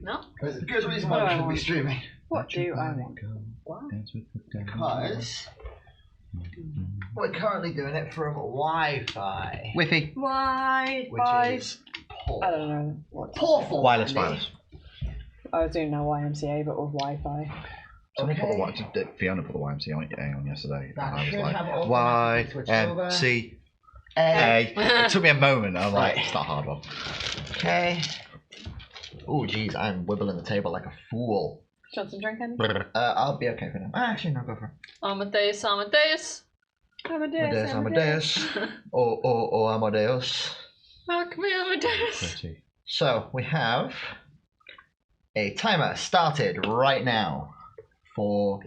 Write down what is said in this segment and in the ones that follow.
No? There's a good reason why we shouldn't be streaming. What do I want? Because we're currently doing it from Wi-Fi. Wi-Fi. Wi-Fi. Which is poor. I don't know what. Poor for Wireless, Andy. wireless. I was doing no YMCA, but with Wi-Fi. Someone put the Okay. Fiona put the YMCA on yesterday, That and I should was have like, automatically switched over. YMCA. A. It took me a moment. I'm like, Right. it's not a hard one. Okay. Oh, jeez, I'm wibbling the table like a fool. Want some drink, Andy? I'll be okay for now. Actually, no, go for it. Amadeus, Amadeus. Amadeus. Oh, Amadeus. Fuck me, Amadeus. Pretty. So, we have a timer started right now for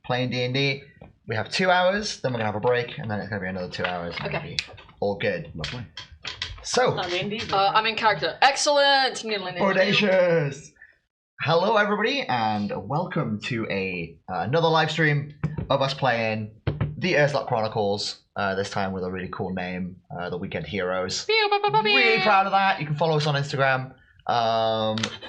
playing D&D. We have 2 hours, then we're going to have a break, and then it's going to be another 2 hours. And Okay. it'll be all good. Lovely. So, I'm in character. Excellent. audacious. Hello, everybody, and welcome to another live stream of us playing the Urslok Chronicles. This time with a really cool name, the Weekend Heroes. Really proud of that. You can follow us on Instagram,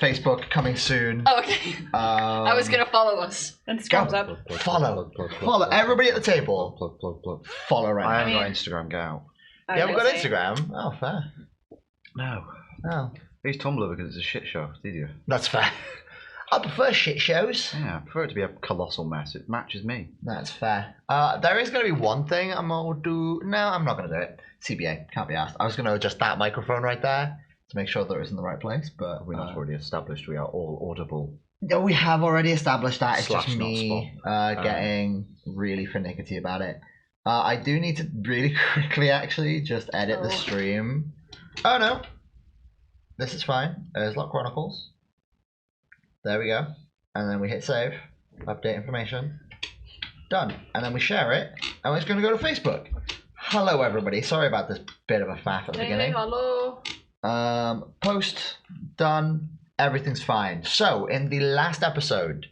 Facebook coming soon. Oh, okay. I was gonna follow us. Instagram's up. Follow everybody at the table. Follow right I now. haven't got Instagram. Get out. You haven't got Instagram? Oh, fair. No. Oh, I use Tumblr because it's a shit show. Did you? that's fair. I prefer shit shows. Yeah, I prefer it to be a colossal mess. It matches me. That's fair. There is going to be one thing I'm going to do. No, I'm not going to do it. CBA, can't be asked. I was going to adjust that microphone right there to make sure that it's in the right place, but We're not already established. We are all audible. no, we have already established that. It's Slash just not me getting really finicky about it. I do need to really quickly actually just edit the stream. Oh no, this is fine. Urslok Chronicles. There we go. And then we hit save, update information. Done. And then we share it, and it's going to go to Facebook. Hello, everybody. Sorry about this bit of a faff at the beginning. Hello. Post done. Everything's fine. So, in the last episode,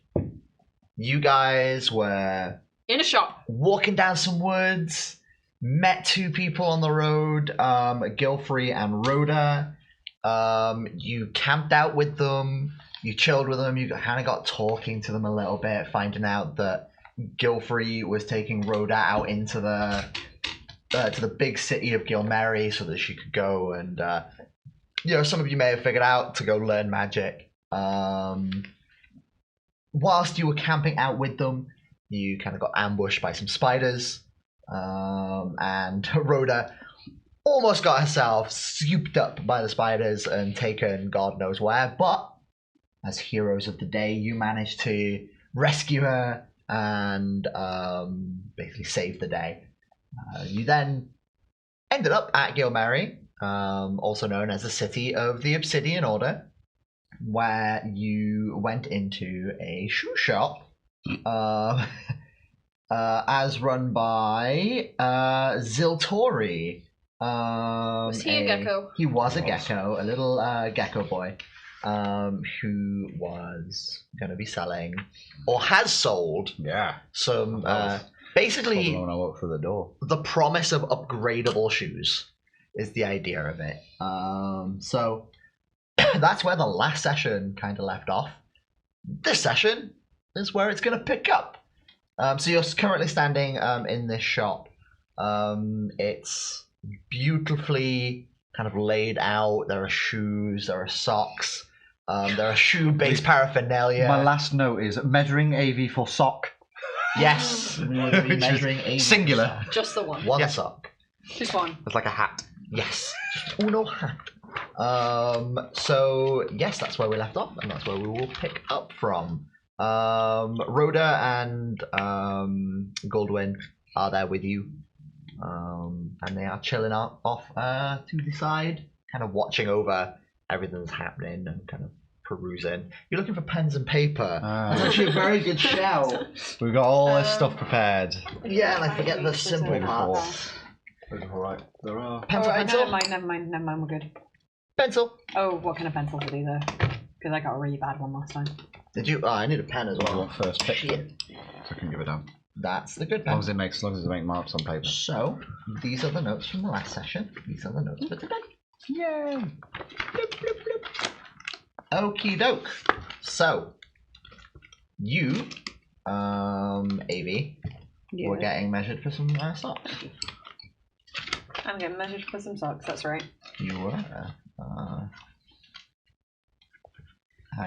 you guys were In a shop. walking down some woods, met 2 people on the road, Gilfrey and Rhoda. You camped out with them. You chilled with them. You kind of got talking to them a little bit, finding out that Gilfrey was taking Rhoda out into the to the big city of Gilmary so that she could go and some of you may have figured out to go learn magic. Whilst you were camping out with them, you kind of got ambushed by some spiders, and Rhoda almost got herself scooped up by the spiders and taken God knows where, but as heroes of the day, you managed to rescue her and basically save the day. You then ended up at Gilmary, also known as the City of the Obsidian Order, where you went into a shoe shop as run by Ziltori. Was he a gecko? He was a gecko, a little gecko boy, who was going to be selling, or has sold, some, basically, when I walk through the door. the promise of upgradable shoes is the idea of it. So that's where the last session kind of left off. This session is where it's going to pick up. So you're currently standing in this shop. It's beautifully kind of laid out. There are shoes, there are socks, there are shoe-based paraphernalia. My last note is measuring AV for sock. Yes, we will be measuring a Singular. Just the one. one sock. Just one. It's like a hat. Yes, just uno hat. So yes, that's where we left off, and that's where we will pick up from. Rhoda and Goldwyn are there with you, and they are chilling off to the side, kind of watching over everything that's happening and kind of perusing. You're looking for pens and paper. That's actually a very good shout. We've got all this stuff prepared. Yeah, and I forget the simple part. Alright, there are. Pencil, pencil, Never mind, we're good. pencil. Oh, what kind of pencils are these? Because I got a really bad one last time. Did you? Oh, I need a pen as well. First pick. Shit. So I can give it down. That's the good As long pen. as it make marks on paper. So, these are the notes from the last session. These are the notes for today. Yay! Okie doke. So, you, AV, Yeah. were getting measured for some socks. I'm getting measured for some socks, that's right. You were. Hang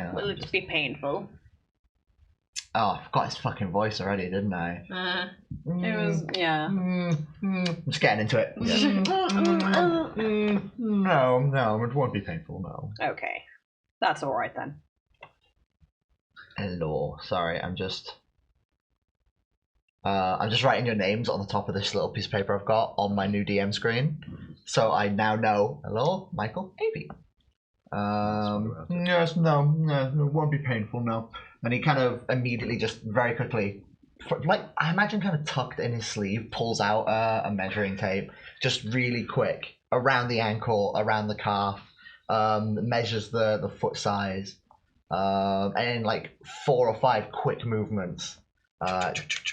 on. Will it be painful? Oh, I forgot his fucking voice already, didn't I? It was, yeah. I'm just getting into it. No, it won't be painful, no. Okay. That's alright then. Hello, sorry, I'm just writing your names on the top of this little piece of paper I've got on my new DM screen. So I now know, hello, Michael, Avy. Yes, no, it won't be painful, no. And he kind of immediately, just very quickly, like I imagine, kind of tucked in his sleeve, pulls out a measuring tape, just really quick around the ankle, around the calf, measures the foot size, and in like 4 or 5 quick movements,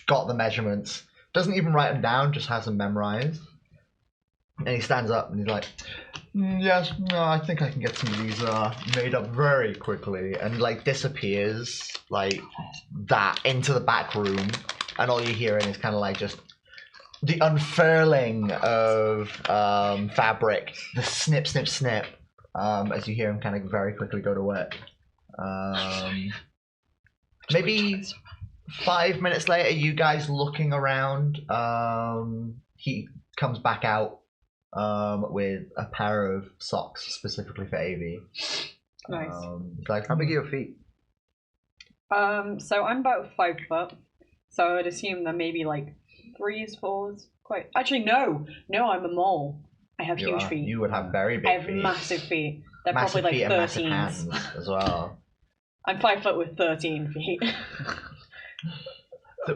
got the measurements. Doesn't even write them down, just has them memorized. And he stands up and he's like, yes, no, I think I can get some of these made up very quickly, and like disappears like that into the back room, and all you're hearing is kind of like just the unfurling of fabric, the snip, snip, snip, as you hear him kind of very quickly go to work. Maybe 5 minutes later, you guys looking around, he comes back out with a pair of socks specifically for AV. Nice. Like, How big are your feet? So I'm about 5 foot. So I would assume that maybe like 3s, 4s. Quite. Actually, no, I'm a mole. I have huge feet. You would have very big I have feet. massive feet. They're Massive probably feet like and massive 13s. hands as well. I'm 5 foot with 13 feet.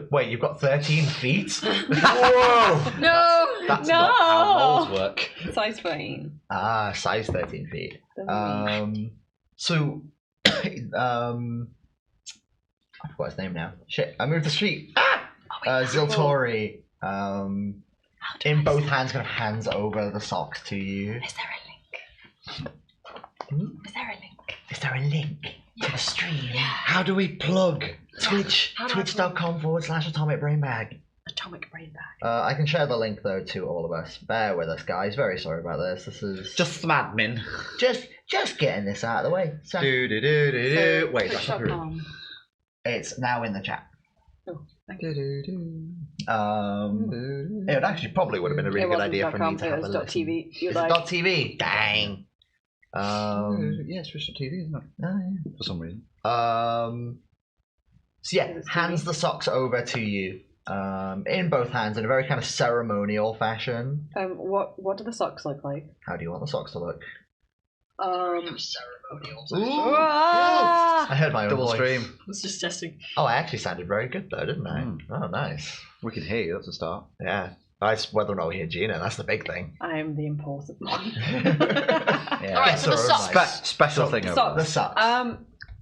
Wait, you've got 13 feet? Whoa! No! That's No! not how moles work. Size 13. Ah, size 13 feet. So, I forgot his name now. Shit, I moved the street. Ziltori, in both hands, kind of hands over the socks to you. Is there a link? Hmm? Is there a link? Is there a link to the stream? Yeah. How do we plug? Twitch, How do I twitch.com/atomicbrainbag. Atomic brain bag. I can share the link though to all of us. Bear with us, guys. Very sorry about this. This is Just some admin. just getting this out of the way. So Do do do do do. So, Wait, that's not true. Twitch.com. it's now in the chat. Oh, thank Do do do. It would actually probably would have been a really It good wasn't idea for me .com, to it have a was look. .tv. You It's like? .tv. Dang. Yeah, it's Twitch TV, isn't it? Oh, yeah. For some reason. So yeah, Is it hands TV? the socks over to you, in both hands in a very kind of ceremonial fashion. What do the socks look like? How do you want the socks to look? Ceremonial. I heard my own Double voice. stream. I was just testing. Oh, I actually sounded very good though, didn't I? Mm. Oh, nice. We can hear you, that's a start. Yeah. That's whether or not we hear Gina. That's the big thing. I am the important one. Yeah. Alright, so the That's socks. nice. Special thing over Socks. The socks.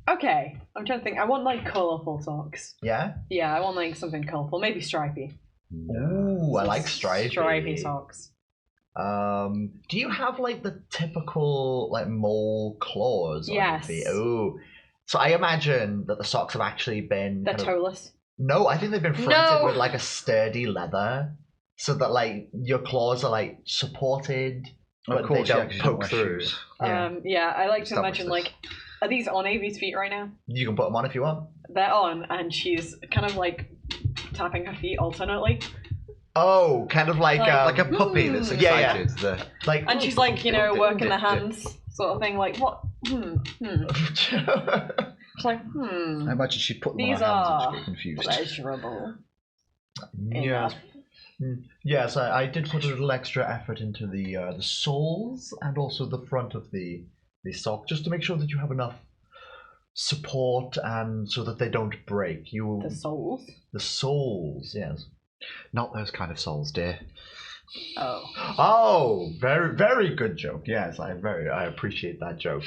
Okay. I'm trying to think. I want like colourful socks. Yeah. Yeah, I want like something colourful. Maybe stripy. Ooh, I like stripy. Stripy socks. Do you have like the typical like mole claws on your Yes. feet? Ooh. So I imagine that the socks have actually been They're kind of- toeless. No, I think they've been fronted No. with like a sturdy leather, so that like your claws are like supported, but Of course, they yeah, don't 'cause you don't poke wear through. shoes. Yeah. I like to Establish imagine this. like, are these on Avi's feet right now? You can put them on if you want. They're on, and she's kind of like tapping her feet alternately. Oh, kind of like Like Like a puppy that's Yeah, yeah. excited. like And she's like, you know, dip, working the dip, dip. hands, sort of thing. Like, what? She's like, I imagine she'd put them These on her hands and are she'd get confused. pleasurable. yes. Yes, I did put a little extra effort into the soles and also the front of the sock, just to make sure that you have enough support and so that they don't break. The soles. The soles, yes. Not those kind of souls, dear. Oh. Oh, very very good joke. Yes, I appreciate that joke.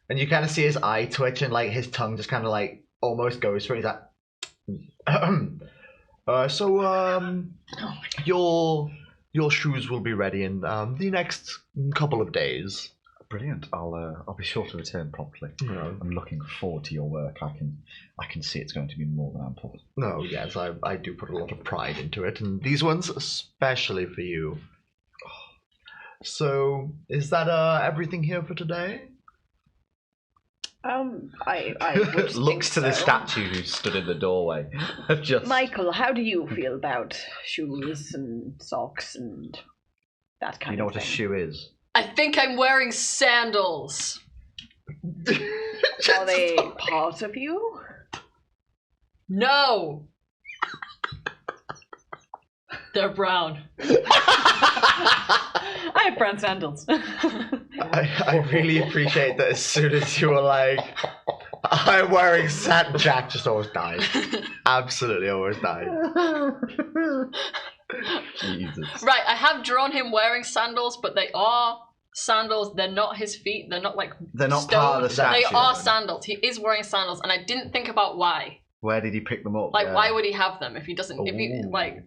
And you kind of see his eye twitch and like his tongue just kind of like almost goes through. He's like, your shoes will be ready in the next couple of days. Brilliant. I'll be sure to return promptly. No, I'm looking forward to your work. I can see it's going to be more than ample. no, yes, I do put a lot of pride into it, and these ones especially for you. So, is that everything here for today? I would Looks think to the so. statue who stood in the doorway. Just Michael, how do you feel about shoes and socks and that kind you know of what a thing? shoe is? I think I'm wearing sandals. Are they part of you? No. They're brown. I have brown sandals. I really appreciate that as soon as you were like, I'm wearing sand, Jack just always died. Absolutely always died. Jesus. Right, I have drawn him wearing sandals, but they are sandals. They're not his feet. They're not like They're not stone. part of the statue. They are sandals. He is wearing sandals, and I didn't think about why. Where did he pick them up? Like, Yeah. why would he have them if he doesn't? If he Ooh. like,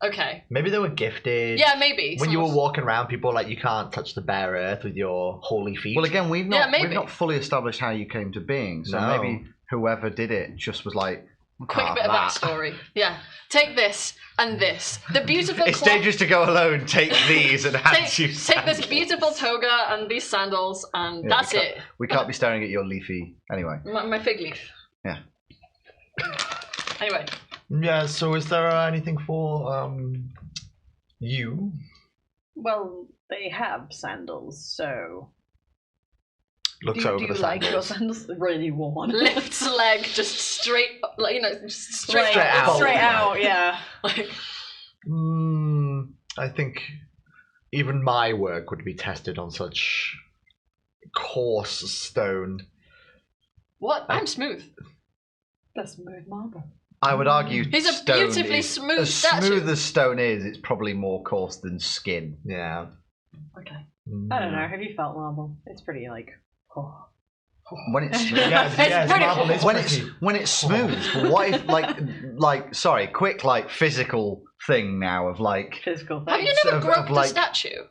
okay, Maybe they were gifted. yeah, maybe. When you were Someone's- walking around, people were like, you can't touch the bare earth with your holy feet. Well, again, we've Yeah, not maybe. we've not fully established how you came to being. So No. maybe whoever did it just was like, quick "Can't bit of have that." backstory. Yeah, take this and this. The beautiful. It's cloth- dangerous to go alone. Take these and hand you. take this sandals. beautiful toga and these sandals, and Yeah, that's we it. We can't be staring at your leafy anyway. My fig leaf. Yeah. Anyway, yeah, so is there anything for you? Well, they have sandals, so Looks do over you the like your sandals. sandals? Really worn. lifts leg just straight, like, you know, just straight, Straight out. Straight out, yeah. Like, I think even my work would be tested on such coarse stone. what? I'm smooth. That's smooth marble. I would argue He's a stone beautifully is, smooth as statue. smooth as stone is, it's probably more coarse than skin. Yeah. Okay. I don't know. Have you felt marble? It's pretty like. Oh. When it's smooth, Yes, It's yes, pretty- marble is when pretty. it's smooth. But what if like sorry, quick like physical thing now of like. Physical Have thing. you never of groped like- a statue?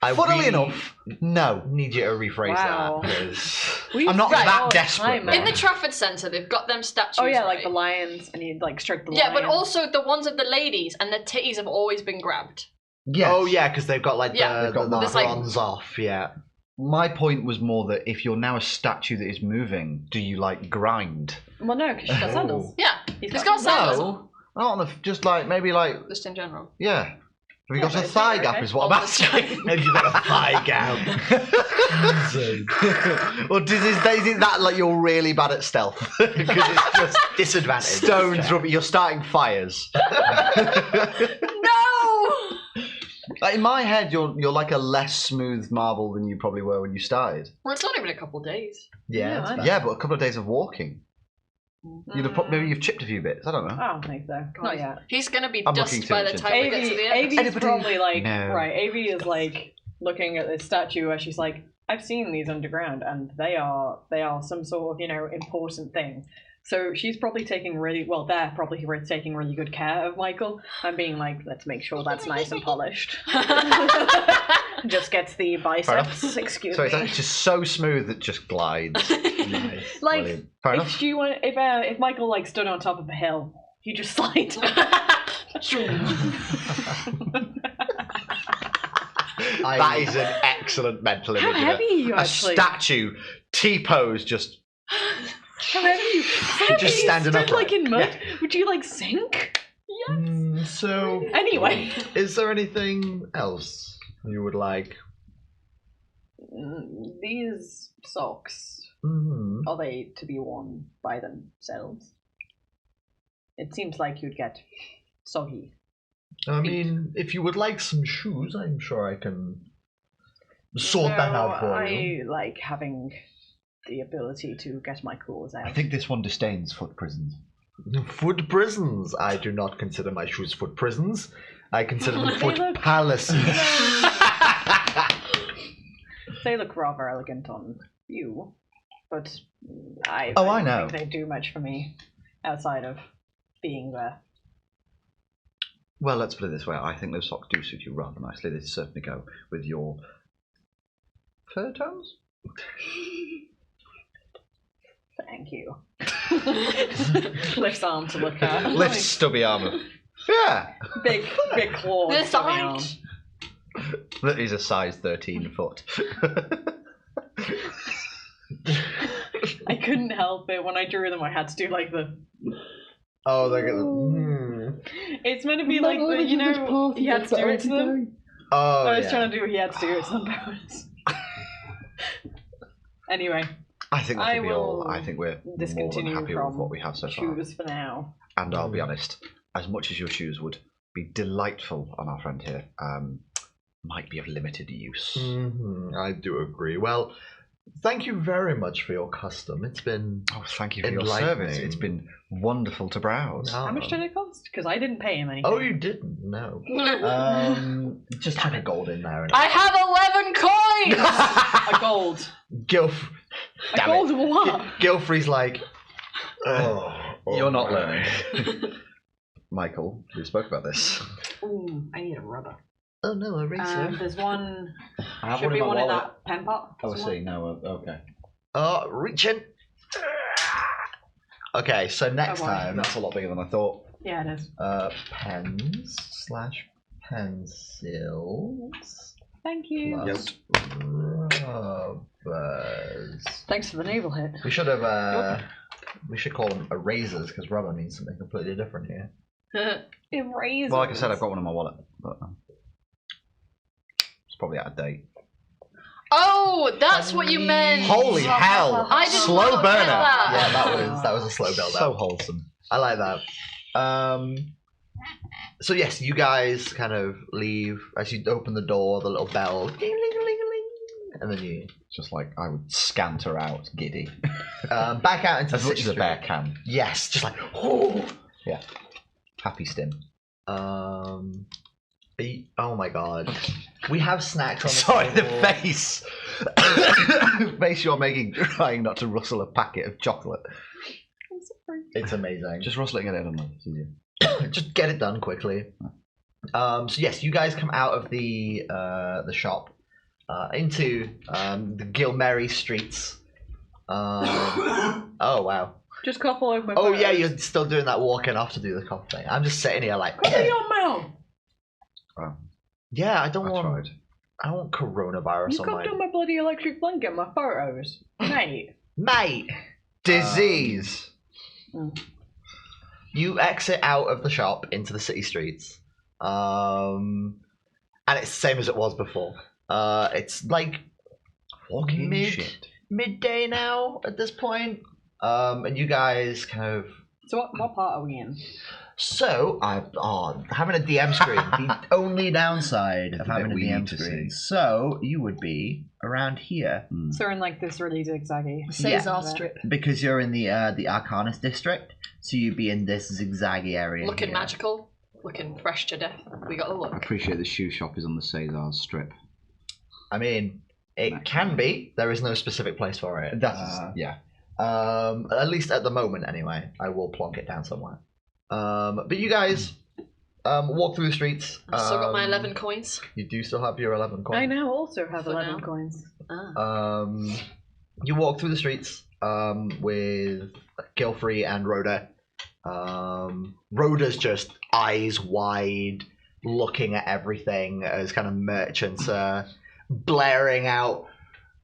I Funnily really enough, no. need you to rephrase Wow. that. 'Cause- We I'm not fight that all the desperate, time, though. In the man. Trafford Centre, they've got them statues. Oh yeah, right? like the lions, and you like stroke the Yeah, lion. but also the ones of the ladies and their titties have always been grabbed. Yes. Oh yeah, because they've got like Yeah, the, they've got the marbles. There's, like- bronze off. Yeah. My point was more that if you're now a statue that is moving, do you like grind? Well, no, because she's got Oh. sandals. Yeah, He's he's got sandals. No, not on the, just like maybe like Just in general. yeah. Have you Yeah, got but a it's thigh okay. gap? Is what I'm On the asking. Maybe you've got a thigh gap. Or is it that like you're really bad at stealth because it's just Disadvantage. stones rubbing? You're starting fires. No! Like, in my head, you're like a less smooth marble than you probably were when you started. Well, it's only been a couple of days. Yeah. Yeah, it's I fair. Yeah, but a couple of days of walking. Maybe you've chipped a few bits. I don't know. I don't think so. Not yet. He's gonna be I'm dust looking by the to- time we get to the end. Avi's Anybody- probably like No. right. Avi is like looking at this statue where she's like, I've seen these underground, and they are some sort of important thing. So she's probably taking they're probably taking really good care of Michael and being like, let's make sure that's nice and polished. Just gets the biceps. Excuse So it's me. actually just so smooth that it just glides. Nice. Like Brilliant. Fair if enough. she went, if Michael like stood on top of a hill, he just slide. That is an excellent mental image. How of it. heavy are you A actually? statue, T-pose, just How heavy are you? How heavy Just you standing stood, upright. like in mud? Would you like sink? So, Anyway. is there anything else you would like? These socks, Mm-hmm. are they to be worn by themselves? It seems like you'd get soggy. I mean, if you would like some shoes, I'm sure I can sort that out for you. I like having the ability to get my claws out. I think this one disdains foot prisons. Foot prisons. I do not consider my shoes foot prisons. I consider them They foot look- palaces. They look rather elegant on you, but I I don't know. think they do much for me outside of being there. Well, let's put it this way. I think those socks do suit you rather nicely. They certainly go with your fur tones? Thank you. Lifts arm to look at. Lift stubby arm. Yeah. Big claws. This stubby arm. aren't. That is a size 13 foot. I couldn't help it when I drew them. I had to do like the. Oh, they're gonna. It's meant to be like the, you know, he had to do it to them. Oh, I was yeah. trying to do what he had to do it to them. Bonus. Anyway, I think that I should be all. will I think we're more than discontinue happy with from what we have so far. shoes for now. And I'll be honest, as much as your shoes would be delightful on our friend here, might be of limited use. I do agree. Well, thank you very much for your custom. It's been. Oh, thank you for your Enlightening. service. It's been wonderful to browse. How much did it cost? Because I didn't pay him anything. Oh, you didn't? No. Just chuck a gold in there. And I have 11 coins! A gold. Gilf. A Damn gold it. what? Gilfrey's like. Oh, You're not man. learning. Michael, we spoke about this. Ooh, I need a rubber. Oh no, a eraser. There's one. I have Should be in my one in wallet. that pen pot. Oh, I somewhere. see. No, okay. Reaching. Okay, so next boy. time, That's a lot bigger than I thought. Yeah, it is. pens / pencils Thank you. plus rubbers. Thanks for the naval hit. We should have. We should call them erasers because rubber means something completely different here. Erasers. Well, like I said, I've got one in my wallet, but it's probably out of date. Oh, that's what you meant. Holy hell! I did Slow not burner. get that. Yeah, that was a slow build up. So wholesome. I like that. So yes, you guys kind of leave as you open the door. The little bell, ding, ling, ling, ling, and then you Just like I would scanter out, giddy, back out into as the much as city a bear street. can. Yes, just like oh. Yeah, happy stim. Oh my god, we have snacks on the Sorry, the table. face. Face you're making, trying not to rustle a packet of chocolate. I'm sorry. It's amazing. Just rustle it and get it on there. It's easier. Just get it done quickly. So yes, you guys come out of the shop into the Gilmary streets. Oh wow. Just couple over my Oh photos. yeah, you're still doing that walking off to do the cough thing. I'm just sitting here like. Cover your mouth. Wow. Yeah, I don't I want. tried. I don't want coronavirus You on covered my. on my bloody electric blanket in my photos. Mate. Mate, Disease. you exit out of the shop into the city streets, and it's the same as it was before. It's like Walking midday now at this point, and you guys kind of. So what part are we in? So having a DM screen, the only downside of That's a having a bit weird DM to screen. see. So you would be around here So we're in like this really zigzaggy. Cesar strip. because you're in the Arcanist district. So you'd be in this zigzaggy area. Looking here. magical. Looking fresh to death. We got a I look. appreciate the shoe shop is on the Cesar's strip. I mean, it can be. There is no specific place for it. Yeah. At least at the moment, anyway. I will plonk it down somewhere. But you guys walk through the streets. I've still got my 11 coins. You do still have your 11 coins. I now also have For 11 now. coins. Ah. You walk through the streets with Gilfrey and Rhoda. Rhoda's just eyes wide, looking at everything as kind of merchants blaring out.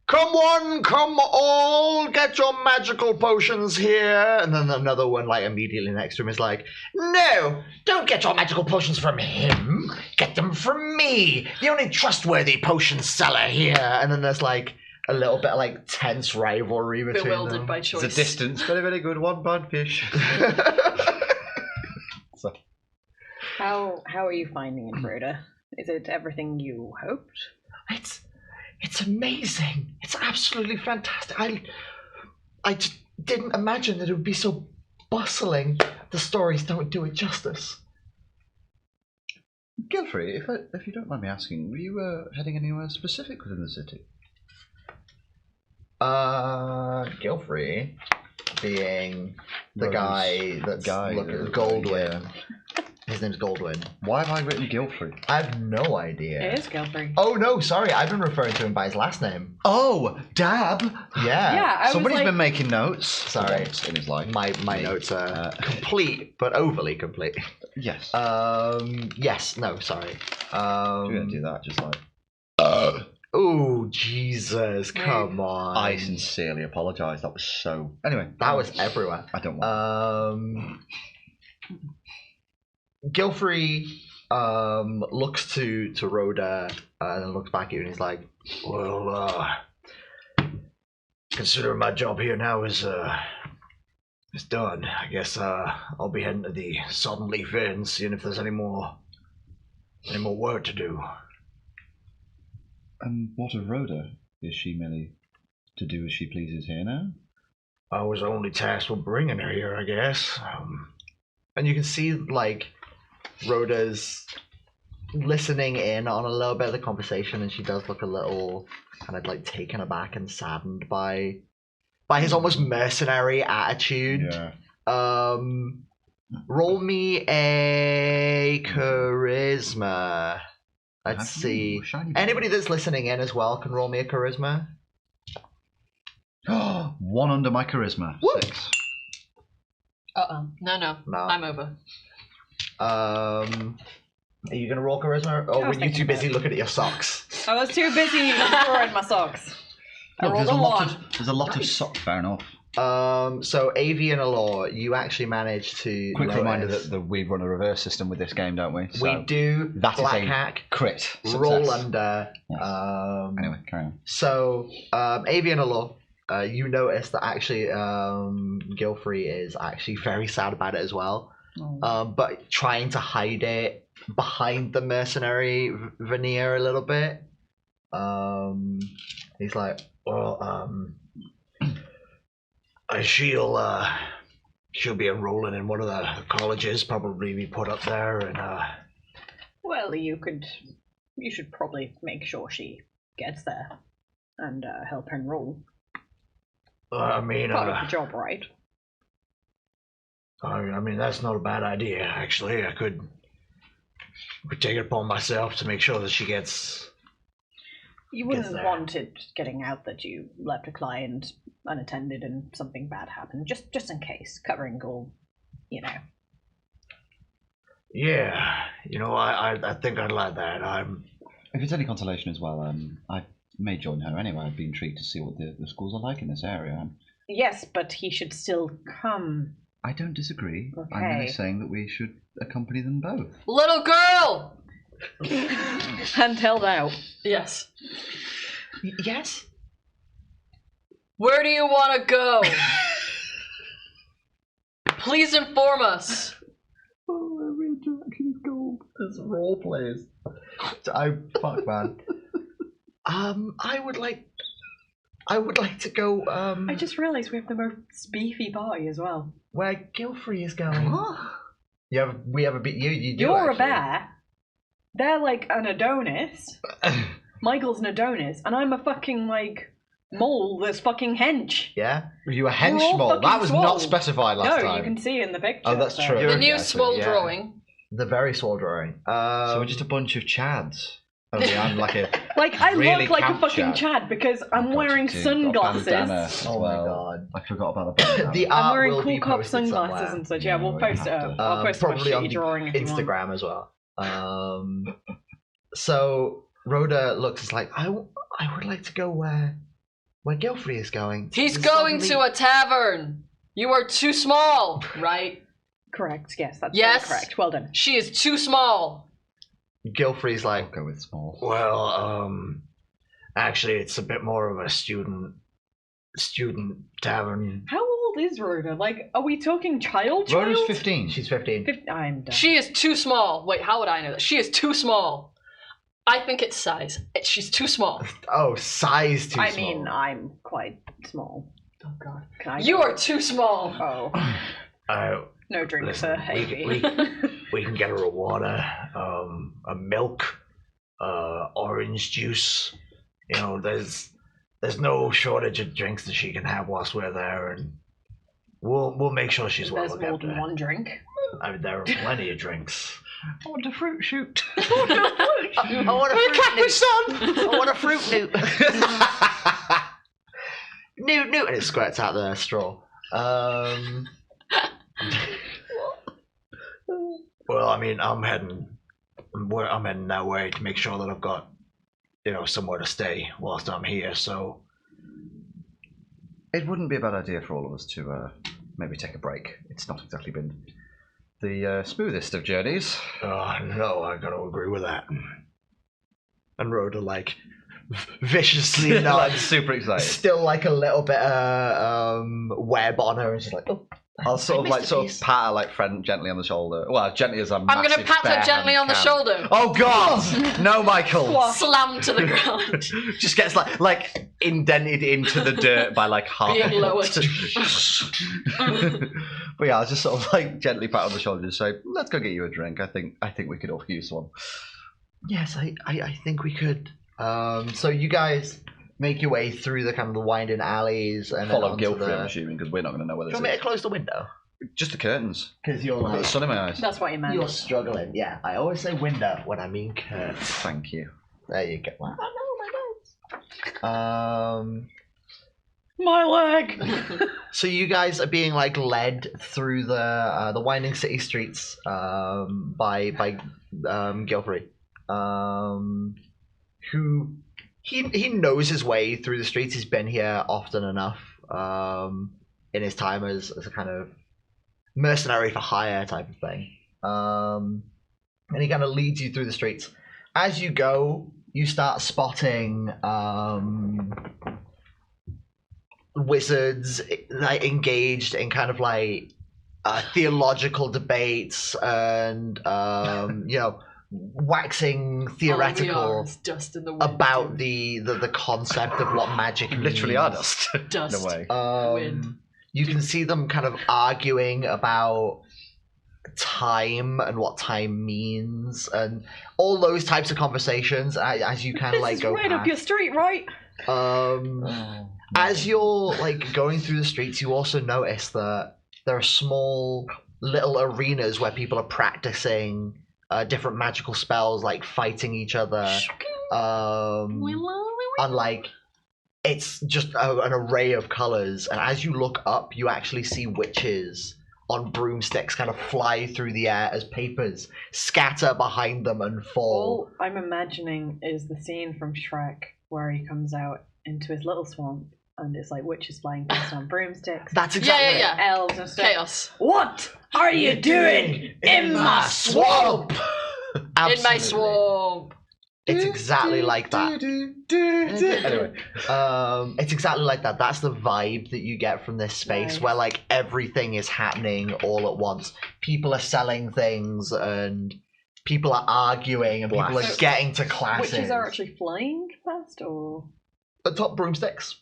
Come one, come all, get your magical potions here. And then another one, like, immediately next to him is like, no, don't get your magical potions from him. Get them from me, the only trustworthy potion seller here. And then there's, like, a little bit of, like, tense rivalry between Bewildered them. by choice. It's a distance. Very, very good. One bad fish. How are you finding it, Rhoda? Is it everything you hoped? It's amazing. It's absolutely fantastic. I just didn't imagine that it would be so bustling. The stories don't do it justice. Gilfrey, if you don't mind me asking, were you heading anywhere specific within the city? Gilfrey being the Rose. guy that's looking at Goldwyn. His name's Goldwyn. Why have I written Gilfrey? I have no idea. It is Gilfrey. Oh no, sorry, I've been referring to him by his last name. Oh, Dab. Yeah. Yeah, I Somebody's was like, been making notes. Sorry. Once in his life. My Me. notes are complete, but overly complete. Yes. Yes, no, sorry. You're gonna do that, just like. Oh, Jesus, come on. I sincerely apologise. That was so. Anyway, That was everywhere. I don't want. Gilfrey looks to Rhoda and then looks back at you and he's like, well, considering my job here now is done, I guess I'll be heading to the Sodden Leaf Inn, seeing if there's any more work to do. And what of Rhoda? Is she merely to do as she pleases here now? I was only tasked with bringing her here, I guess. And you can see, like, Rhoda's listening in on a little bit of the conversation, and she does look a little kind of, like, taken aback and saddened by his almost mercenary attitude. Yeah. Roll me a charisma. Let's see. Anybody that's listening in as well can roll me a charisma. 1 under my charisma. Woo! 6. No. No. I'm over. Are you gonna roll charisma? Or I were was you thinking too about busy looking at your socks? I was too busy drawing my socks. I rolled a 1. There's a lot of sock. Fair enough. So Avi and Alor, you actually managed to. Quick reminder notice- that we run a reverse system with this game, don't we? we do that is black a hack, crit. Success. roll under. Yes. Anyway, carry on. So Avi and Alor, you notice that actually Gilfrey is actually very sad about it as well. But trying to hide it behind the mercenary veneer a little bit. He's like, well, she'll be enrolling in one of the colleges, probably be put up there, and Well, you should probably make sure she gets there and help her enroll. I mean, Part of the job, right? I mean that's not a bad idea. Actually, I could take it upon myself to make sure that she gets. You wouldn't there. want it getting out that you left a client unattended and something bad happened, just in case, covering all, Yeah, I think I'd like that. If it's any consolation as well, I may join her anyway. I'd be intrigued to see what the schools are like in this area. Yes, but he should still come. I don't disagree. I'm Okay. merely saying that we should accompany them both. Little girl! And held out. Yes. Yes. Where do you want to go? Please inform us. Oh, every interaction is gold. It's role plays. Fuck, man. I would like to go. I just realised we have the most beefy party as well. Where Gilfrey is going. We have a bit. You do. You're a actually. bear. They're like an Adonis. Michael's an Adonis, and I'm a fucking mole that's fucking hench. Yeah. You a We're all henchmole? That fucking was swole. not specified last No, time. you can see in the picture. Oh, that's so- true. The new Yeah, swole yeah. drawing. The very swole drawing. So we're just a bunch of chads. Only I'm like a. I really look like a camp fucking Chad. Chad because I'm Got wearing you too. Got bandana sunglasses. as Oh my well. god. I forgot about the bandana. The I'm art wearing will cool be cop posted sunglasses somewhere. and such. Yeah, Yeah, we'll we post it have up. to. I'll post my Probably on shitty drawing if you want. Instagram as well. So Rhoda looks like I would like to go where Gilfrey is going. He's going to a tavern. You are too small, right? Correct. Yes, that's Yes. very correct. Well done. She is too small. Gilfrey's I'll like, go with small. well, actually, it's a bit more of a student tavern. How old is Rhoda? Are we talking child? Rhoda's 15. She's 15. I'm done. She is too small. Wait, how would I know that? She is too small. I think it's size. She's too small. Oh, size too I small. mean, I'm quite small. Oh god. Can I You go? are too small. Oh, no drinks, listen, Havy. we can get her a water, a milk, orange juice. There's no shortage of drinks that she can have whilst we're there, and we'll make sure she's well There's looked more after. than one drink. I mean, there are plenty of drinks. I want a fruit shoot. I want a fruit newt. I want a fruit newt. Newt, and it squirts out the straw. Well, I mean, I'm heading that way to make sure that I've got, somewhere to stay whilst I'm here. So It wouldn't be a bad idea for all of us to maybe take a break. It's not exactly been the smoothest of journeys. No, I gotta agree with that. And Rhoda viciously nods, super excited. still a little bit web on her, and she's like, oh. I'll sort missed a of piece. pat her gently on the shoulder. Well, gently as I'm. I'm going to pat her gently on the shoulder. Oh God! No, Michael. Slam to the ground. Just gets like indented into the dirt by half. Being lowered. But yeah, I'll just sort of gently pat on the shoulder and say, "Let's go get you a drink. I think we could all use one." Yes, I think we could. So you guys make your way through the kind of the winding alleys and Follow then Guilford, I'm assuming, because we're not going to know whether Do you want me to close the window? Just the curtains. Because you're I've got the sun in my eyes. That's what you meant. you're struggling. Yeah, I always say window when I mean curtains. Thank you. There you go. I know my notes. My leg. So you guys are being led through the winding city streets by Gilfrey, who he knows his way through the streets. He's been here often enough in his time as a kind of mercenary for hire type of thing, and he kind of leads you through the streets. As you go, you start spotting wizards engaged in kind of theological debates and waxing theoretical Dust in the wind. about the concept of what magic means. Literally are dust. Dust. In a way. Wind. You can see them kind of arguing about time and what time means and all those types of conversations as you kind of This is go right past. up your street, right? As you're going through the streets, you also notice that there are small little arenas where people are practicing different magical spells, fighting each other. And it's just an array of colors. And as you look up, you actually see witches on broomsticks kind of fly through the air as papers scatter behind them and fall. All I'm imagining is the scene from Shrek where he comes out into his little swamp and it's witches flying past on broomsticks. That's exactly Yeah. Elves and stuff. Chaos. What are you doing in my swamp? In my Absolutely. swamp. It's exactly like that. Anyway. It's exactly like that. That's the vibe that you get from this space, Nice. where everything is happening all at once. People are selling things, and people are arguing, and people are So, getting to classes. Witches are actually flying fast, or the top broomsticks.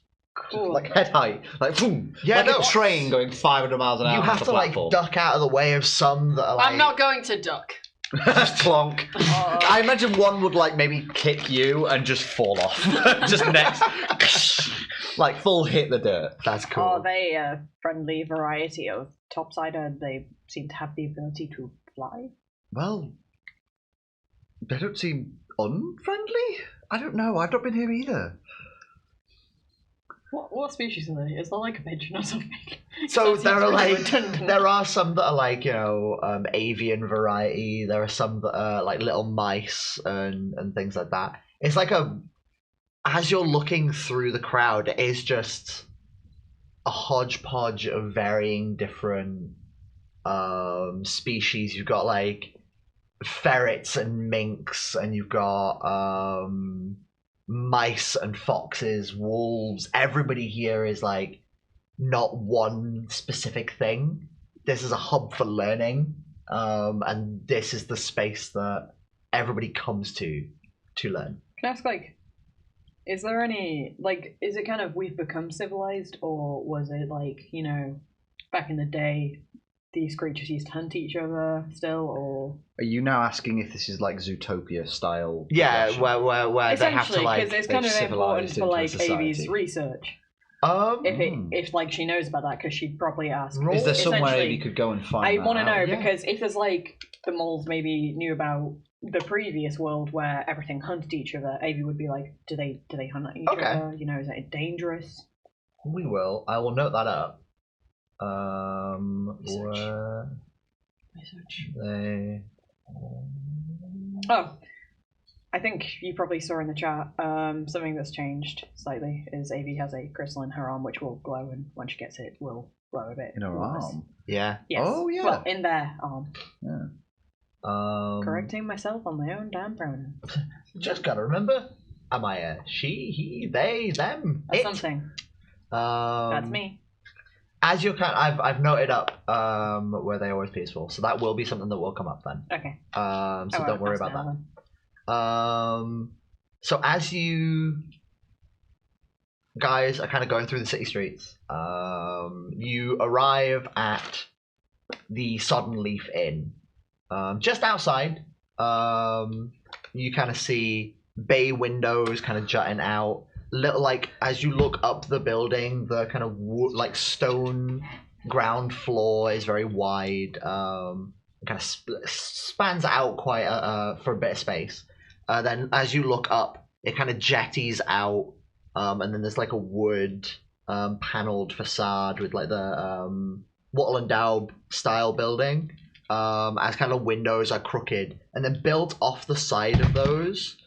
cool? Head height. Boom. Yeah, a train going 500 miles an hour. You have off to a platform. duck out of the way of some that are I'm not going to duck. Just clonk. I imagine one would maybe kick you and just fall off. Just next. Full hit the dirt. That's cool. Are they a friendly variety of topsider? They seem to have the ability to fly. Well, they don't seem unfriendly. I don't know. I've not been here either. What species are they? Is there a pigeon or something? So That there seems are really redundant. there are some that are avian variety. There are some that are little mice and things like that. It's as you're looking through the crowd, it is just a hodgepodge of varying different species. You've got ferrets and minks, and you've got mice and foxes, wolves. Everybody here is not one specific thing. This is a hub for learning, and this is the space that everybody comes to learn. Can I ask, is there any, is it kind of we've become civilized, or was it back in the day, these creatures used to hunt each other still, or? Are you now asking if this is Zootopia style? Yeah, progression? where they have to Essentially, because it's kind they've of important civilized for into a Avi's society. research. If like she knows about that, because she'd probably ask. Is there somewhere Essentially, you could go and find I that want to know out? because if there's like the moles maybe knew about the previous world where everything hunted each other, Avi would be like, do they hunt each other? You know, is it dangerous? We will. I will note that up. Research. They... Oh, I think you probably saw in the chat something that's changed slightly is Avi has a crystal in her arm which will glow, and when she gets it will glow a bit. In her less. arm? Yeah. Yes. Oh, yeah. Well, in their arm. Yeah. Correcting myself on my own damn pronoun. Just gotta remember, am I a she, he, they, them, That's it? something. That's me. As you're I've noted up where they always peaceful, so that will be something that will come up then. Okay. So don't worry about that. So as you guys are kind of going through the city streets, you arrive at the Sodden Leaf Inn. Just outside, you kind of see bay windows kind of jutting out. Little like as you look up the building, the kind of like stone ground floor is very wide. Kind of spans out quite for a bit of space. Then as you look up, it kind of jetties out, and then there's like a wood paneled facade with like the wattle and daub style building. As kind of windows are crooked, and then built off the side of those,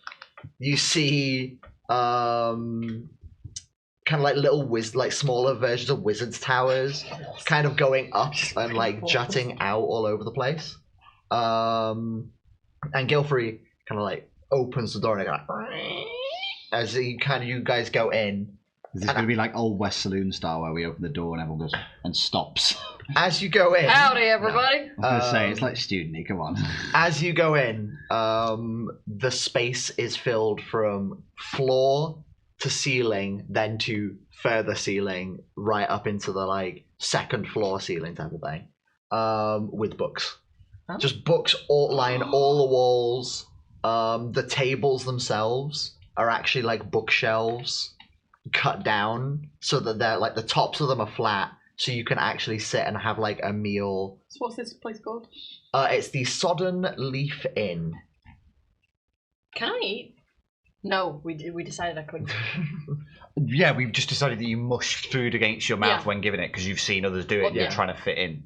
you see kind of like little like smaller versions of wizards towers, kind of going up and like jutting out all over the place. And Gilfrey kind of like opens the door and as you guys go in. Is this going to be like Old West Saloon style where we open the door and everyone goes and stops? As you go in, Howdy, everybody. I was going to say, it's like student-y, come on. As you go in, the space is filled from floor to ceiling, then to further ceiling, right up into the like second floor ceiling type of thing, with books. Huh? Just books line all the walls. The tables themselves are actually like bookshelves cut down so that they're like the tops of them are flat, so you can actually sit and have like a meal. So what's this place called? It's the Sodden Leaf Inn. Can I eat? No, we decided I couldn't. Yeah, we've just decided that you mush food against your mouth Yeah. when giving it because you've seen others do it and Yeah. you're trying to fit in.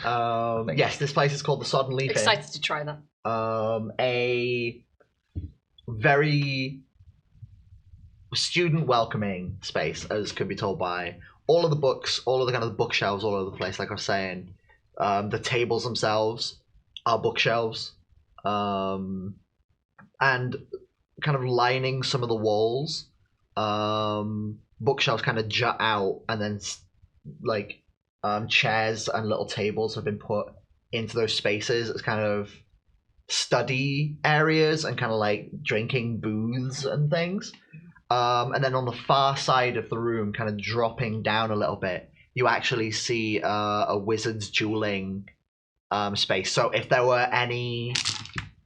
Yes, this place is called the Sodden Leaf Inn. Excited to try that. A very student welcoming space, as could be told by all of the books, all of the kind of bookshelves all over the place, like I was saying. The tables themselves are bookshelves. And kind of lining some of the walls, bookshelves kind of jut out, and then like chairs and little tables have been put into those spaces as kind of study areas and kind of like drinking booths and things. And then on the far side of the room, kind of dropping down a little bit, you actually see a wizard's dueling space. So if there were any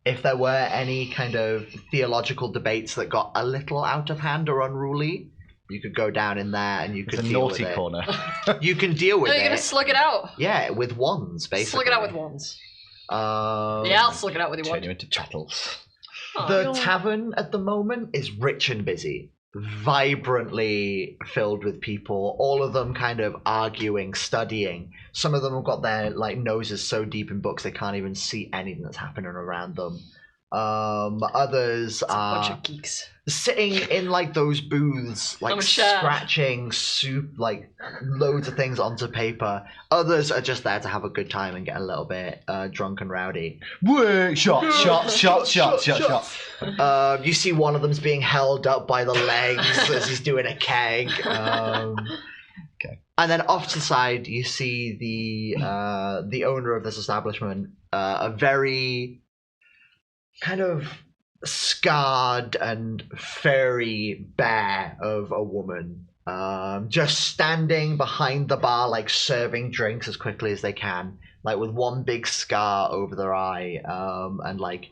kind of theological debates that got a little out of hand or unruly, you could go down in there and you could It's a deal naughty with it. corner. You can deal with No, you're it. gonna slug it out. Yeah, with wands, basically. Slug it out with wands. Yeah, I'll slug it out with your Turn wand. you into chattels. The tavern at the moment is rich and busy, vibrantly filled with people, all of them kind of arguing, studying. Some of them have got their like noses so deep in books they can't even see anything that's happening around them. Others It's a bunch are of geeks. sitting in like those booths, like I'm a chef. scratching soup, like loads of things onto paper. Others are just there to have a good time and get a little bit drunk and rowdy. Wait, shots. You see one of them's being held up by the legs as he's doing a keg. Okay. And then off to the side, you see the owner of this establishment, a very kind of scarred and furry bear of a woman, just standing behind the bar, like serving drinks as quickly as they can, like with one big scar over their eye, and like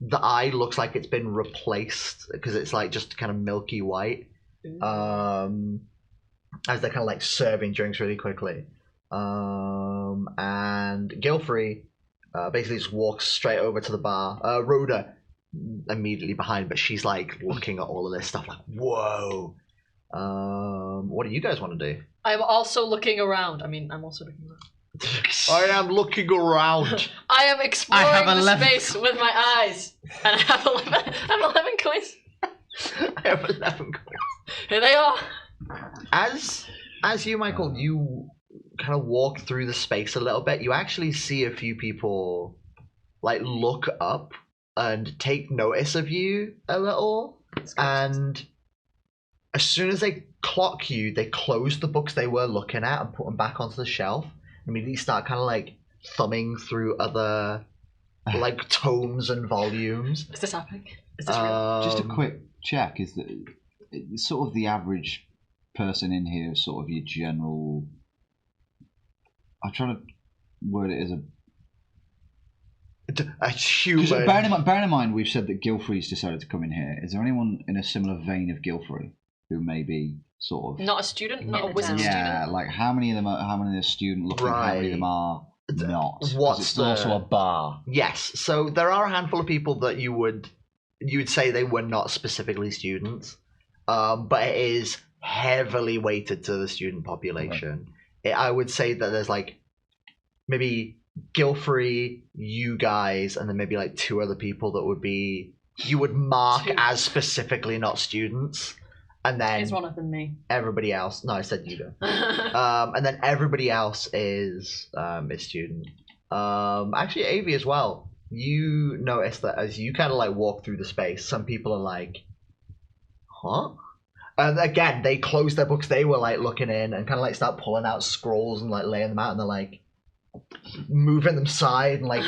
the eye looks like it's been replaced because it's like just kind of milky white. as they're kind of like serving drinks really quickly. And Gilfrey basically just walks straight over to the bar. Rhoda immediately behind, but she's like looking at all of this stuff like, whoa. What do you guys want to do? I'm also looking around. I mean, I'm also looking around. I am looking around. I am exploring I have the 11 space with my eyes. And I have 11 coins. I have 11 coins. Here they are. As you, Michael, you kind of walk through the space a little bit, you actually see a few people like look up and take notice of you a little. And as soon as they clock you, they close the books they were looking at and put them back onto the shelf. Immediately start kind of like thumbing through other like tomes and volumes. Is this happening? Is this real? Just a quick check, is that sort of the average person in here, sort of your general... I'm trying to word it as a human. Bearing in mind, we've said that Gilfrey's decided to come in here. Is there anyone in a similar vein of Gilfrey who may be sort of... Not a student? Not a wizard Yeah, student? like how many of them are student looking, how many of them are not? 'Cause What's it's the- Also a bar. Yes, so there are a handful of people that you would say they were not specifically students, but it is heavily weighted to the student population. I would say that there's like maybe Gilfrey, you guys, and then maybe like 2 other people that would be you would mark 2. as specifically not students, and then Is one of them me? everybody else. No, I said you do. And then everybody else is student. Actually, Avi as well. You notice that as you kind of like walk through the space, some people are like, huh? And again, they close their books they were like looking in and kind of like start pulling out scrolls and like laying them out, and they're like moving them side and like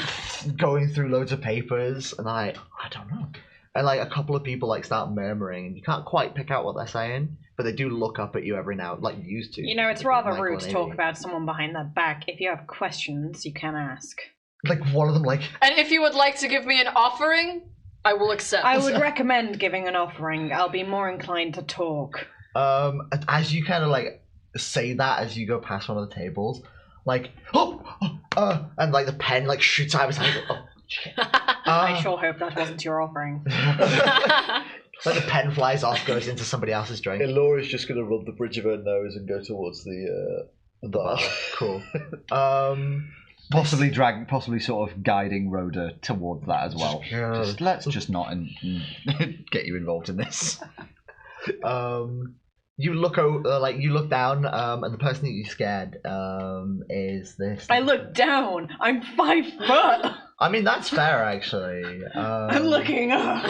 going through loads of papers, and I don't know. And like a couple of people like start murmuring, and you can't quite pick out what they're saying, but they do look up at you every now, like you used to. You know, it's rather Michael rude and to talk Amy. about someone behind their back. If you have questions, you can ask. Like one of them, like And if you would like to give me an offering, I will accept. I would recommend giving an offering. I'll be more inclined to talk. as you kind of like say that as you go past one of the tables, like and like the pen like shoots out of his hand. Oh shit. I sure hope that wasn't your offering. Like the pen flies off, goes into somebody else's drink. Laura's just going to rub the bridge of her nose and go towards the bar. Cool. Possibly sort of guiding Rhoda towards that as well. Let's just not get you involved in this. You look you look down, and the person that you scared is this. I look down. I'm 5 foot. I mean, that's fair actually. I'm looking up.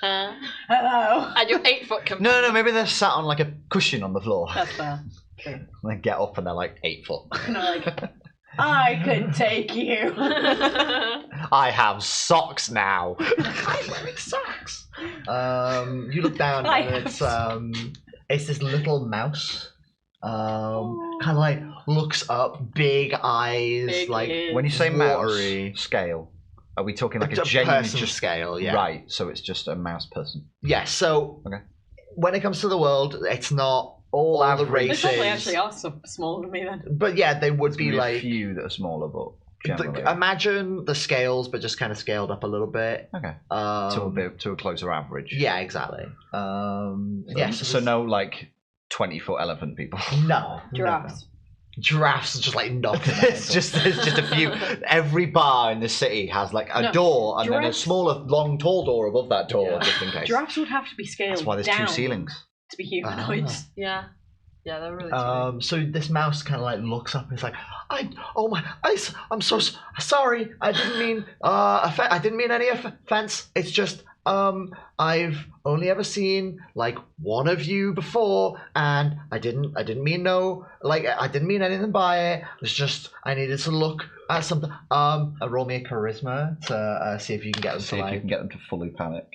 Hello. And you're 8 foot No, maybe they're sat on like a cushion on the floor. That's fair. And they get up and they're like 8 foot. And I'm like, I could take you. I have socks now. I'm wearing socks. You look down I and it's this little mouse. Kind of like looks up, big eyes, Big like ears. When you say Watery. mouse scale, are we talking like it's a genuine person scale, yeah. Right, so it's just a mouse person. Yeah, so Okay. when it comes to the world, it's not all the average. They races. probably actually are so smaller than me then. But yeah, they would be Maybe a like few that are smaller, but generally imagine the scales, but just kind of scaled up a little bit. Okay. To a closer average. Yeah, exactly. Yes. So no like 20-foot elephant people. No. Giraffes. No. Giraffes are just like knocking. their It's heads off. just a few. Every bar in the city has like a No, door and then a giraffes- smaller, long, tall door above that door, Yeah. just in case. Giraffes would have to be scaled That's why there's down 2 ceilings. to be humanoids. Yeah. Yeah, they're really tiny. So this mouse kind of like looks up and is like, I'm so sorry. I didn't mean I didn't mean any offense. It's just I've only ever seen like one of you before, and I didn't mean I didn't mean anything by it. It's just I needed to look at something. Roll me a charisma to see if you can get them see to if you like. can get them to fully panic.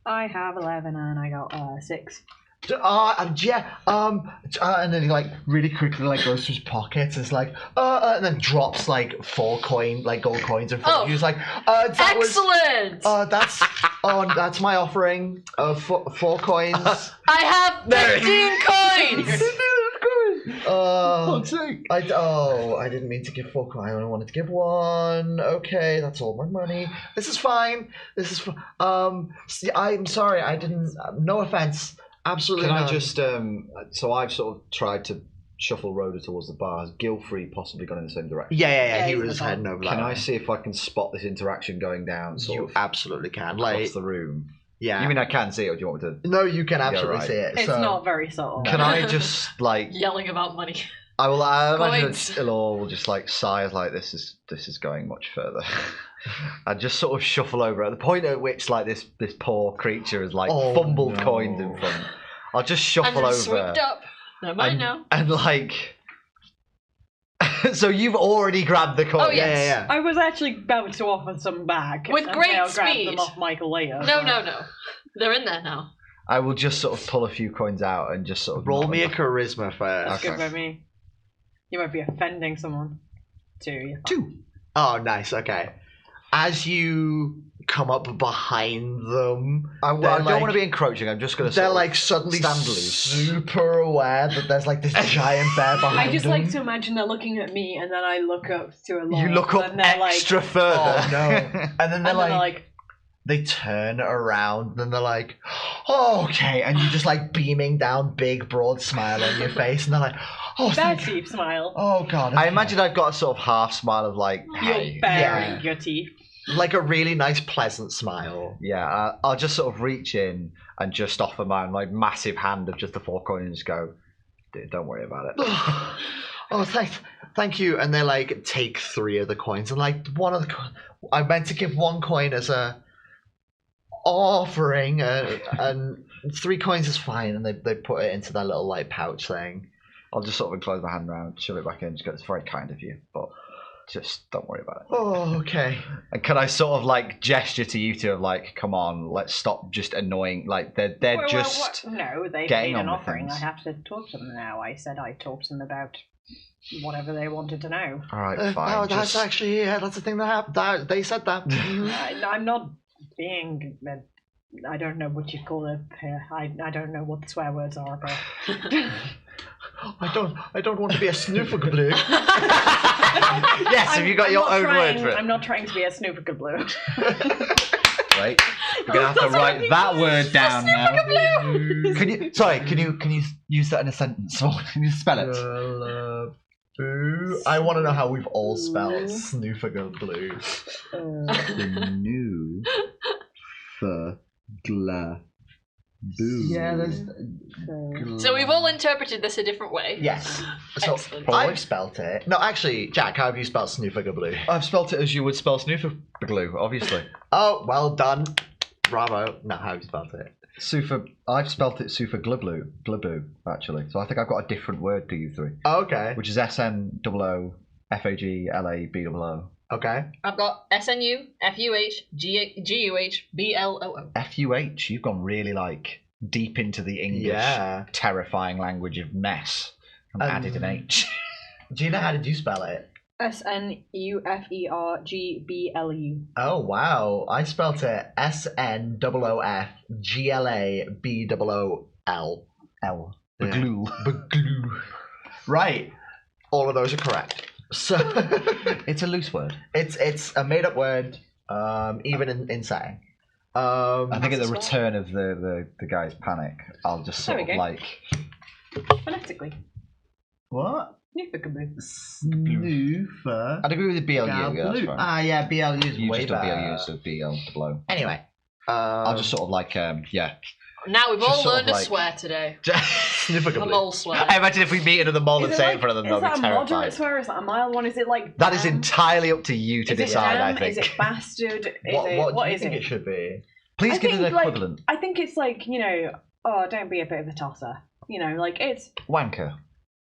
I have 11 and I got 6. Yeah. And then he like really quickly like goes to his pockets and is like, and then drops like gold coins in front of you. He's like, Excellent! That's my offering of 4 coins. I have 15 coins! I didn't mean to give 4 coins. I only wanted to give 1. Okay, that's all my money. This is fine. I'm sorry. I didn't. No offense. Absolutely. Can none. I just so I've sort of tried to shuffle Rhoda towards the bar. Has Gilfrey possibly gone in the same direction? Yeah. He he's was the heading over. Can that I way. see if I can spot this interaction going down? Sort You of absolutely can. across Like, the room. yeah. You mean I can see it, or do you want me to? No, you can absolutely right. see it. It's so. not very subtle. Can I just like? Yelling about money. I imagine Coins. Ilor will just like sigh like this is going much further. And just sort of shuffle over at the point at which like this poor creature has like fumbled no. coins in front. I'll just And shuffle then over swooped up. Never mind now. and like. So you've already grabbed the coin. Oh, yes. Yeah. I was actually about to offer some back. With and great say I'll grab speed. them off Michael later. No. but- They're in there now. I will just sort of pull a few coins out and just sort of Roll knock me a them charisma first. That's Okay. good by me. You might be offending someone. 2. 2. Oh, nice. Okay. As you come up behind them, I they're don't like- want to be encroaching. I'm just going to. they're like suddenly stand loose. super aware that there's like this giant bear behind I just them. like to imagine they're looking at me, and then I look up to a lot. You look up and they're extra like, further. Oh no! And then they're and like, they're like, they turn around and they're like, oh, okay, and you're just like beaming down, big broad smile on your face, and they're like, oh, bear thank teeth smile. oh god. I okay. imagine I've got a sort of half smile of like, hey. You're baring your teeth. like a really nice, pleasant smile. Yeah, I'll just sort of reach in and just offer my like massive hand of just the 4 coins and just go, "Dude, don't worry about it." Oh, thank you. And they like take 3 of the coins and like one of the. I meant to give 1 coin as a offering, and 3 coins is fine. And they put it into that little like pouch thing. I'll just sort of enclose my hand around, shove it back in, just go, "It's very kind of you, but just don't worry about it." Oh, okay. And can I sort of like gesture to you two of like, "Come on, let's stop just annoying." Like they're Well, just. no, they've getting made an on with offering. things. I have to talk to them now. I said I'd talk to them about whatever they wanted to know. All right, fine. Oh, that's just- actually that's the thing that happened. They said that. I'm not being. I don't know what you call it here. I don't know what the swear words are, but I don't want to be a snoofagloo. Yes, have you got your own word for it? I'm not trying to be a snoofagloo. Right. You're gonna have to write that word down now. Can you? Sorry. Can you use that in a sentence? Can you spell it? Boo. I want to know how we've all spelled snoofagloo. The new for gla boo. Yeah, there's. So we've all interpreted this a different way. Yes. So Excellent. I've spelt it. No, actually, Jack, how have you spelled snoofagloo? I've spelt it as you would spell snoofagloo, obviously. Oh, well done. Bravo. No, how have you spelled it? I've spelt it Sufa gluboo, actually. So I think I've got a different word to you 3, Okay. which is SNOOFAGLABOO. Okay. I've got SNU, FUH, GUH, BLOO. FUH. You've gone really like deep into the English, Yeah. terrifying language of mess and added an H. Gina, how did you spell it? SNUFERGBLU. Oh, wow. I spelt it SNOOFGLABOOL. L. Yeah. Glue. Bagloo. Right. All of those are correct. So It's a loose word. it's a made up word, even in saying. I think at the That's return of the guy's panic, I'll just There sort we of go. like. Phonetically. What? Snoofagloo. Snoofa. I'd agree with the BLU. Yeah, that's fine. Ah, yeah, BLU is You way just done better. BLU, so BL below. Anyway. I'll just sort of like, yeah. Now we've Just all sort of learned a like- swear today. A Snoofagloo. mole swear. I imagine if we meet another mole and Is it say it like, in front of them, is they'll that be a terrified. moderate swear? Is that a mild one? Is it like That is damn? entirely up to you to Is it decide, damn? I think. Is it bastard? Is What do you is think it? it should be? Please I give us think, an like- equivalent. I think it's like, oh, don't be a bit of a tosser. Like it's Wanker,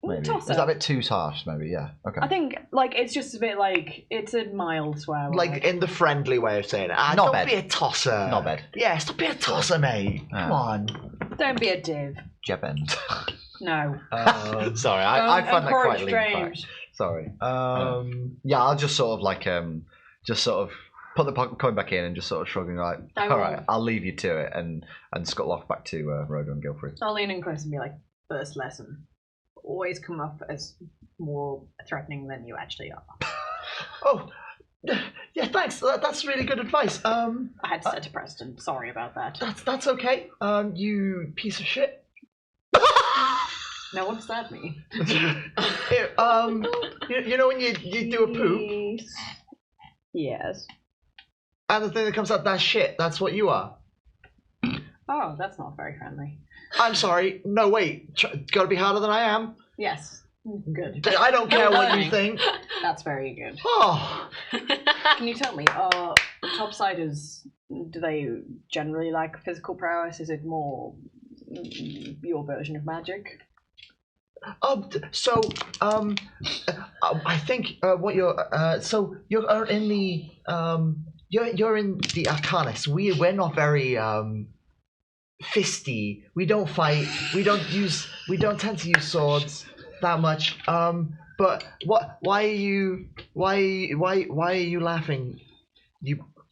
maybe. tosser. Is that a bit too harsh, maybe? Yeah, okay. I think like it's just a bit like it's a mild swear word. Like in the friendly way of saying it. Ah, Not don't bad. be a tosser. Not bad. Yeah, stop being a tosser, mate. Come Ah. on. Don't be a div. Jebend. No. Sorry, I Don't find that quite encourage lean back. strange. Sorry. Um, Yeah, I'll just sort of like just sort of put the coin back in and just sort of shrugging like, I all will- right, I'll leave you to it and scuttle off back to Rhoda and Guilfrey. I'll lean in close and be like, first lesson. Always come up as more threatening than you actually are. oh, yeah, thanks. That's really good advice. I had to set a precedent. Sorry about that. That's okay. You piece of shit. Now, what does that mean? Here, you know when you do a poop Yes. and the thing that comes out, that's shit. That's what you are. Oh, that's not very friendly. I'm sorry. No, wait. Gotta be harder than I am. Yes. Good. I don't care what you learning. think. That's very good. Oh, Can you tell me, topsiders, do they generally like physical prowess? Is it more your version of magic? I think what you're so you're in the you're in the Arcanis. We're not very fisty. We don't fight. We don't tend to use swords that much. But why are you laughing?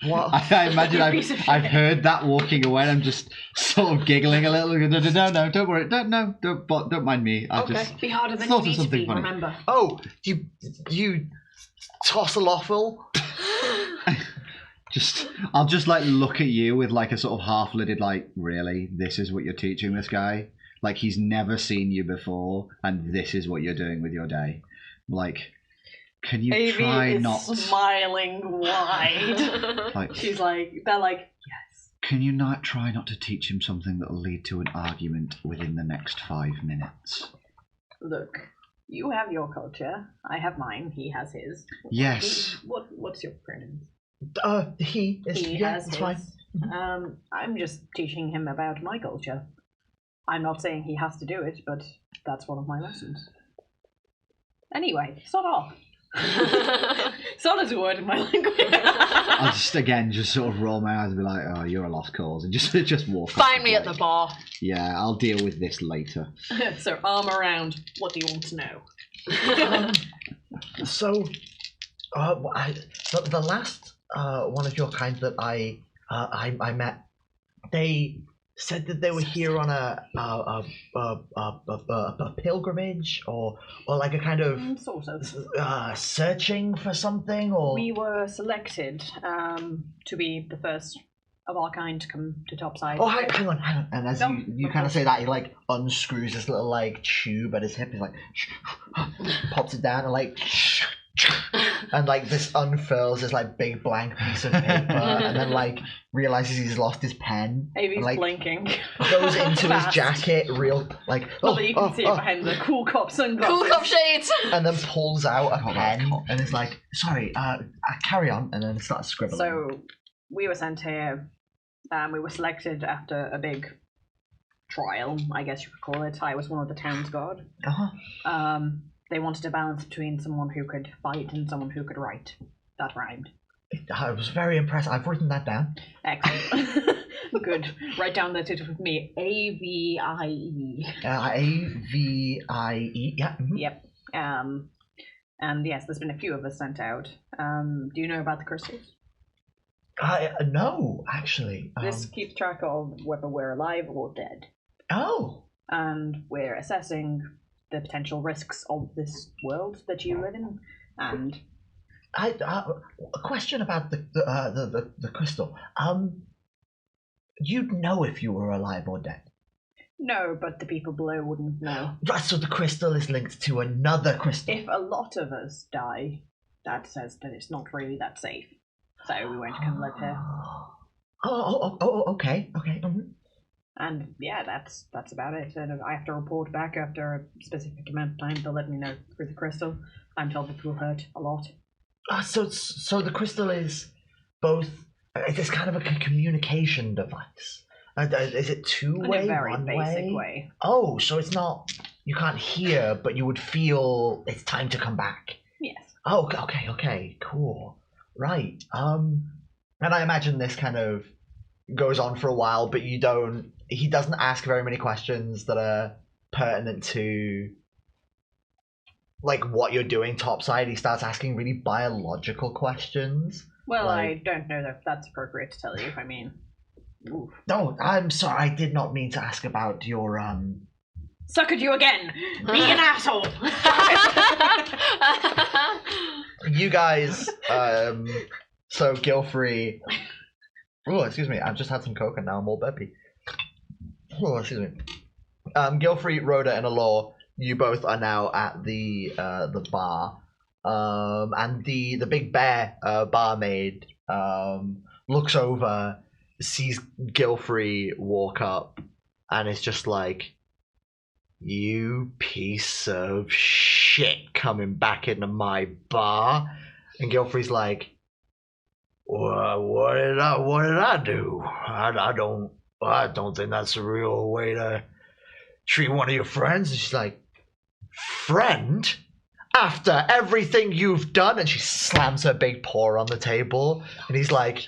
What? I imagine You piece of shit. I've heard that walking away. And I'm just sort of giggling a little. No, don't worry. Don't mind me. I Okay. just Be harder than thought you of need to something be, funny. remember. Oh, you tossaloffle. I'll just like look at you with like a sort of half-lidded like, really? This is what you're teaching this guy? Like he's never seen you before, and this is what you're doing with your day. Like, can you Avie try is not? smiling wide. Like, She's like, they're like, yes. can you not try not to teach him something that'll lead to an argument within the next 5 minutes? Look, you have your culture. I have mine. He has his. Yes. What's your pronouns? He is. He Yeah, has it's his. fine. I'm just teaching him about my culture. I'm not saying he has to do it, but that's one of my lessons. Anyway, sod off. Sod is a word in my language. I'll just sort of roll my eyes and be like, "Oh, you're a lost cause," and just walk. Find off me at the like, bar. Yeah, I'll deal with this later. So arm around. What do you want to know? So, the last one of your kind that I met, they said that they were here on a pilgrimage or like a kind of Sort of. searching for something, or We were selected to be the first of our kind to come to Topside. oh, hang on, and as No, you kind of say that, he like unscrews this little like tube at his hip, he's like pops it down and like and like this unfurls this like big blank piece of paper and then like realizes he's lost his pen Avie's and like blinking. goes into his Fast. jacket real like Not that you can see it behind the cool cop sunglasses. Cool cop shades. and then pulls out a Oh, pen and is like, sorry, carry on, and then starts scribbling. So we were sent here. We were selected after a big trial, I guess you could call it. I was one of the town's guard. uh-huh. They wanted a balance between someone who could fight and someone who could write. That rhymed. I was very impressed. I've written that down. Excellent. Good. Write down that title with me. AVIE. AVIE. Yeah. Mhm. Yep. And yes, there's been a few of us sent out. Do you know about the crystals? No, actually. This keeps track of whether we're alive or dead. Oh. And we're assessing the potential risks of this world that you live in. And A question about the crystal. You'd know if you were alive or dead. no, but the people below wouldn't know. Right, so the crystal is linked to another crystal. If a lot of us die, that says that it's not really that safe. So we won't come live here. Okay. Mhm. And yeah, that's about it. And I have to report back after a specific amount of time. They'll let me know through the crystal. I'm told it will hurt a lot. So the crystal is both. It's kind of a communication device. Is it two-way, In a very one-way? basic way. Oh, so it's not. You can't hear, but you would feel it's time to come back. Yes. Oh, okay, cool. Right. And I imagine this kind of goes on for a while, but you don't he doesn't ask very many questions that are pertinent to like what you're doing topside. He starts asking really biological questions. Well, Like- I don't know that that's appropriate to tell you. I mean, oof. No, I'm sorry. I did not mean to ask about your Suck at you again! Be an asshole! You guys. So Gilfrey. Oh, excuse me. I've just had some coke and now I'm all burpy. Oh, excuse me. Gilfrey, Rhoda, and Alor, you both are now at the bar. And the big bear barmaid looks over, sees Gilfrey walk up, and is just like, "You piece of shit coming back into my bar." And Gilfrey's like, what did I do? I don't think that's a real way to treat one of your friends. And she's like, "Friend? After everything you've done?" And she slams her big paw on the table. And he's like,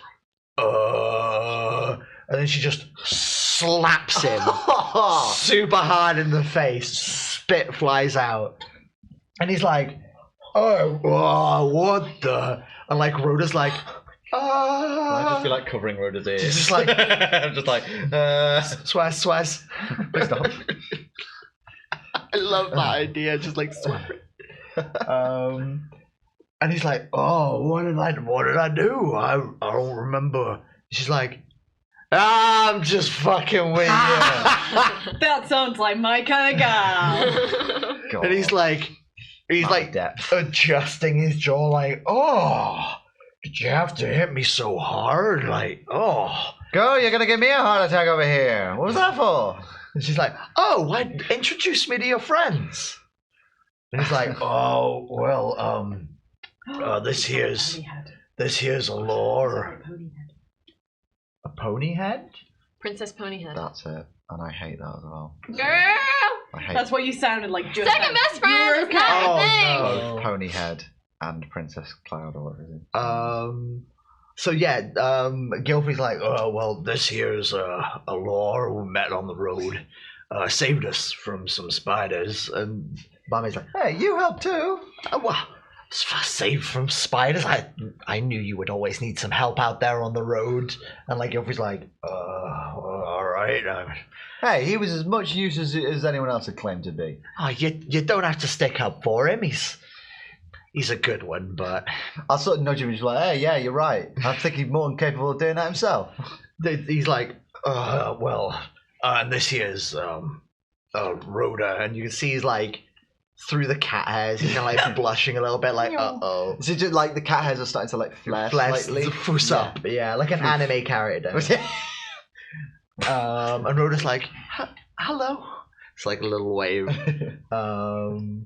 And then she just slaps him super hard in the face. Spit flies out. And he's like, oh, what the? And like Rhoda's like, I just feel like covering Rhoda's ears. She's just like, I'm just like, Swaz. please stop. I love that idea. Just like swaz. And he's like, "Oh, what did I do? I don't remember." She's like, "I'm just fucking with you." That sounds like my kind of gal. And he's like adjusting his jaw, like, "Oh, did you have to hit me so hard? Like, oh." Go, you're gonna give me a heart attack over here. What was that for? And she's like, "Oh, introduce me to your friends." And he's like, "Oh, well, this here's a lore." A pony head? Princess Ponyhead. That's it. And I hate that as well. Girl! I hate That's what you sounded like just Second then. best friend! You're It's not Oh, a thing! no. both Ponyhead and Princess Cloud or whatever it is. So yeah, Gilfrey's like, "Oh, well, this here's a lore who met on the road, saved us from some spiders." And Barmaid's like, Hey, you helped too. "Well, saved from spiders? I knew you would always need some help out there on the road." And like Gilfrey's like, all right. Hey, he was as much use as anyone else had claimed to be. Oh, you don't have to stick up for him. He's a good one, but I'll sort of nudge him and just like, hey, yeah, you're right. I think he's more than capable of doing that himself. he's like, well, and this here's Rhoda, and you can see he's like through the cat hairs, he's kind of like blushing a little bit, like uh-oh. Is it just like the cat hairs are starting to like flare Flesh slightly? fuss up, yeah, like an anime character. And Rhoda's like, hello. It's like a little wave.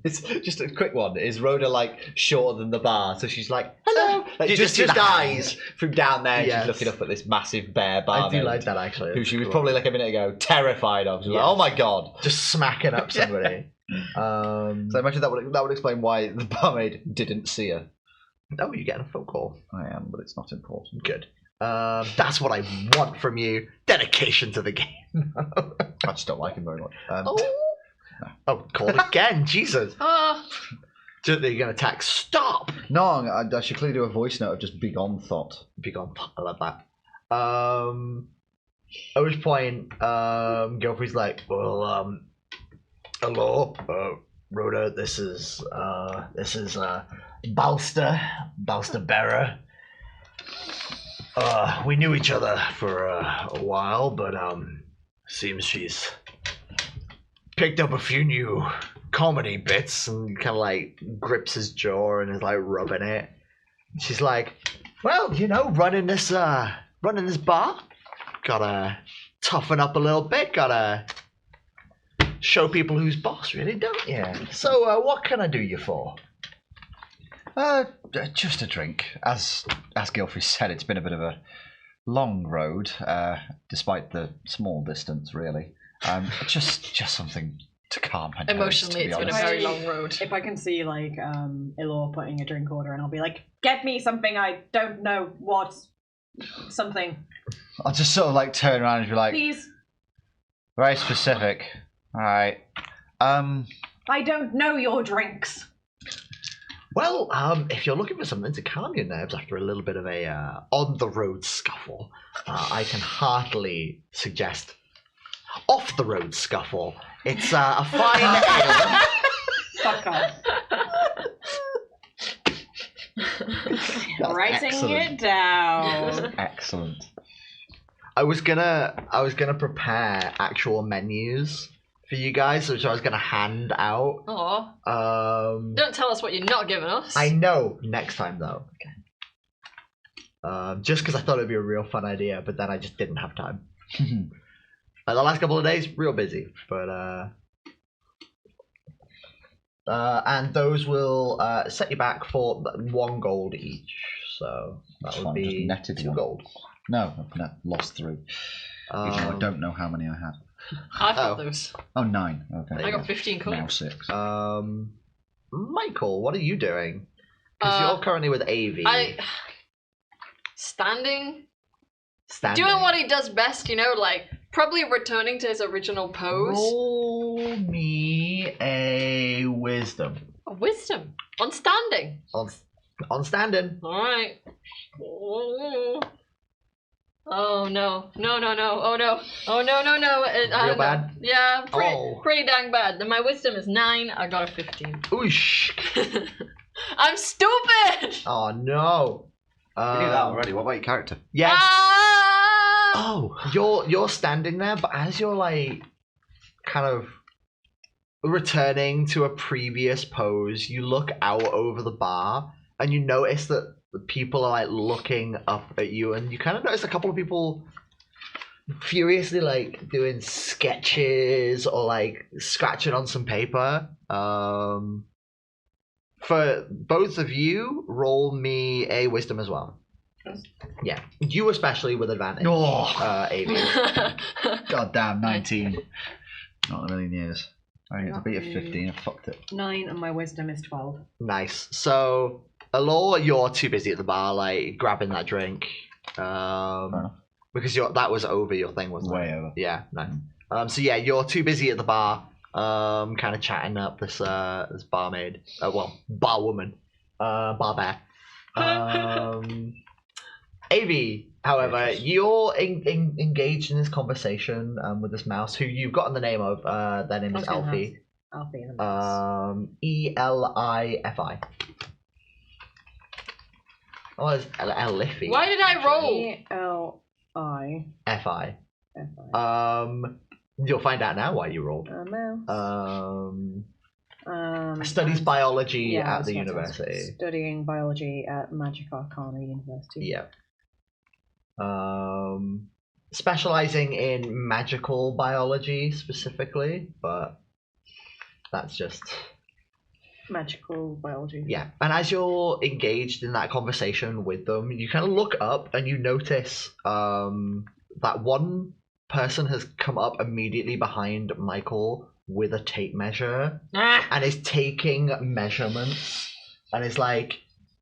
It's just a quick one. Is Rhoda like shorter than the bar? So she's like, hello. Like, You just see the eyes from down there. Yes. She's looking up at this massive bear I barmaid. do like that actually. Who It's she was cool. probably like a minute ago terrified of. She was Yes. like, oh my god. just smacking up somebody. So I imagine that would explain why the barmaid didn't see her. Oh, you're getting a phone call. I am, but it's not important. Good. That's what I want from you. Dedication to the game. I just don't like him very much. Oh, call it again. Jesus. Oh, You're going to attack. Stop. No, I should clearly do a voice note of just begone thought. Big on. I love that. At which point, Gilfrey's like, well, hello, Rhoda, this is Balster Bearer. We knew each other for a while, but seems she's picked up a few new comedy bits, and kind of like grips his jaw and is like rubbing it. She's like, well, running this bar, gotta toughen up a little bit, gotta show people who's boss, really, don't you? So, what can I do you for? Just a drink. As Gilfrey said, it's been a bit of a long road, despite the small distance, really. Just something to calm my nerves, emotionally, to be it's been a honest. very long road. If I can see like Ilor putting a drink order, and I'll be like, get me something, I don't know what, something, I'll just sort of like turn around and be like, please. Very specific. All right. I don't know your drinks. Well, if you're looking for something to calm your nerves after a little bit of a on-the-road scuffle, I can heartily suggest off-the-road scuffle. It's a fine ale. Fuck off. Writing excellent. it down. Excellent. I was gonna prepare actual menus for you guys, which I was gonna hand out. Aw. Don't tell us what you're not giving us. I know. Next time, though. Just because I thought it'd be a real fun idea, but then I just didn't have time. The last couple of days, real busy, but and those will set you back for 1 gold each. So that would Fine, be just netted 2 one. gold. No, I've lost 3. Even though I don't know how many I had. I've got Oh. those. Oh, 9. Okay. I got 15 Now coins. 6. Michael, what are you doing? Because you're currently with AV. Standing? Standing. Doing what he does best, you know, like probably returning to his original pose. Roll me a wisdom. A wisdom. On standing. On standing. Alright. Oh no. No. Oh no. Oh no. Real bad? Yeah, Oh. pretty dang bad. My wisdom is 9. I got a 15. Oosh. I'm stupid! Oh no. We knew that already. What about your character? Yes. Ah! Oh, you're standing there, but as you're like kind of returning to a previous pose, you look out over the bar and you notice that the people are like looking up at you, and you kind of notice a couple of people furiously like doing sketches or like scratching on some paper. For both of you, roll me a wisdom as well. Yeah, you especially with advantage. AV. God damn, 19. Not in a million years. I need to beat a 15. I fucked it. 9 and my wisdom is 12. Nice. So, Alor, you're too busy at the bar, like grabbing that drink, enough. because that was over your thing, wasn't it? Way over. Yeah, nice. So yeah, you're too busy at the bar, kind of chatting up this barmaid, barwoman, bar bear. AV, however, you're engaged in this conversation with this mouse, who you've gotten the name of. Their name is Okay, Elfie. Alfie and Elifi. Oh, it's Elifi. Why did I roll? ELI. Fi. F-I. You'll find out now why you rolled. Studies biology yeah, at the that's what I was university. Studying biology at Magic Arcana University. Yeah. Specializing in magical biology specifically, but that's just Magical biology. yeah. And as you're engaged in that conversation with them, you kind of look up and you notice that one person has come up immediately behind Michael with a tape measure and is taking measurements, and it's like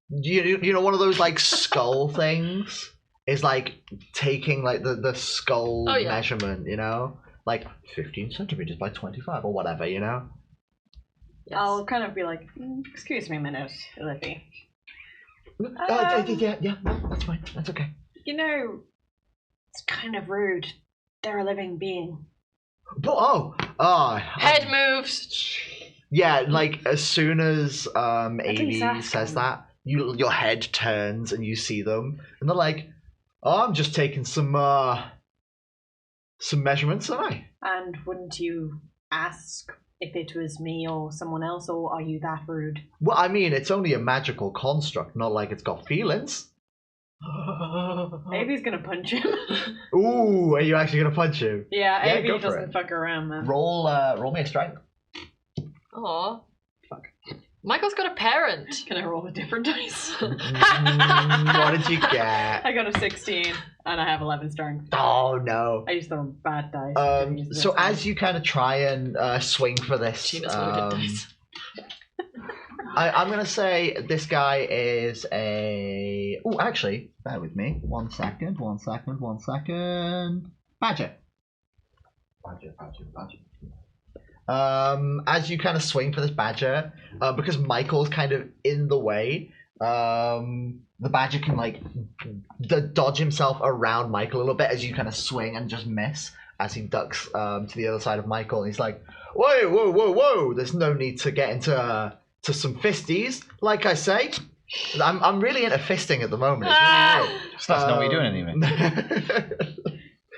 you know one of those like skull things is like taking like the skull measurement, you know, like 15 centimeters by 25 or whatever, you know. Yes. I'll kind of be like, excuse me a minute, Lippy. Yeah, no, that's fine, that's okay. You know, it's kind of rude. They're a living being. Head moves. Yeah, like as soon as least AV ask says them. that, your head turns and you see them, and they're like, "Oh, I'm just taking some measurements, aren't I?" And wouldn't you ask if it was me or someone else, or are you that rude? Well, I mean, it's only a magical construct, not like it's got feelings. Avi's gonna punch him. Ooh, are you actually gonna punch him? Yeah, Yeah, Avi go for doesn't it. fuck around, man. Roll me a strength. Aw. Fuck. Michael's got a parent. Can I roll a different dice? What did you get? I got a 16, and I have 11 strength. Oh no. I used the bad dice. So as you kind of try and swing for this, Gina's loaded dice. I'm gonna say this guy is a. Oh, actually, bear with me. One second. Badger. As you kind of swing for this badger, because Michael's kind of in the way, the badger can like dodge himself around Michael a little bit as you kind of swing and just miss as he ducks to the other side of Michael. And he's like, whoa, whoa, whoa, whoa! There's no need to get into some fisties. Like I say, I'm really into fisting at the moment. It's really weird. So that's not what you're doing anyway.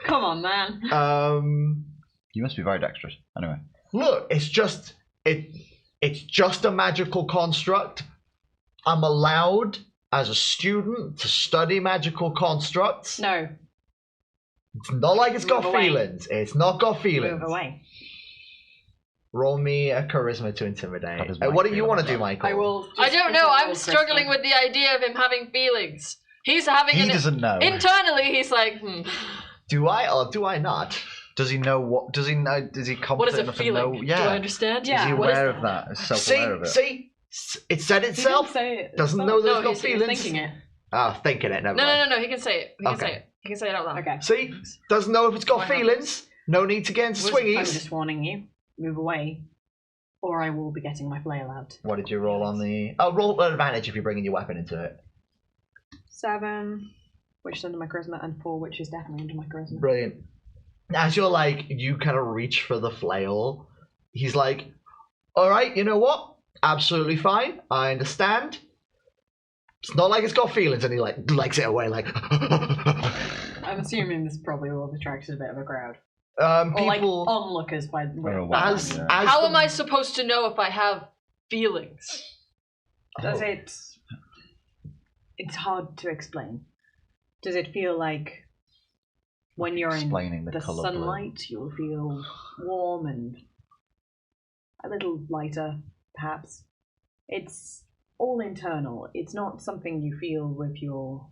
Come on, man. You must be very dexterous. Anyway. Look, it's just a magical construct. I'm allowed as a student to study magical constructs. No. It's not like it's got Move away. feelings. It's not got feelings. Move away. Roll me a charisma to intimidate. How does Mike What do you feel want to about do, that? Michael? I will. Just I don't know. I'm roll struggling charisma. with the idea of him having feelings. He's having He an doesn't know. internally. He's like, Do I or do I not? Does he know what? Does he know? Is he confident what is a enough to feeling? know? Yeah. Do I understand? Yeah. Is he What is aware that? of that? Is self-aware of it? See, it said He didn't itself. say it. Doesn't So- know that No, it's got he's feelings. Thinking it. Ah, thinking it. Never No, mind. no. He can say it. He can Okay. say it. He can say it out loud. Okay. See, doesn't know if it's got Why not? feelings. No need to get into I'm swingies. just warning you. Move away, or I will be getting my flail out. What did you roll on the? Oh, roll an advantage if you're bringing your weapon into it. 7, which is under my charisma, and 4, which is definitely under my charisma. Brilliant. As you're like, you kind of reach for the flail. He's like, all right, you know what? Absolutely fine. I understand. It's not like it's got feelings, and he like legs it away like. I'm assuming this probably will have attracted a bit of a crowd. People. Or like onlookers by the way. Or a as, Yeah. as How the- am I supposed to know if I have feelings? Does Oh. it? It's hard to explain. Does it feel like when you're in Explaining the the colour blue. sunlight, you'll feel warm and a little lighter, perhaps? It's all internal. It's not something you feel with your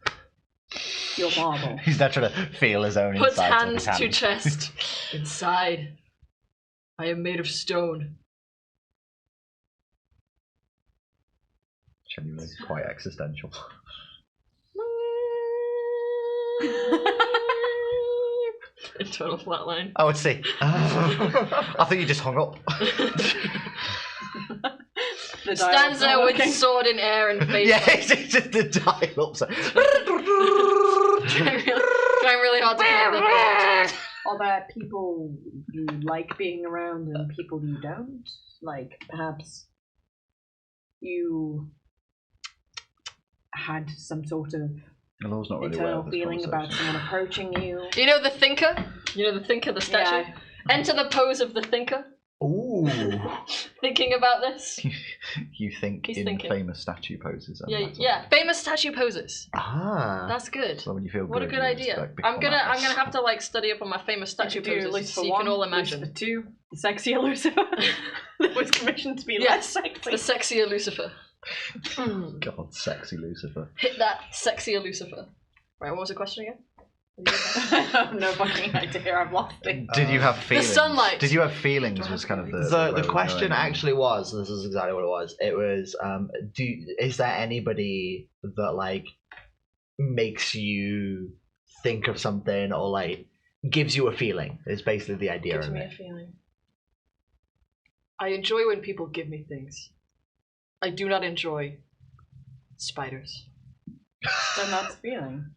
marble. He's not trying to feel his own Puts insides with hands his to hand. chest. Inside, I am made of stone. Genuinely quite existential. Internal flatline. Oh, I see. I think you just hung up. The Stands dialogue's there not with working. sword in air and face. Yeah, it's just the dial up. So. Trying really hard to connect the dots. Are there people you like being around and people you don't? Like, perhaps you had some sort of Laur's not really aware internal of this feeling about conversation. someone approaching you. You know the thinker? You know the thinker, the statue? Yeah. Enter the pose of the thinker. Ooh. Thinking about this? You think He's in thinking. famous statue poses. And Yeah, that's yeah. Famous statue poses. Ah. That's good. So when you feel What a good you just, idea. like, I'm become gonna that. have to like study up on my famous statue Do poses Lucifer so you 1, can all Lucifer imagine. 2, the sexier Lucifer that was commissioned to be Yes, less sexy. the sexier Lucifer. God, sexy Lucifer. Hit that sexier Lucifer. Right, what was the question again? I have no fucking idea. I've lost it. Did you have feelings? sunlight. Did you have feelings? Was kind of the The way we're question going. actually was, this is exactly what it was. It was, is there anybody that like makes you think of something or like gives you a feeling? Is basically the idea Gives of me it. a feeling. I enjoy when people give me things. I do not enjoy spiders. Then that's feeling.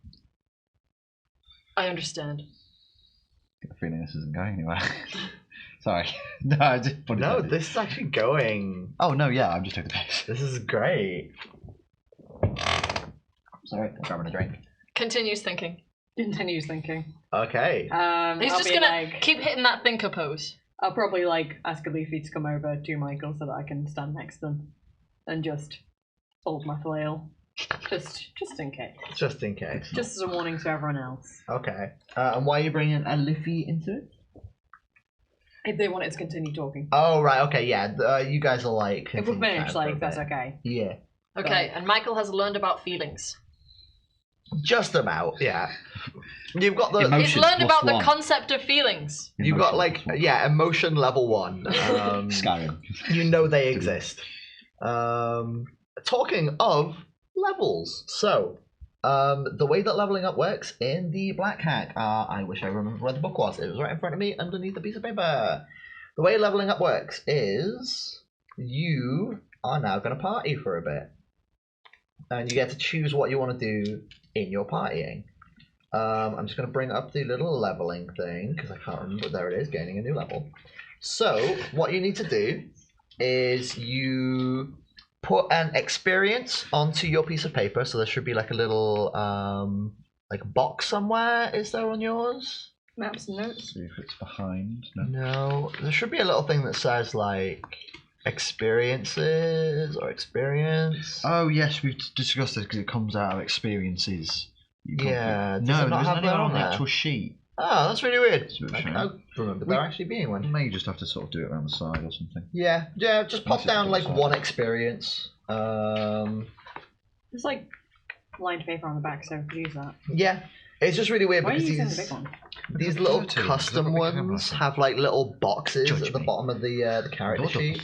I understand. I get the feeling this isn't going anywhere. Sorry. No, I just put it No, down. this is actually going. Oh no, yeah, I'm just taking the piss. This is great. Sorry, I'm grabbing a drink. Continues thinking. Continues thinking. Okay. He's I'll just be gonna like, keep hitting that thinker pose. I'll probably like ask Leafy to come over to Michael so that I can stand next to them and just hold my flail, just in case, Just in case. just as a warning to everyone else. Okay. And why are you bringing a Liffy into it? If they wanted to continue talking, Oh right. Okay. Yeah. You guys are like. if we're continue finished, chatting for a like that's bit. okay. Yeah. Okay, and Michael has learned about feelings. Just about. Yeah. You've got the. Emotion. He's learned plus about the one. concept of feelings. You've got Emotion like plus one. yeah, emotion level 1. Skyrim. You know they exist. Talking of levels, so The way that leveling up works in the Black Hack, I wish I remembered where the book was. It was right in front of me underneath a piece of paper. The way leveling up works is you are now going to party for a bit. And you get to choose what you want to do in your partying. I'm just going to bring up the little leveling thing because I can't remember. There it is, gaining a new level. So what you need to do is you put an experience onto your piece of paper. So there should be like a little like box somewhere. Is there on yours? Maps and notes. See if it's behind. No. No, there should be a little thing that says like experiences or experience. Oh yes, we've discussed this because it comes out of experiences. Yeah, does it No, not there isn't have any that on on the there? actual sheet. Oh, that's really weird. It's a bit of a I shame. can't remember there actually being You one. may just have to sort of do it around the side or something. Yeah, just pop Unless it's down like outside. one experience. There's like lined paper on the back, so use that. Yeah, it's just really weird Why are you because using the big one? these little Dirty, custom look at the ones camera. have like little boxes Judge at the me. bottom of the character sheet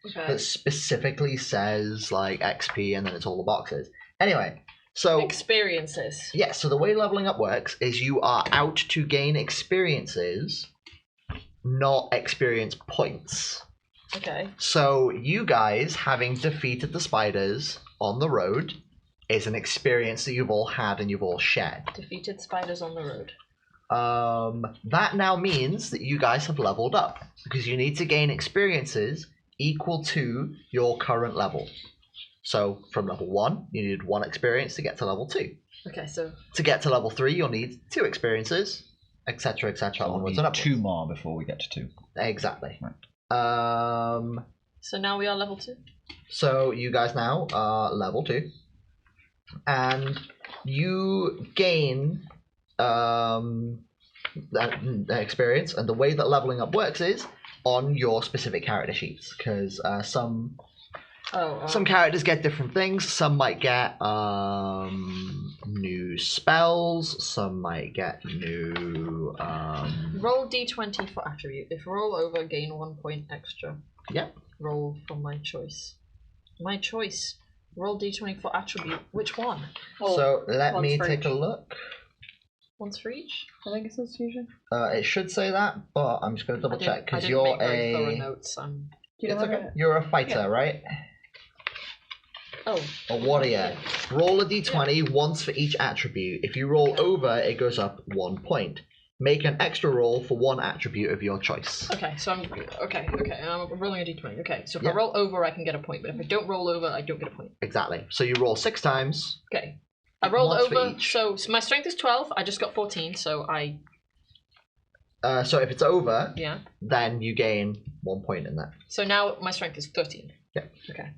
Okay. that specifically says like XP and then it's all the boxes. Anyway, so Experiences. yeah, so the way leveling up works is you are out to gain experiences, not experience points. Okay. So you guys having defeated the spiders on the road is an experience that you've all had and you've all shared. Defeated spiders on the road. That now means that you guys have leveled up because you need to gain experiences equal to your current level. So from level 1, you needed 1 experience to get to level 2. Okay, so To get to level 3, you'll need 2 experiences, etc., etc., So onwards we'll and need upwards. 2 more before we get to 2. Exactly. Right. so now we are level 2. So you guys now are level 2, and you gain that experience. And the way that leveling up works is on your specific character sheets, because some characters get different things. Some might get new spells. Some might get new. Roll d20 for attribute. If roll over, gain 1 point extra. Yep. Roll from my choice. My choice. Roll d20 for attribute. Which one? So let once me for take each. a look. Once for each? I think it's usually. It should say that, but I'm just going to double check I because didn't you're make very thorough a. notes. It's okay. You're a fighter, right? Oh. A warrior. Roll a d20 once for each attribute. If you roll over, it goes up 1 point. Make an extra roll for 1 attribute of your choice. Okay, so I'm rolling a d20. Okay, so if Yeah. I roll over, I can get a point, but if I don't roll over, I don't get a point. Exactly. So you roll 6 times. Okay. I rolled Once for over, each. so my strength is 12. I just got 14, so I So if it's over, yeah. then you gain 1 point in that. So now my strength is 13. Yeah. Okay.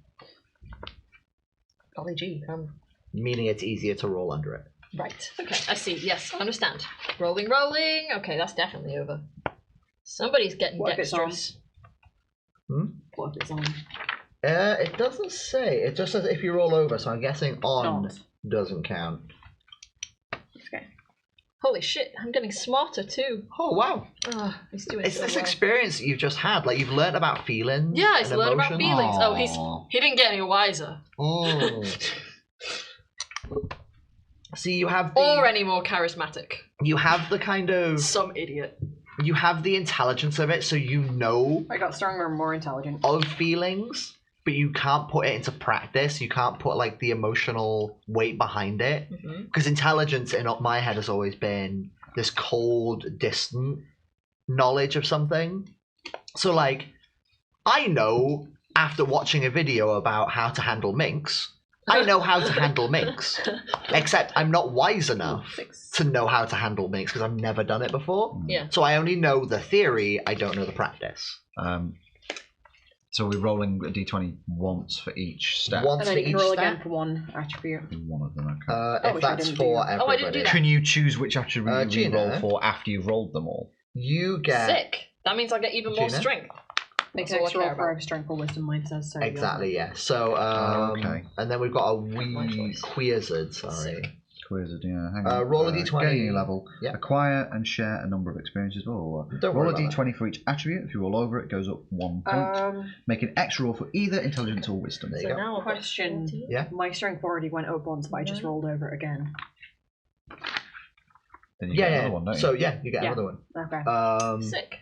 Golly gee. Meaning it's easier to roll under it. Right. Okay. I see. Yes, I understand. Rolling. Okay, that's definitely over. Somebody's getting What if it's dexterous. What if it's on? It doesn't say. It just says if you roll over, so I'm guessing on Not. doesn't count. Okay. Holy shit! I'm getting smarter too. Oh, wow. He's doing It's so this well. experience that you've just had. Like, you've learned about feelings. Yeah, he's and learned about emotions. feelings. Oh, Aw. he didn't get any wiser. Oh. See, you have the, Or any more charismatic. you have the kind of Some idiot. you have the intelligence of it, so you know I got stronger and more intelligent. of feelings, but you can't put it into practice. You can't put like the emotional weight behind it, Mm-hmm. because intelligence in my head has always been this cold, distant knowledge of something. So like, I know after watching a video about how to handle minks, I know how to handle minks, except I'm not wise enough to know how to handle minks because I've never done it before. Yeah. So I only know the theory, I don't know the practice. So we're rolling a d20 once for each stat. Once And then for you can each roll stat, again for one attribute. One of them, okay. if which I that's didn't for do. everybody. Oh, I didn't do that. Can you choose which attribute you Gina? roll for after you've rolled them all? You get Sick. That means I get even more Gina? strength. Make That's an all I extra care roll for about. every strength or wisdom, mine says. So you'll- exactly, yeah. So okay. and then we've got a My wee choice. Queerzard, sorry. Wizard, yeah. Hang on. Roll a d20. Gaining level. Yeah. Acquire and share a number of experiences. Oh, Don't roll worry a about d20 for each attribute. If you roll over, it goes up 1 point. Make an extra roll for either intelligence or wisdom. There you So go. now I've got Question. 14. Yeah. My strength already went up once, but I just Yeah. rolled over it again. Then you get another one, don't you? So yeah, you get Yeah. another one. Okay. Sick.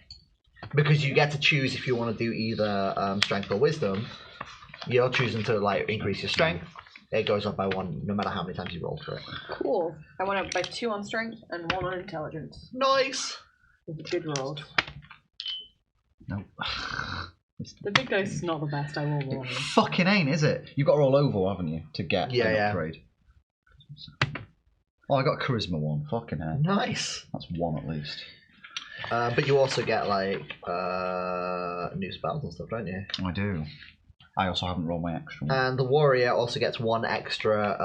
Because you get to choose if you want to do either strength or wisdom. You're choosing to like increase your strength. It goes up by 1 no matter how many times you roll for it. Cool. I went up by 2 on strength and 1 on intelligence. Nice. With a good roll. Nope. The big dice is not the best, I will warn you. Fucking ain't, is it? You've got to roll over, haven't you, to get Yeah, an yeah. upgrade. Oh, I got a charisma 1. Fucking hell. Nice. That's 1 at least. But you also get like new spells and stuff, don't you? I do. I also haven't rolled my extra one. And the warrior also gets 1 extra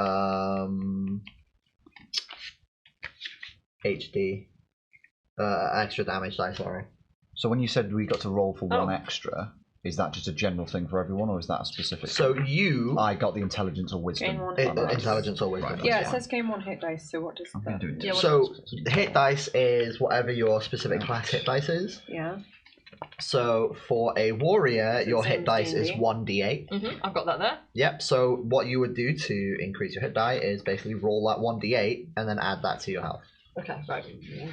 HD, extra damage die. Sorry. So when you said we got to roll for 1 Oh. extra, is that just a general thing for everyone, or is that a specific? So you I got the intelligence or wisdom. Gain 1 I- hit dice. intelligence or wisdom. Right, Yeah, it that's says gain 1 hit dice, so what does I'm going that to do it. Yeah, what- So the hit dice is whatever your specific class hit dice is. Yeah. So for a warrior, So your same hit as dice is D&D? 1d8. I've got that there. Yep. So what you would do to increase your hit die is basically roll that 1d8 and then add that to your health. Okay, right.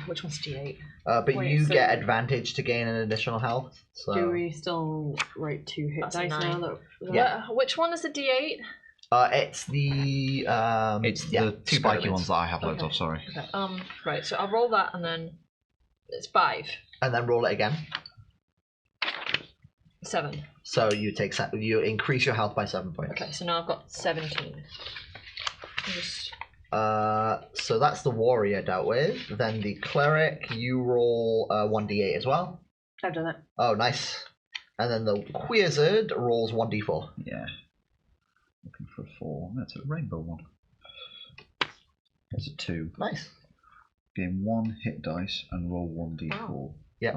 Which one's D8? But Wait, you so- get advantage to gain an additional health. So Do we still write 2 hit That's a dice now? 9. Yeah. Which one is the D8? it's the It's yeah, the 2 spiky pyramids. ones that I have loads Okay. of, sorry. Okay. Right. So I'll roll that, and then it's 5, And then roll it again. 7. So you take you increase your health by 7 points. Okay. So now I've got 17. Just So that's the warrior dealt with. Then the cleric, you roll 1d8 as well. I've done that. Oh, nice. And then the wizard rolls 1d4. Yeah. Looking for a 4. That's a rainbow one. That's a 2. Nice. Gain 1 hit dice and roll 1d4.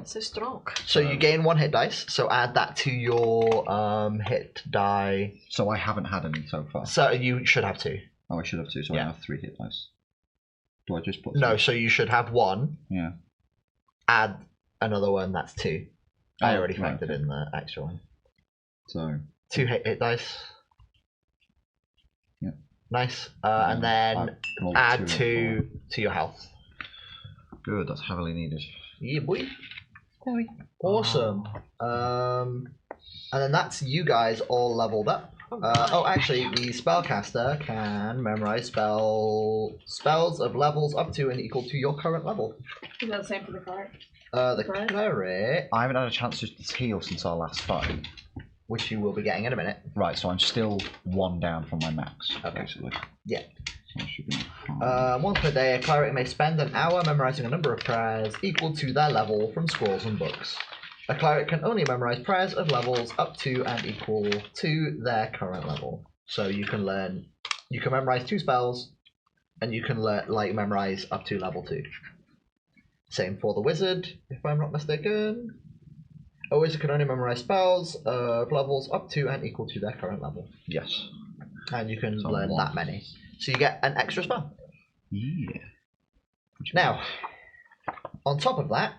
so strong. So you gain 1 hit dice. So add that to your hit die. So I haven't had any so far. So you should have 2. Oh, I should have 2, so Yeah. I have 3 hit dice. Do I just put No, 3? so you should have 1. Yeah. Add another one. That's 2. I Oh, already right. factored in the extra one. So 2 hit dice. Yeah. Nice. And then I rolled add 2 to your health. Good, that's heavily needed. Yeah, boy. Awesome. And then that's you guys all leveled up. Actually, the spellcaster can memorize spells of levels up to and equal to your current level. Is that the same for the cleric? The Right. cleric, I haven't had a chance to heal since our last fight. which you will be getting in a minute. Right, so I'm still 1 down from my max, Okay. basically. Yeah. So I should be fine. Once per day, a cleric may spend an hour memorizing a number of prayers equal to their level from scrolls and books. A cleric can only memorize prayers of levels up to and equal to their current level. So you can memorize 2 spells, and you can memorize up to level 2. Same for the wizard, if I'm not mistaken. A wizard can only memorize spells of levels up to and equal to their current level. Yes. And you can So learn 1. that many. So you get an extra spell. Yeah. Now, on top of that,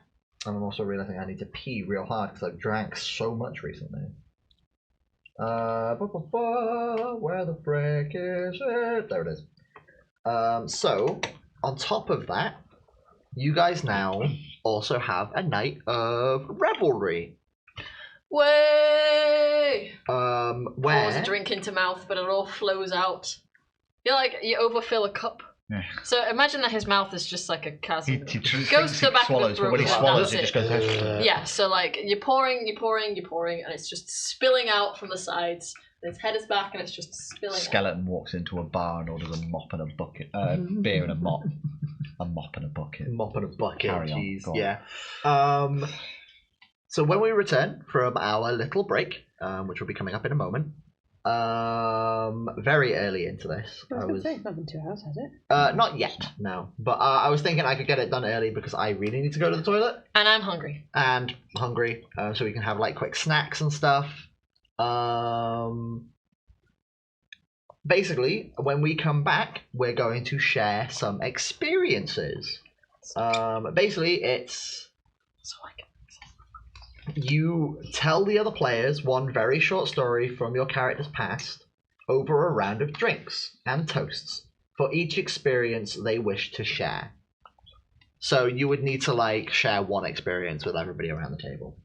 I'm also realizing I need to pee real hard because I've drank so much recently. Where the frick is it? There it is. So, on top of that, you guys now also have a night of revelry. Way. Pours Where a drink into mouth, but it all flows out. You're like you overfill a cup. Yeah. So imagine that his mouth is just like a chasm. He Goes to the back of the swallows, throat, but when he like, swallows, that's it just goes. Yeah, so like you're pouring, and it's just spilling out from the sides. And his head is back, and it's just spilling out. Skeleton walks into a bar and orders a mop and a bucket, beer and a mop, a mop and a bucket. mop and a bucket. Carry on, Jeez, go on. yeah. So when we return from our little break, which will be coming up in a moment, very early into this, I was going to say, it's not been 2 hours, has it? not yet, no. But I was thinking I could get it done early because I really need to go to the toilet And I'm hungry. and hungry, so we can have like quick snacks and stuff. Basically, when we come back, we're going to share some experiences. Basically, it's So I can. you tell the other players one very short story from your character's past over a round of drinks and toasts for each experience they wish to share. So you would need to like share one experience with everybody around the table.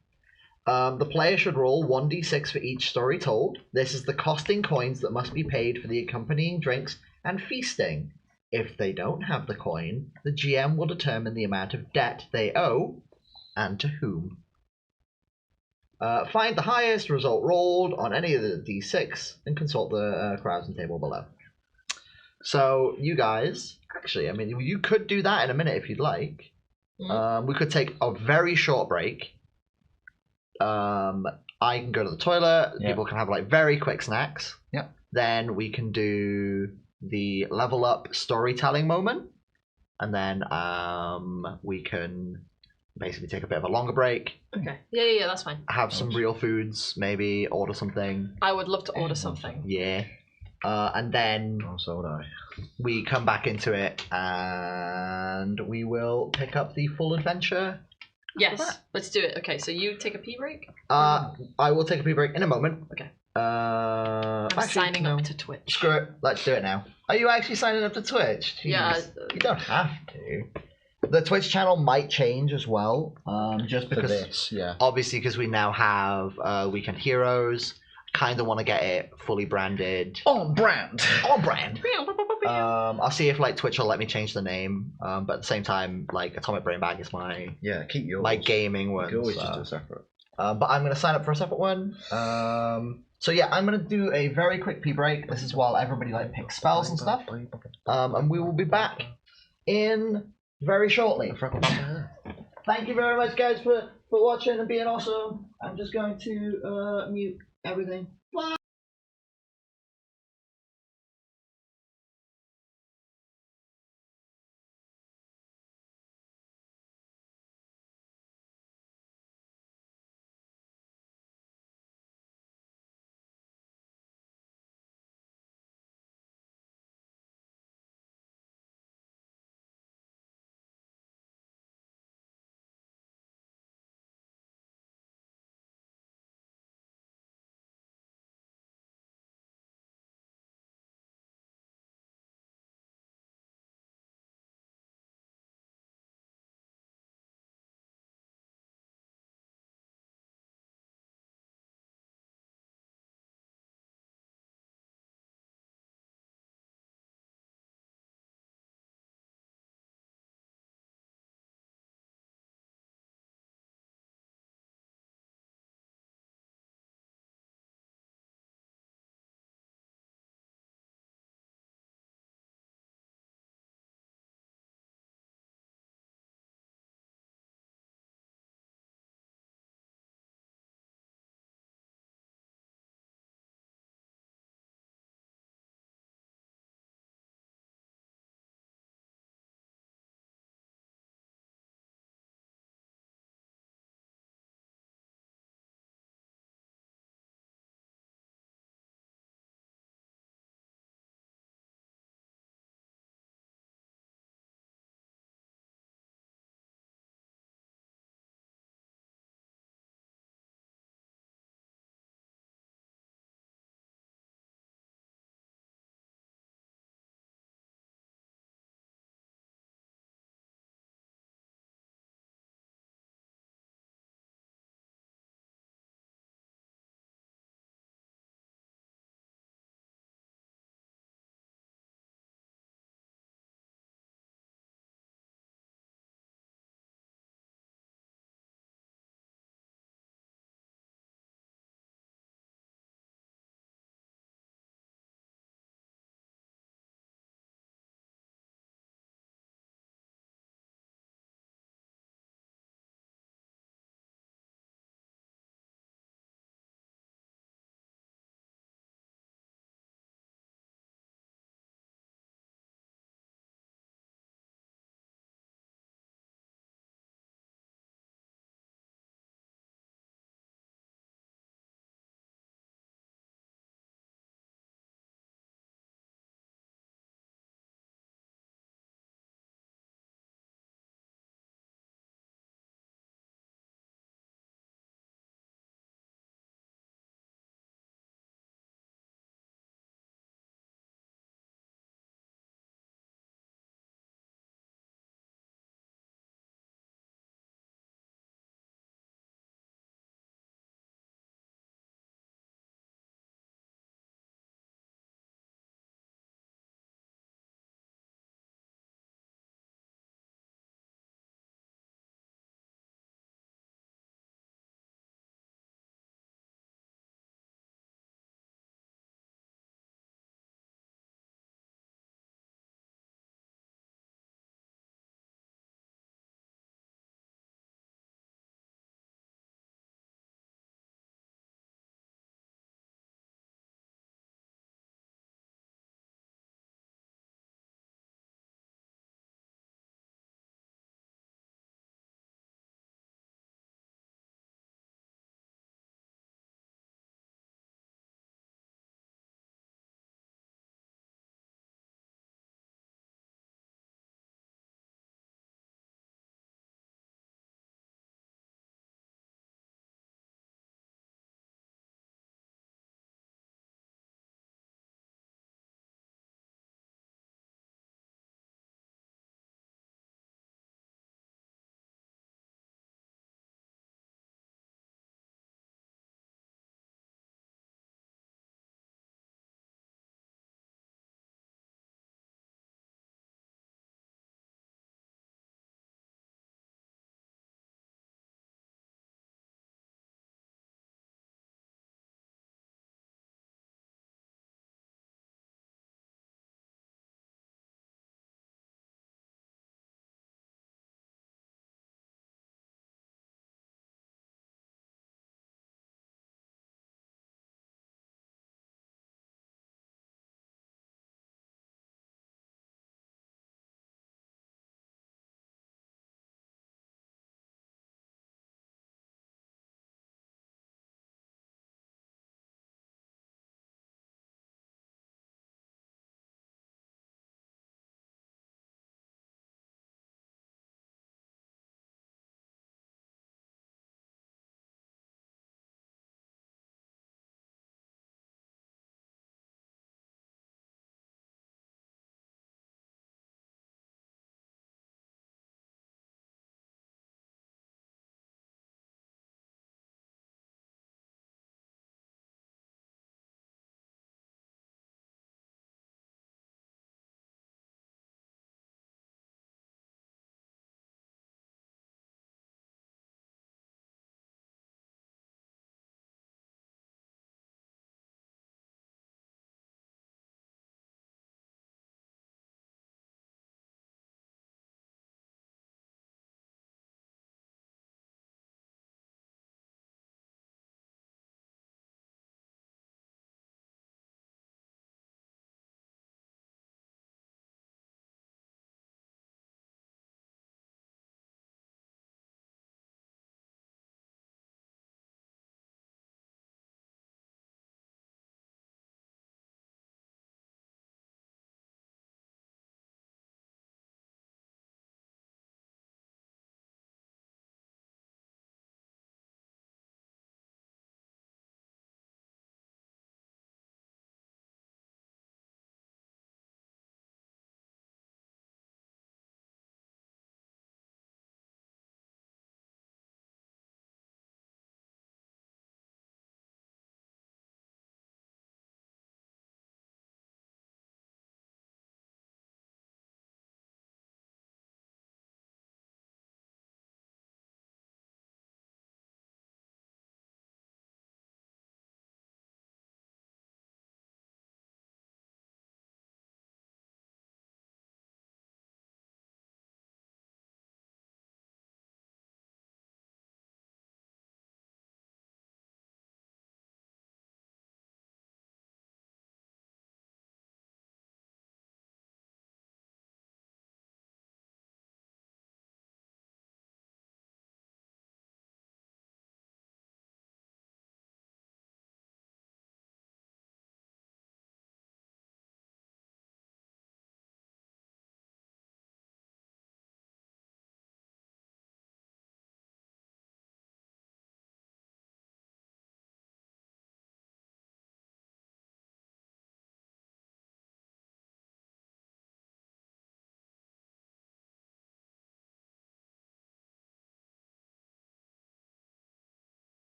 The player should roll 1d6 for each story told. This is the costing coins that must be paid for the accompanying drinks and feasting. If they don't have the coin, the GM will determine the amount of debt they owe and to whom. Find the highest result rolled on any of the d6 and consult the carousing table below. So you guys, actually, I mean, you could do that in a minute if you'd like. We could take a very short break. I can go to the toilet. Yeah. People can have like very quick snacks. Yep. Then we can do the level up storytelling moment, and then we can basically take a bit of a longer break. Okay. Yeah, that's fine. Have some real foods, maybe order something. I would love to order something. Yeah. And then Oh, so would I. we come back into it and we will pick up the full adventure. Yes, let's do it. Okay, so you take a pee break? I will take a pee break in a moment. Okay. I'm I'm signing up to Twitch. Screw it. Let's do it now. Are you actually signing up to Twitch? Jeez. Yeah. You don't have to. The Twitch channel might change as well. Just For because, this, yeah. obviously, because we now have Weekend Heroes. Kind of want to get it fully branded. On brand. On brand. I'll see if like Twitch will let me change the name. But at the same time, like Atomic Brain Bag is my Yeah, keep yours. gaming one. You can always so. just do a separate. But I'm going to sign up for a separate one. So yeah, I'm going to do a very quick pee break. This is while everybody like picks spells and stuff. And we will be back in very shortly. Thank you very much, guys, for watching and being awesome. I'm just going to mute everything. Bye.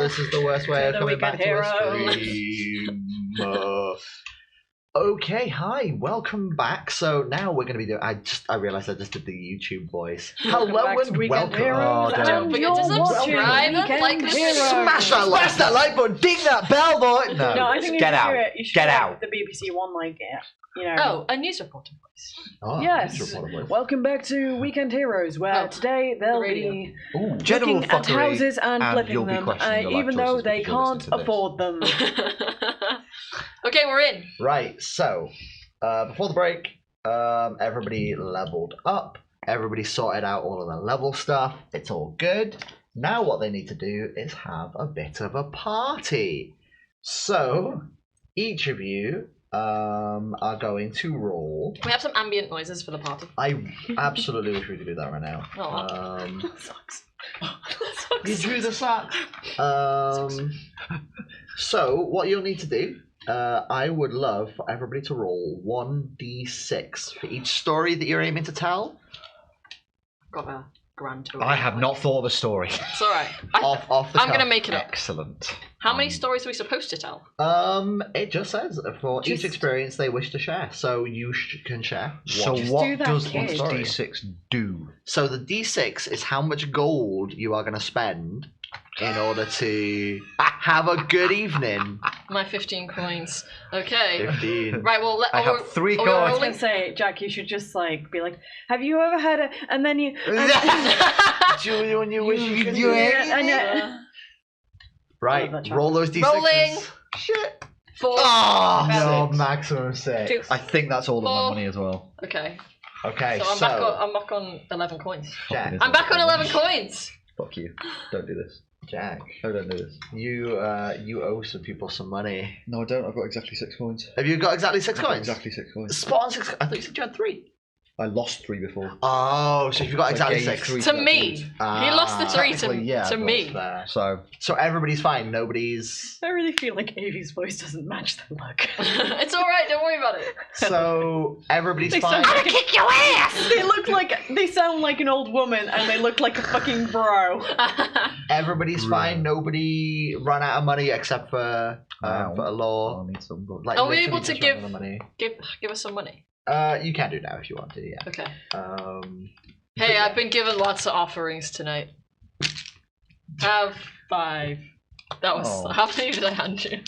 this is the worst way of The coming back weekend to a hero. stream. Okay, hi, welcome back. So now we're going to be doing. I realized I just did the YouTube voice. Welcome Hello back to and Weekend welcome. Heroes, Oh, and Don't forget to you're subscribe watching and like Weekend this video. Heroes. Smash that like button, ding that bell, boy. No, I think you Get should out. do it. You should Get do it out. The BBC One, like, you know. Oh, a news reporter voice. Oh, Yes. that's your voice. Welcome back to Weekend Heroes, where Oh, today they'll radio. be Ooh. General looking at fuckery, houses and and flipping you'll be them, questioning your life even though choices they because you're listening can't to this. afford them. Okay, we're in. Right, so before the break, everybody leveled up. Everybody sorted out all of the level stuff. It's all good. Now what they need to do is have a bit of a party. So each of you are going to roll. Can we have some ambient noises for the party? I absolutely wish we could do that right now. You drew the sack. So what you'll need to do, I would love for everybody to roll 1d6 for each story that you're aiming to tell. Got a grand total. I have not thought of a story. It's alright. Off the I'm cuff. gonna make it up. Excellent. How many stories are we supposed to tell? It just says for each Just- experience they wish to share, so you can share. So Just do what that, does kid. each D6 do? So the d6 is how much gold you are going to spend in order to have a good evening. My 15 coins. Okay. 15. Right, well, I have 3 oh, I we're was cards. gonna say, Jack, you should just like be like, "Have you ever had a?" And then you. Julian, you wish you could you do ain't- it. Right, love that roll those d6s. Rolling. Shit. 4. Oh, no, Six. maximum 6. 2. I think that's all of my Four. money as well. Okay. Okay, So I'm back on 11 coins. Jack, I'm back on 11 coins! Fuck you. Don't do this. Jack, No, don't do this. you owe some people some money. No, I don't. I've got exactly 6 coins. Have you got exactly 6 I've got coins? exactly 6 coins. Spot on 6. I thought you said you had 3. I lost 3 before. Oh, so you've got I exactly gave 6. 3 To that me. dude. He lost the 3 to, technically, yeah, to but me. Fair. So, So everybody's fine. Nobody's. I really feel like Avi's voice doesn't match the look. It's alright, don't worry about it. So everybody's They fine. sound like kick your ass. They sound like an old woman, and they look like a fucking bro. Everybody's fine. Nobody run out of money except for Wow. a law. I'll need some gold. Like, Are we literally able to just run out give- of money. give us some money. You can do now if you want to. Yeah. Okay. But Hey, I've been given lots of offerings tonight. Have 5. That was. Oh. How many did I hand you?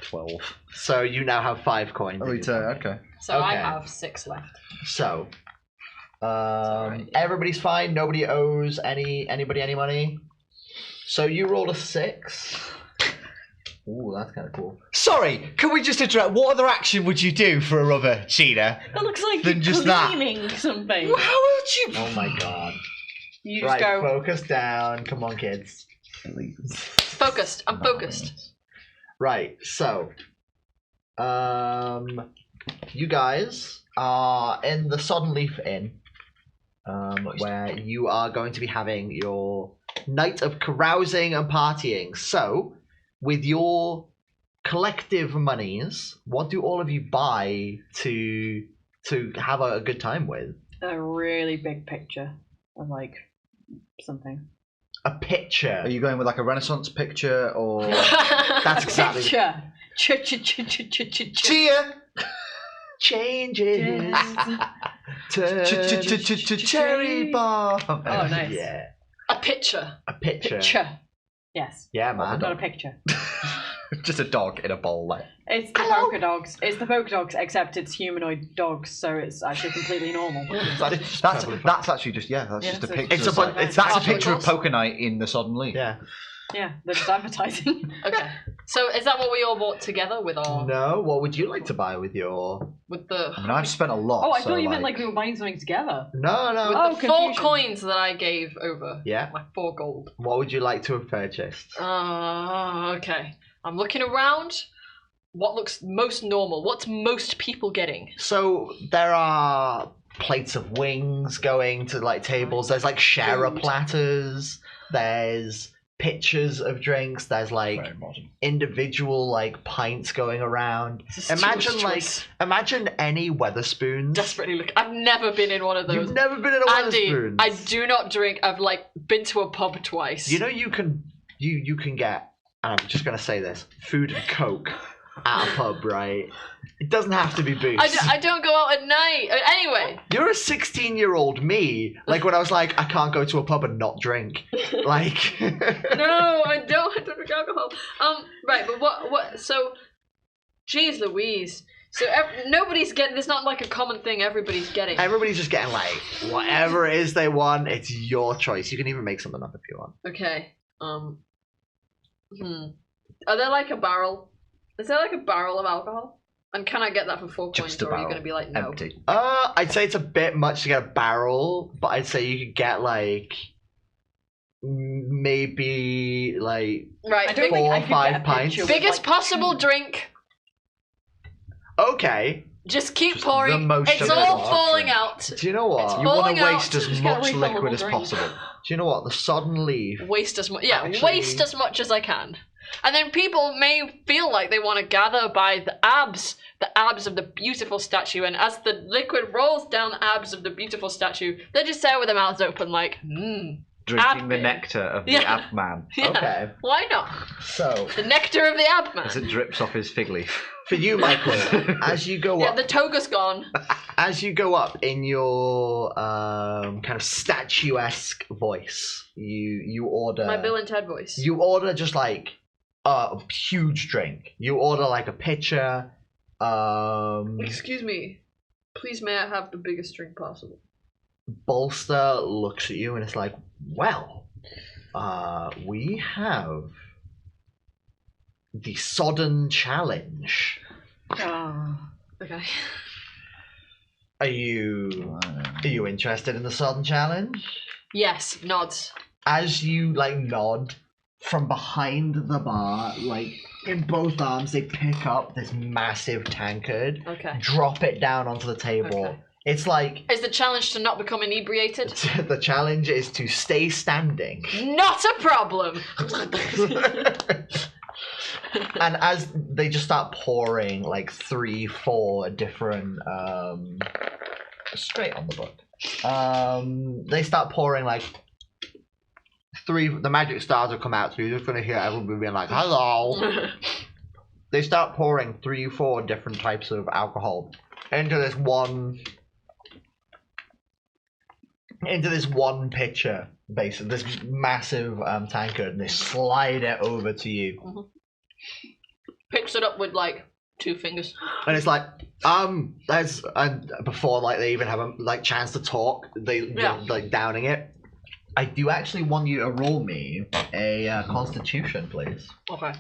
12. So you now have 5 coins. Oh, in it's, your okay. So I Okay. have 6 left. So, alright. everybody's fine. Nobody owes anybody any money. So you rolled a 6. Ooh, that's kind of cool. Sorry, can we just address what other action would you do for a rubber, Gina? That looks like Then you're just that. cleaning something. How would you? Oh my god. You just Right, go. focus down. Come on, kids. Focused. I'm focused. Right, so, you guys are in the Sodden Leaf Inn, where you are going to be having your night of carousing and partying. So, with your collective monies, what do all of you buy to have a good time with? A really big picture of like something. A picture. Are you going with like a Renaissance picture or? That's exactly. Picture. Cheer! Changes. Cherry bomb. Oh, nice. Yeah. A picture. A picture. Picture. Yes. Yeah, man. Not a picture. Just a dog in a bowl, like. It's the polka dogs. It's the polka dogs, except it's humanoid dogs, so it's actually completely normal. That's actually just that's Yeah, just a so picture. it's a like- bu- it's that's a half picture of nipples. Poker Night in the Sodden Leaf. Yeah. Yeah, they're just advertising. Okay. So is that what we all bought together with our No, what would you like to buy with your? with the I mean, I've spent a lot. Oh, I so, thought you meant like we were buying something together. No, no. with Oh, the 4 confusion. coins that I gave over? Yeah. My 4 gold. What would you like to have purchased? Okay. I'm looking around. What looks most normal? What's most people getting? So there are plates of wings going to like tables. There's like sharer Food. platters. There's pitchers of drinks. There's like Very modern. individual like pints going around. This is Imagine Stuart's like choice. imagine any Weatherspoons. Desperately look. I've never been in one of those. You've never been in a Andy, Weatherspoons. I do not drink. I've like been to a pub twice. You know you can get and I'm just gonna say this: food and coke at a pub, right? It doesn't have to be booze. I don't go out at night. Anyway. You're a 16-year-old me. Like when I was like, I can't go to a pub and not drink. Like. No, I don't drink alcohol. Right, but what? So, geez, Louise. So nobody's getting. There's not like a common thing everybody's getting. Everybody's just getting like whatever it is they want. It's your choice. You can even make something up if you want. Okay. Are there like a barrel? Is there like a barrel of alcohol? And can I get that for 4 points, Just a or are you barrel. going to be like, no? Empty. I'd say it's a bit much to get a barrel, but I'd say you could get like maybe like Right. I don't 4 think I or could 5 get a pints. picture. Biggest possible drink. Okay. Just keep Just pouring. the most It's amount all of falling drink. out. Do you know what? It's You want falling to out. waste as Just get a much refillable liquid as drink. possible. Do you know what? The sodden leaf. Waste as much. Yeah, Actually- waste as much as I can. And then people may feel like they want to gather by the abs of the beautiful statue, and as the liquid rolls down the abs of the beautiful statue, they're just there with their mouths open, like, Drinking the Ab- nectar of the Yeah. ab man yeah, Okay. why not? So The nectar of the ab as it man. drips off his fig leaf. for you, Michael, as you go Yeah, up, the toga's gone. as you go up in your kind of statuesque voice, you order. My Bill and Ted voice. You order just like a huge drink. You order like a pitcher. Excuse me. Please, may I have the biggest drink possible? Bolster looks at you and it's like, well, we have the Sodden Challenge. Okay. Are you interested in the Sodden Challenge? Yes, nods. As you like nod from behind the bar, like in both arms, they pick up this massive tankard, Okay. drop it down onto the table. Okay. It's like Is the challenge to not become inebriated? the challenge is to stay standing. Not a problem. And as they just start pouring like 3-4 different straight on the book. They start pouring like 3, the magic stars will come out, so you're just gonna hear everybody being like, hello. They start pouring 3-4 different types of alcohol into this one pitcher, basically this massive tankard, and they slide it over to you. Picks it up with like 2 fingers. And it's like, there's, and before like they even have a like chance to talk, they're like downing it. I do actually want you to roll me a Constitution, please. Okay.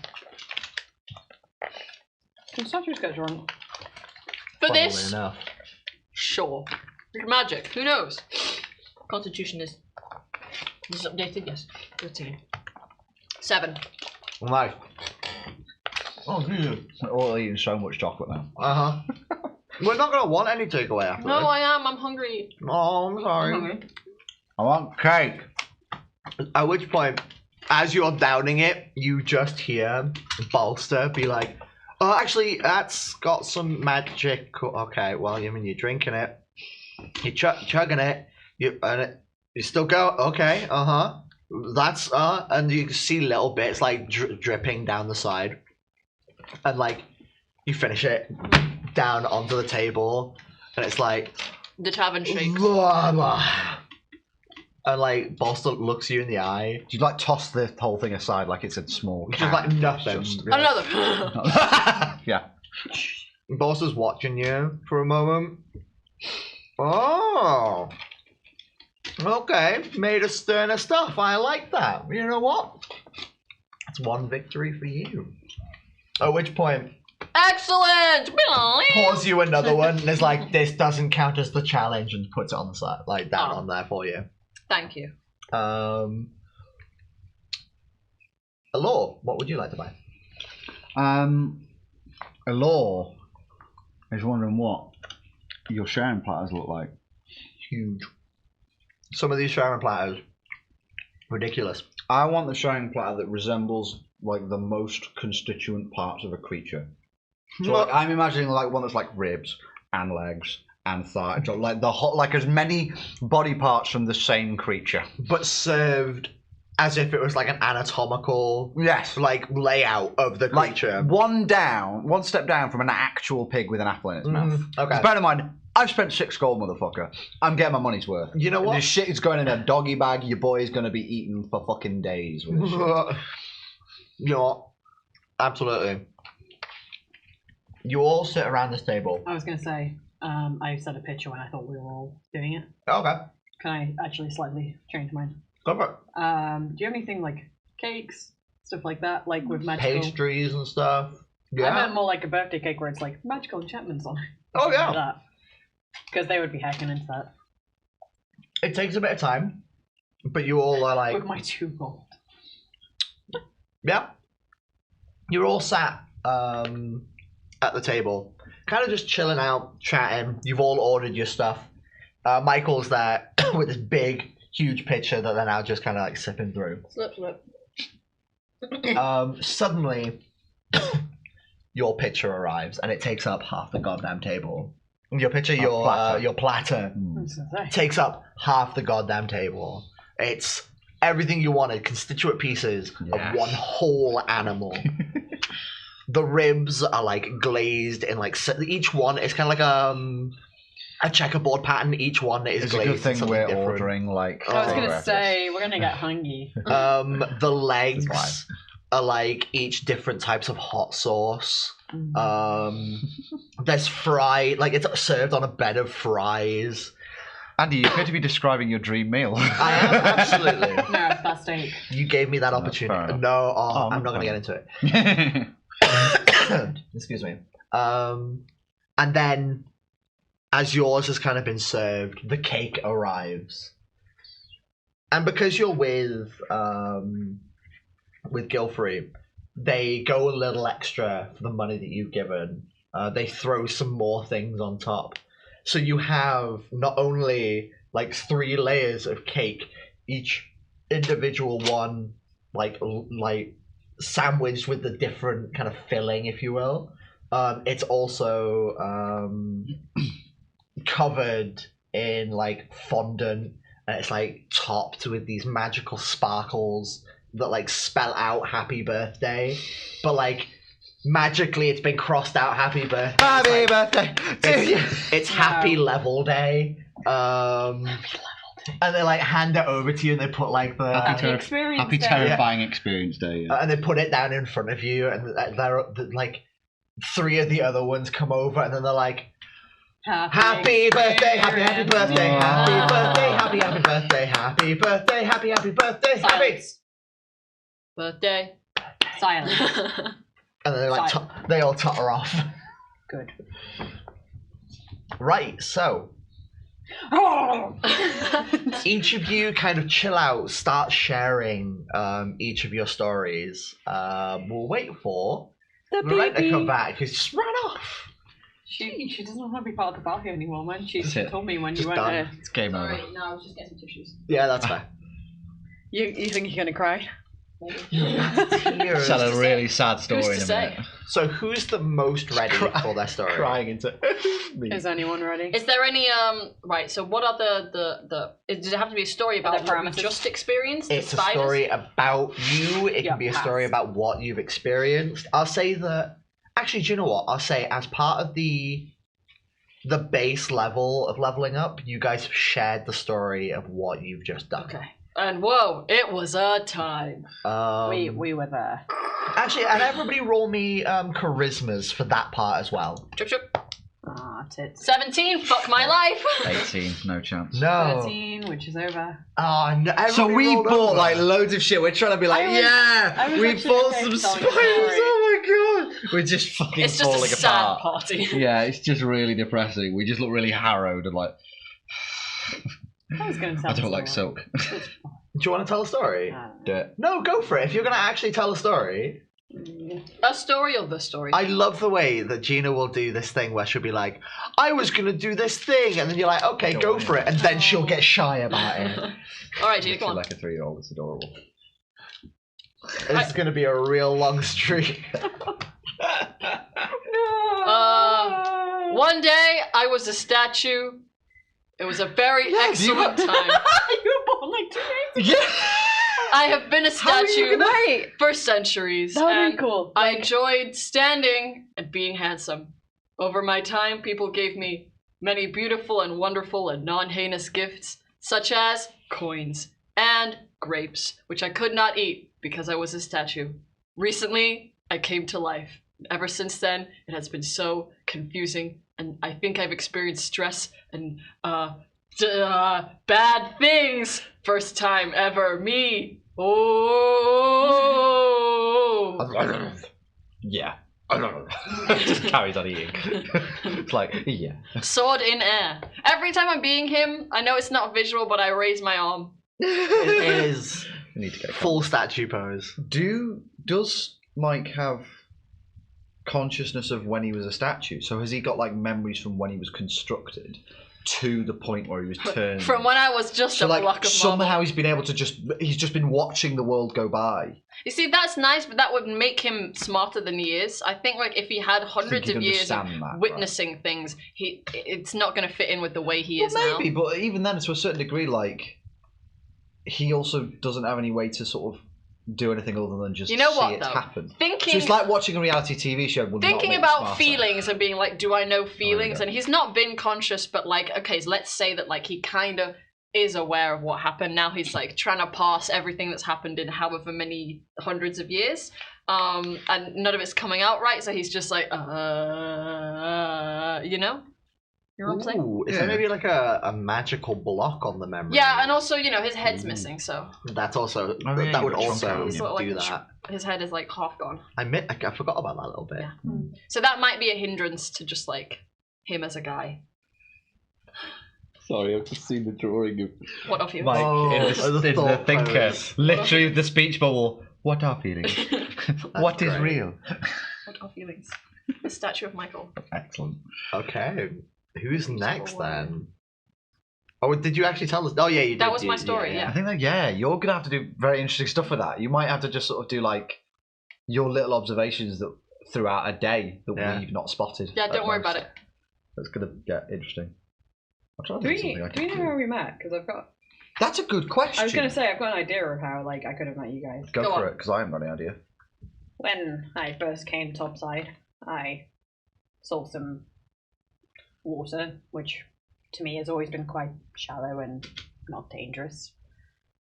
Can statues get drunk? For Funnily this, enough. sure. Magic, who knows? Constitution is updated, yes. 13. 7. Nice. Oh, good. We're all eating so much chocolate now. We're not gonna want any takeaway after No, this. I am. I'm hungry. Oh, I'm sorry. I'm hungry. I want cake. At which point, as you're downing it, you just hear Bolster be like, "Oh, actually, that's got some magic." Okay, well, I mean, you're drinking it, you're chugging it, you still go. Okay, that's and you can see little bits like dripping down the side, and like you finish it down onto the table, and it's like. The tavern shake. And like Bolster looks you in the eye. Do you like toss the whole thing aside like it's a small Just can? like nothing. Just- Another. Yeah. Bolster's watching you for a moment. Oh. Okay. Made of sterner stuff. I like that. You know what? That's 1 victory for you. At which point, Excellent! pours you another one and is like, this doesn't count as the challenge, and puts it on the side, like down Oh. on there for you. Thank you. Allure, what would you like to buy? Allure is wondering what your sharing platters look like. Huge. Some of these sharing platters, ridiculous. I want the sharing platter that resembles like the most constituent parts of a creature. So like, I'm imagining like one that's like ribs and legs and thigh, so like the whole, like as many body parts from the same creature. But served as if it was like an anatomical Yes. like layout of the Like creature. one step down from an actual pig with an apple in its mouth. Okay. 'Cause bear in mind, I've spent 6 gold, motherfucker. I'm getting my money's worth. You know what? This shit is going in a doggy bag. Your boy is going to be eating for fucking days with this shit. You know what? Absolutely. You all sit around this table. I was going to say, I said a picture when I thought we were all doing it. Okay. Can I actually slightly change mine? Go for it. Do you have anything like cakes, stuff like that, like with magical? Pastries and stuff. I Yeah. meant more like a birthday cake where it's like magical enchantments on it. Oh, yeah. Like that. Because they would be hacking into that. It takes a bit of time, but you all are like, With my 2 gold. yeah. You're all sat at the table, kind of just chilling out, chatting. You've all ordered your stuff. Michael's there with this big, huge pitcher that they're now just kind of like sipping through. Slip, slip. Suddenly, your pitcher arrives and it takes up half the goddamn table. Your pitcher, your platter, I was gonna say. takes up half the goddamn table. It's everything you wanted, constituent pieces Yes. of one whole animal. The ribs are like glazed in like each one is kind of like a checkerboard pattern. Each one is It's a glazed. good in thing something we're different. ordering like. I was Oh. gonna say we're gonna get hungry. The legs That's are like each different types of hot sauce. There's fry, like it's served on a bed of fries. Andy, you appear to be describing your dream meal. I am absolutely. No, it's that steak. You gave me that That's opportunity. fair enough. No, Oh, I'm not going to fine. get into it. Excuse me. And then, as yours has kind of been served, the cake arrives. And because you're with Gilfrey, they go a little extra for the money that you've given. They throw some more things on top. So you have not only like 3 layers of cake, each individual one like sandwiched with the different kind of filling, if you will. It's also covered in like fondant, and it's like topped with these magical sparkles that like spell out happy birthday, but like magically it's been crossed out happy birthday. Happy birthday to you. It's happy level day. And they like hand it over to you, and they put like the Happy terrifying experience day. Yeah. and they put it down in front of you, and they're like 3 of the other ones come over, and then they're like, happy birthday, happy birthday, happy birthday, happy birthday, happy birthday, happy birthday, happy. Birthday. Silence. And then they like they all totter off. Good. Right, so each of you kind of chill out, start sharing each of your stories. We'll wait for Loren to come back, who's just run off. She doesn't want to be part of the party anymore, man. She That's it. told me when Just you went done. there. It's game over. Sorry, no, I was just getting tissues. Yeah, that's fair. You think you're gonna cry? Tears. Tell a really sad story Who's in to a say? minute. So who's the most ready for their story? Crying into me. Is anyone ready? Is there any right? So what are the does it have to be a story about Are there what we parameters? just experienced? the It's a spiders? story about you. It Yeah, can be a pass. story about what you've experienced. I'll say that. Actually, do you know what? I'll say as part of the base level of leveling up, you guys have shared the story of what you've just done. Okay. And whoa, it was a time. We were there. Actually, and everybody roll me charismas for that part as well. Chip chip. Ah, tits. 17. Fuck my life. 18, no chance. No. 13, which is over. Oh, no. So everybody we rolled bought over. like loads of shit. We're trying to be like, I was yeah, we actually bought okay some with telling spiders. the story. Oh my god, we're just fucking It's just a falling sad apart. party. Yeah, it's just really depressing. We just look really harrowed and like, I was gonna tell I the don't like story. silk. Do you want to tell a story? Dirt. No, go for it. If you're going to actually tell a story. A story or the story? I love the way that Gina will do this thing where she'll be like, I was going to do this thing. And then you're like, okay, go for it. And then she'll get shy about it. All right, Gina, Literally come on. like a 3-year-old. It's adorable. This is going to be a real long streak. One day I was a statue. It was a very excellent time. You were born like 2 days ago. Yeah. I have been a statue Wait, for centuries. that would and be cool. I enjoyed standing and being handsome. Over my time, people gave me many beautiful and wonderful and non-heinous gifts, such as coins and grapes, which I could not eat because I was a statue. Recently, I came to life. Ever since then, it has been so confusing, and I think I've experienced stress and bad things. First time ever. Me. Oh. Yeah. Just carries on eating. It's like, yeah. Sword in air. Every time I'm being him, I know it's not visual, but I raise my arm. It is I need to get a full statue pose. Does Mike have consciousness of when he was a statue? So has he got like memories from when he was constructed to the point where he was turned? From when I was just So a like block of somehow marble. he's been able to he's just been watching the world go by. You see, that's nice, but that would make him smarter than he is. I think like if he had hundreds he'd of years of understand that, witnessing things, it's not going to fit in with the way he is Well, maybe, now. but even then, to a certain degree, like he also doesn't have any way to sort of do anything other than just You know see what, it though? happen. So Thinking it's like watching a reality TV show. Would not thinking make about smarter. feelings and being like, do I know feelings? go. And he's not been conscious, but like, okay, so let's say that like he kind of is aware of what happened. Now he's like trying to parse everything that's happened in however many hundreds of years, and none of it's coming out right. So he's just like, you know. You know what I'm saying? Ooh, is there maybe like a magical block on the memory? Yeah, and also, you know, his head's missing, so that's also Oh, yeah, that would you got also shrunk he's sort of like do that. his head is like half gone. I forgot about that a little bit. Yeah. So that might be a hindrance to just like him as a guy. Sorry, I've just seen the drawing of. What of you? Mike Oh, in the the thought thinker, pose. literally the speech bubble. What are feelings? What is great. real? What are feelings? The statue of Michael. Excellent. Okay, who's next then? Oh, did you actually tell us? Oh yeah, you did. That was my story, I think that you're gonna have to do very interesting stuff with that. You might have to just sort of do like your little observations that throughout a day that we've not spotted. Yeah, at don't worry about most. it. That's gonna get interesting. I'm trying to Do think we, of something I do we could know do. how we met? Because I've got. That's a good question. I was going to say I've got an idea of how like I could have met you guys. Go Go for on. it, because I haven't got any idea. When I first came topside, I saw some water, which to me has always been quite shallow and not dangerous,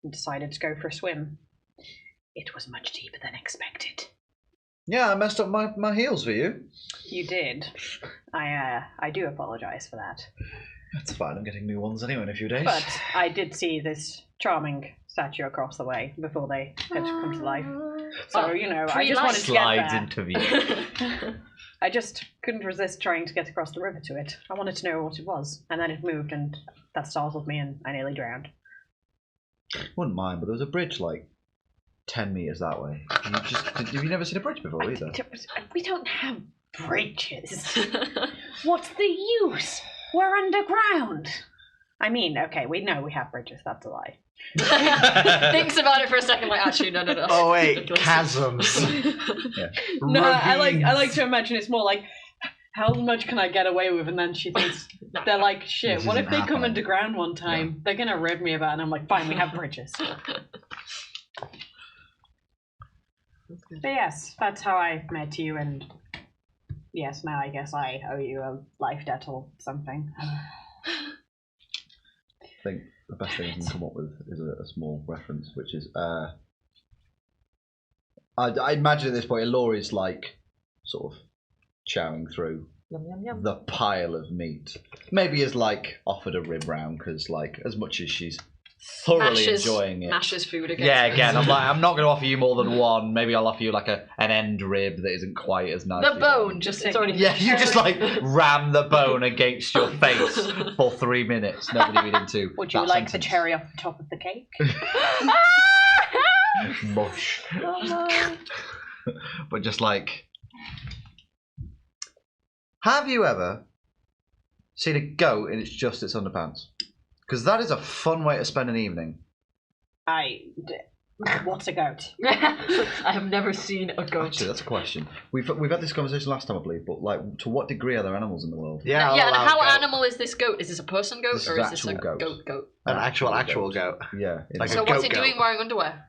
and decided to go for a swim. It was much deeper than expected. Yeah, I messed up my heels for you. You did. I do apologise for that. That's fine. I'm getting new ones anyway in a few days. But I did see this charming statue across the way before they had to come to life. So, you know, I just wanted to get Slides there. into view. I just couldn't resist trying to get across the river to it. I wanted to know what it was. And then it moved and that startled me and I nearly drowned. Wouldn't mind, but there was a bridge like 10 metres that way. Have you never seen a bridge before either? We don't have bridges. What's the use? We're underground. I mean, okay, we know we have bridges. That's a lie. Thinks about it for a second, like actually no. Oh wait, Ridiculous. chasms. No, I like Ravines. to imagine it's more like, how much can I get away with? And then she thinks they're like, shit. This What if isn't they come happening. underground one time? They're gonna rib me about, it. And I'm like, fine, we have bridges. But yes, that's how I met you, and yes, now I guess I owe you a life debt or something. I think the best thing I can come up with is a small reference, which is I imagine at this point Laurie's like sort of chowing through the pile of meat. Maybe has like offered a rib round because like as much as she's thoroughly enjoying it. Mashes food again. Yeah, again, I'm like, I'm not going to offer you more than one. Maybe I'll offer you like an end rib that isn't quite as nice. The bone, just it's already. Yeah, you just like ram the bone against your face for 3 minutes. Nobody read into. Would you that like the sentence. cherry off the top of the cake? Mush. But just like, have you ever seen a goat in its underpants? Because that is a fun way to spend an evening. What's a goat? I have never seen a goat. Actually, that's a question. We've had this conversation last time, I believe. But like, to what degree are there animals in the world? Yeah, Yeah, and I'll how allow goat. animal is this goat? Is this a person goat This or is is this a actual goat. goat? An actual goat. Yeah. Like So a what's goat it doing goat. wearing underwear?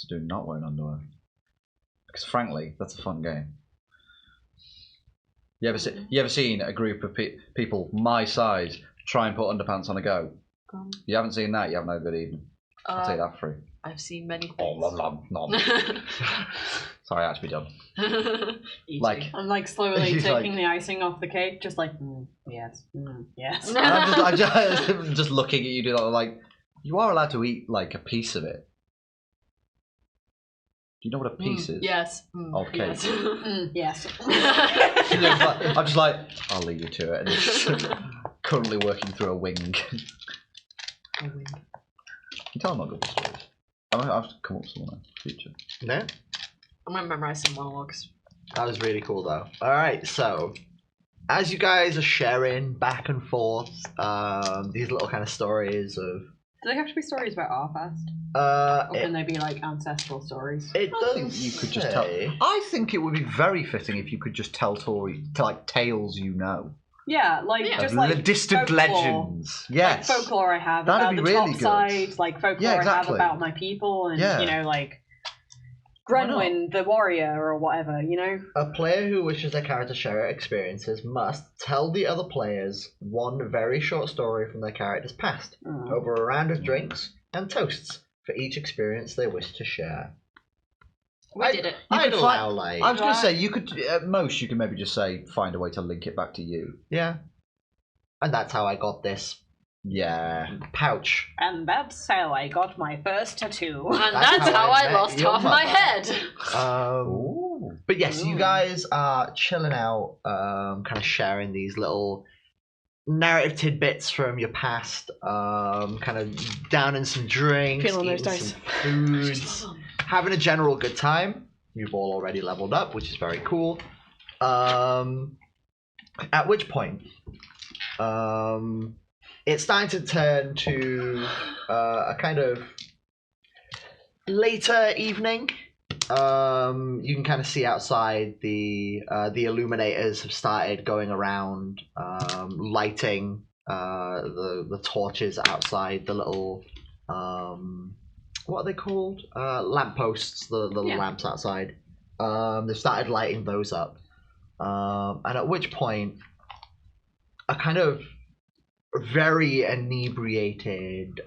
So do not wear underwear. Because frankly, that's a fun game. You ever seen a group of people my size try and put underpants on a goat? You haven't seen that, you haven't had a good evening. I'll take that for you. I've seen many things. Oh, nom. Sorry, I had to be done. Like, I'm like slowly She's taking like- the icing off the cake, just like, yes, yes. and I'm just looking at you, do that, like, you are allowed to eat like a piece of it. Do you know what a piece is? Yes. Of cake. Yes. Yes. I'm just like, I'll leave you to it. And it's currently working through a wing. You tell them not good stories. I've come up with someone in the future. No? I'm gonna memorize some monologues. That was really cool, though. Alright, so as you guys are sharing back and forth these little kind of stories of... Do they have to be stories about our past? Or can they be like ancestral stories? It I think you could just tell. I think it would be very fitting if you could just tell tales you know. Yeah, like Yeah. just Of like distant folklore. legends. Yes. Like folklore I have That'd about be the really top good. side, like folklore Yeah, I have exactly. about my people, and Yeah. you know, like Why not? Grenwyn the warrior or whatever, you know. A player who wishes their character to share experiences must tell the other players one very short story from their character's past over a round of drinks and toasts for each experience they wish to share. We did it. I'd could allow, like... I was going to say, you could, at most, you can maybe just say, find a way to link it back to you. Yeah. And that's how I got this Yeah. pouch. And that's how I got my first tattoo. And that's how I met lost your half my mother. head. Ooh. But yes, you guys are chilling out, kind of sharing these little narrative tidbits from your past, kind of downing some drinks, Feeling those eating dice. some foods, having a general good time. You've all already leveled up, which is very cool. At which point, it's starting to turn to a kind of later evening. You can kind of see outside the illuminators have started going around, lighting the torches outside the little what are they called? Lampposts, the little lamps outside. They've started lighting those up, and at which point, a kind of very inebriated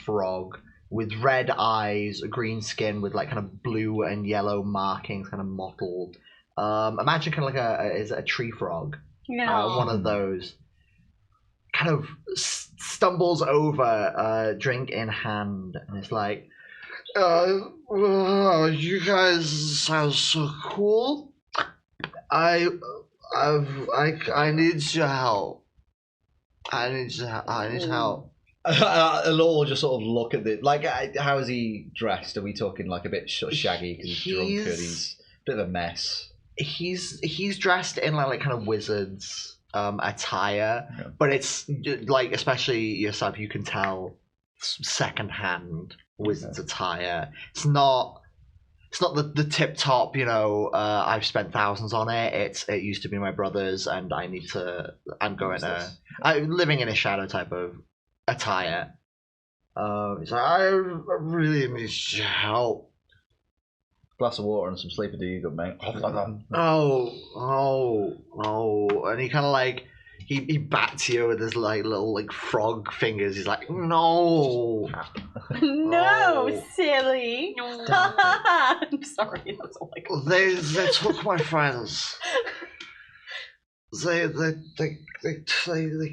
frog with red eyes, green skin with like kind of blue and yellow markings, kind of mottled. Imagine kind of like is it a tree frog? Yeah. One of those. Kind of stumbles over, drink in hand, and it's like, you guys sound so cool. I need your help. I need help. It'll all just sort of look at it. Like, how is he dressed? Are we talking like a bit sort of shaggy because he's drunk and he's a bit of a mess? He's dressed in like kind of wizard's attire, but it's like, especially yourself, you can tell secondhand wizard's attire. It's not the tip top, you know, I've spent thousands on it. It used to be my brother's, and I'm living in a shadow type of attire. He's like, I really need your help. Glass of water and some sleep will do you good, mate. Oh, and he kind of like he bats you with his like little like frog fingers. He's like, no, No, silly. No. I'm sorry, that's all I got. they took my friends. They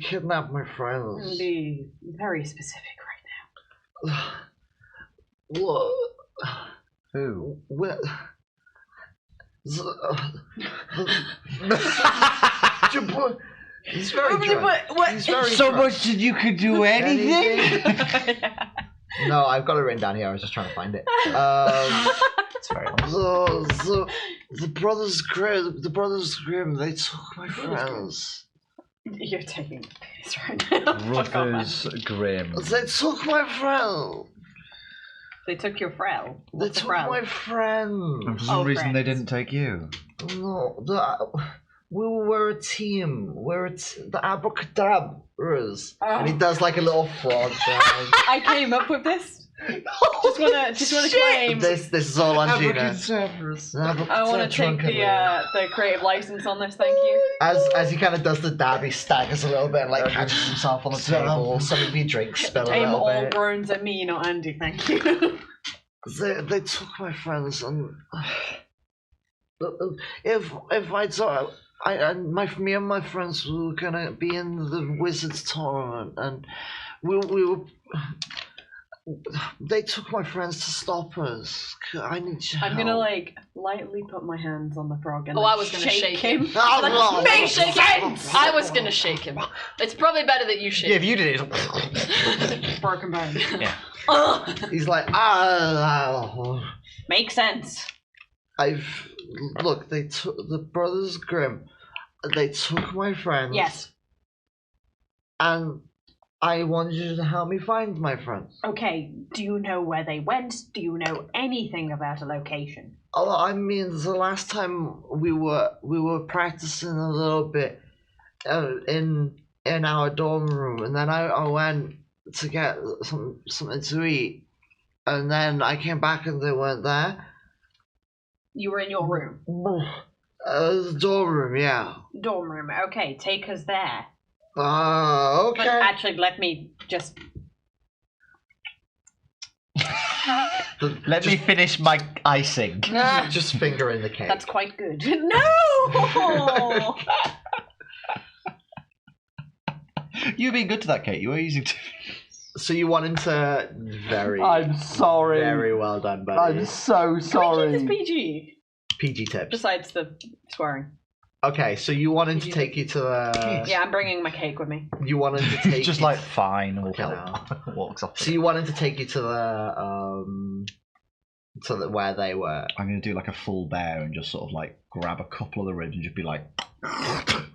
kidnapped my friends. Be very specific right now. What? Who? What? He's very drunk. He's very So drunk. much that you could do anything? No, I've got it written down here. I was just trying to find it. It's very long. The brothers Grimm, they took my friends. You're taking the piss right now. Brothers Grimm. They took my friend. They took your frau. They What's a took frau? my friend. For some reason they friends. didn't take you. No, we're a team. The abracadabras. Oh. And he does like a little frog thing. I came up with this. Just wanna claim. This is all on Gina. I want to take the creative license on this. Thank you. As he kind of does the dab, he staggers a little bit and like catches himself on the table. Some of your drinks spill a Aim little all bit. groans at me, not Andy. Thank you. They took my friends and if I thought me and my friends were gonna be in the Wizards tournament and we were. They took my friends to stop us. I need your help. I'm gonna like lightly put my hands on the frog and I was gonna shake him. Oh, Make sense! I was gonna shake him. It's probably better that you shake Yeah, if you did it. Broken bone. Yeah. He's like, Makes sense. Look, they took the Brothers Grimm. They took my friends. Yes. And I want you to help me find my friends. Okay, do you know where they went? Do you know anything about a location? Oh, I mean, the last time we were practicing a little bit in our dorm room, and then I went to get something to eat, and then I came back and they weren't there. You were in your room. The dorm room, yeah. Dorm room. Okay, take us there. Okay. But actually, let me just. Let me finish my icing. Just finger in the cake. That's quite good. No. You're being good to that, Kate. You were using. So you want him to I'm sorry. very well done, buddy. I'm so Can sorry. we keep this PG? PG tips. Besides the swearing. Okay, so you want him to take you to the. Yeah, I'm bringing my cake with me. You want him to take. He's just you like fine, we'll Okay, help. Walks off. So you want him to take you to the where they were. I'm gonna do like a full bear and just sort of like grab a couple of the ribs and just be like,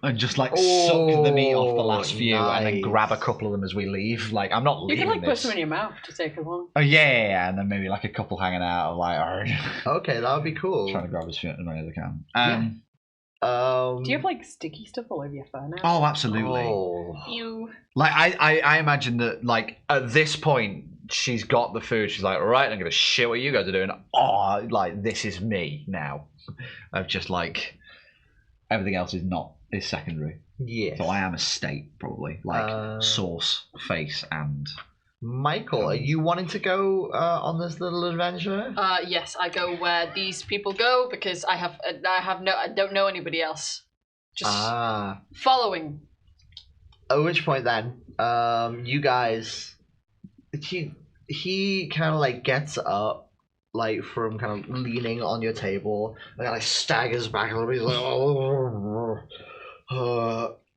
and just like suck the meat off the last few, and then nice. grab a couple of them as we leave. Like I'm not You leaving can like put this. some in your mouth to take along. Oh yeah, and then maybe like a couple hanging out of like Okay, that would be cool. trying to grab as many as I can. Do you have like sticky stuff all over your fur now? Oh, absolutely. Oh. You. Like I imagine that like at this point she's got the food. She's like, all right, I'm gonna shit what you guys are doing. Oh, like this is me now. Of just like everything else is secondary. Yes. So I am a state probably like sauce, face, and. Michael, are you wanting to go on this little adventure? Yes, I go where these people go because I don't know anybody else. Just following. At which point then, you guys, he kind of like gets up, like from kind of leaning on your table, and like staggers back a little bit. He's like,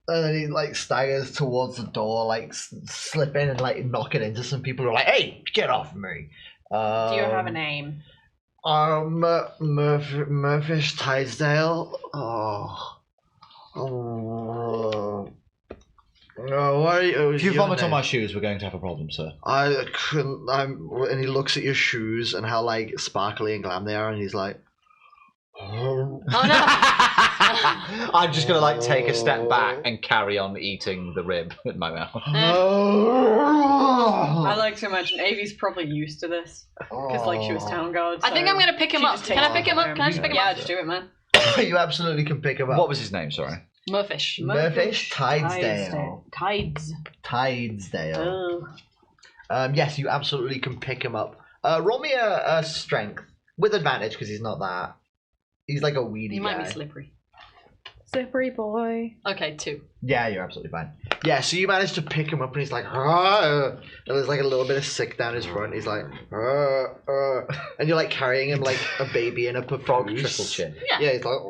and then he like staggers towards the door, like slipping and like knocking into some people who are like, "Hey, get off me!" Do you have a name? Murphish Tidesdale. No, why? If you vomit on my shoes, we're going to have a problem, sir. I couldn't. And he looks at your shoes and how like sparkly and glam they are, and he's like, Oh no! I'm just gonna like take a step back and carry on eating the rib in my mouth. I like to imagine Avi's probably used to this because like she was town guard. I think I'm gonna pick him she up. just Can I takes pick him up? home. Can I just pick him Yeah, up? just do it, man. You absolutely can pick him up. What was his name? Sorry. Murphish. Murphish Tidesdale. Tides. Tidesdale. Yes, you absolutely can pick him up. Roll me a strength with advantage because he's not that. He's like a weedy He guy. might be slippery. Slippery boy. Okay, 2. Yeah, you're absolutely fine. Yeah, so you manage to pick him up and he's like, and there's like a little bit of sick down his front. He's like, and you're like carrying him like a baby in a Frog papoose. triple chin. Yeah, he's like,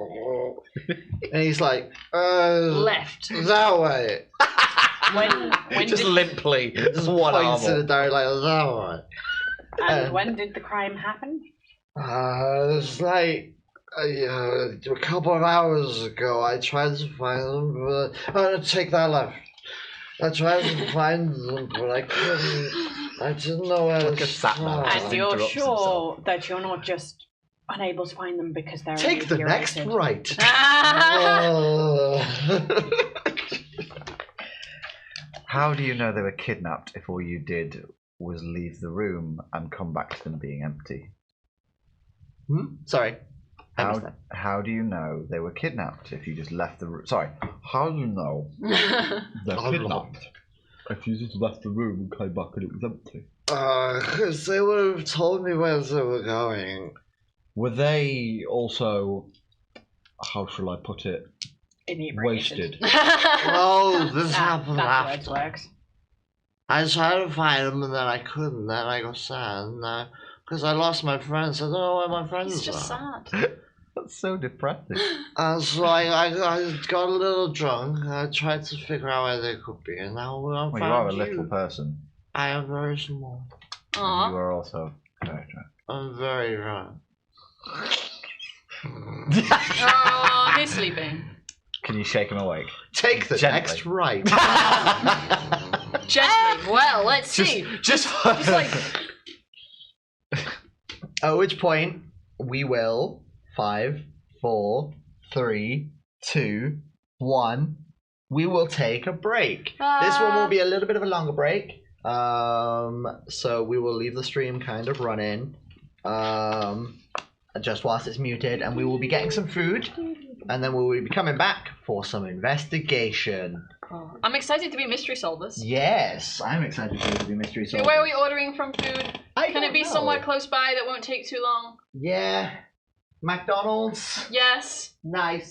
and he's like, Left. that way. When Just did, limply. Just one arm. points in the direction like that way. and when did the crime happen? It's like a couple of hours ago. I tried to find them, but take that left. I tried to find them, but I couldn't. I didn't know where Like to a sat nav. start. And you're interrupts sure that you're not just unable to find them because they're Take the next infuriated? right. How do you know they were kidnapped if all you did was leave the room and come back to them being empty. Sorry. I missed that. How do you know they were kidnapped if you just left the room? Sorry. How do you know they're kidnapped if you just left the room and came back and it was empty? Because they would have told me where they were going. Were they also, how shall I put it, Inebriated. wasted? Oh, this happened That after. works. I tried to find them and then I couldn't. Then I got sad because I lost my friends. I don't know where my friends It's just are. sad. That's so depressing. So I got a little drunk. I tried to figure out where they could be, and now I Well, found you are a you. little person. I am very small. And Aw. you are also very drunk. I'm very drunk. Oh, he's sleeping. Can you shake him awake? Take the Gently. next right. Gently. Well, let's see. Just It's like at which point we will 5, 4, 3, 2, 1. We will take a break. This one will be a little bit of a longer break. So we will leave the stream kind of running. Just whilst it's muted, and we will be getting some food, and then we will be coming back for some investigation. I'm excited to be mystery solvers. Yes, I'm excited to be mystery So solvers. where are we ordering from food? I Can it don't be know. somewhere close by that won't take too long? Yeah, McDonald's. Yes. Nice.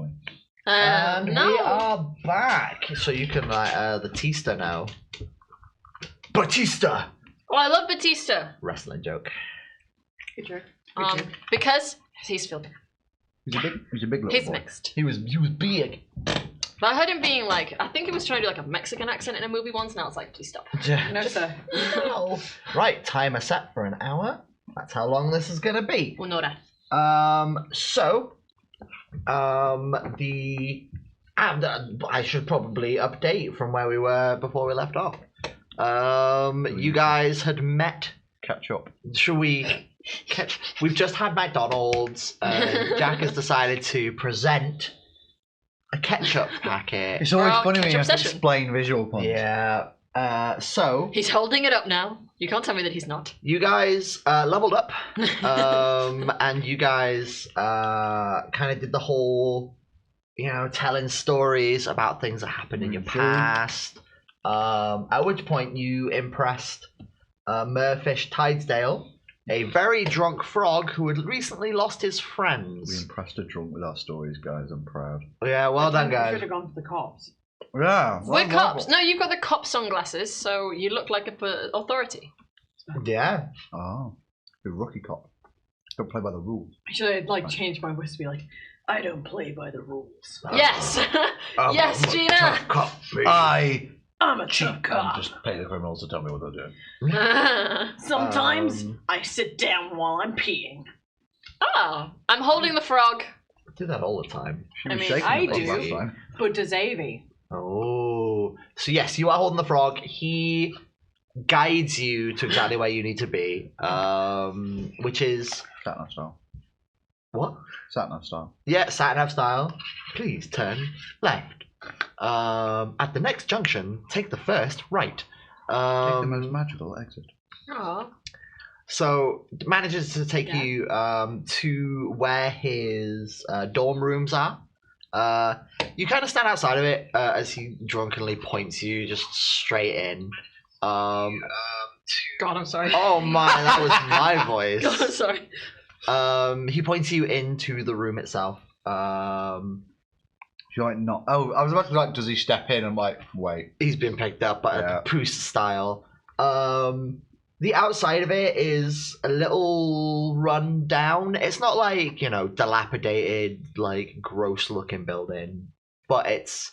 s1e. And no. we are back. So you can the Tista now. Batista! Oh, I love Batista. Wrestling joke. Good joke. Because he's filthy. He's a big little He's boy. mixed. He was big. But I heard him being like, I think he was trying to do like a Mexican accent in a movie once, and I was like, please stop. No, sir. Right, timer set for an hour. That's how long this is gonna be. Unora. I should probably update from where we were before we left off. You guys had met. Catch up. Should we? We've just had McDonald's. Jack has decided to present a ketchup packet. It's always Well, funny when you ketchup have to session. explain visual puns. Yeah. So He's holding it up now. You can't tell me that he's not. you guys leveled up, and you guys kind of did the whole, telling stories about things that happened in your past. At which point you impressed Merfish Tidesdale, a very drunk frog who had recently lost his We friends. impressed a drunk with our stories, guys. I'm proud. Yeah, well done, We should guys. have gone to the cops. Yeah. We're cops. No, you've got the cop sunglasses, so you look like a authority. Yeah. Oh. You're a rookie cop. Don't play by the rules. I should change my voice to be like, I don't play by the rules. Yes. Yes, I'm a Gina. tough cop, me. I'm a cheat tough and cop. just pay the criminals to tell me what they're doing. Sometimes I sit down while I'm peeing. Oh, I'm holding the frog. I do that all the time. She I was mean, shaking I the frog do. last time. But does Avi? Oh. So yes, you are holding the frog. He guides you to exactly where you need to be. Which is Sat-nav style. what? Sat-nav style. Yeah, sat-nav style. Please turn left. At the next junction, take the first right. Take the most Um, magical exit. Oh. so manages to take you to where his dorm rooms are. You kind of stand outside of it as he drunkenly points you just straight in. God, I'm sorry. Oh my, that was my voice. God, I'm sorry. He points you into the room itself. You're like, not. Oh, I was about to be like, does he step in? I'm like, wait. He's been picked up, but Yeah. Papoose style. The outside of it is a little run down. It's not like, dilapidated, like gross looking building, but it's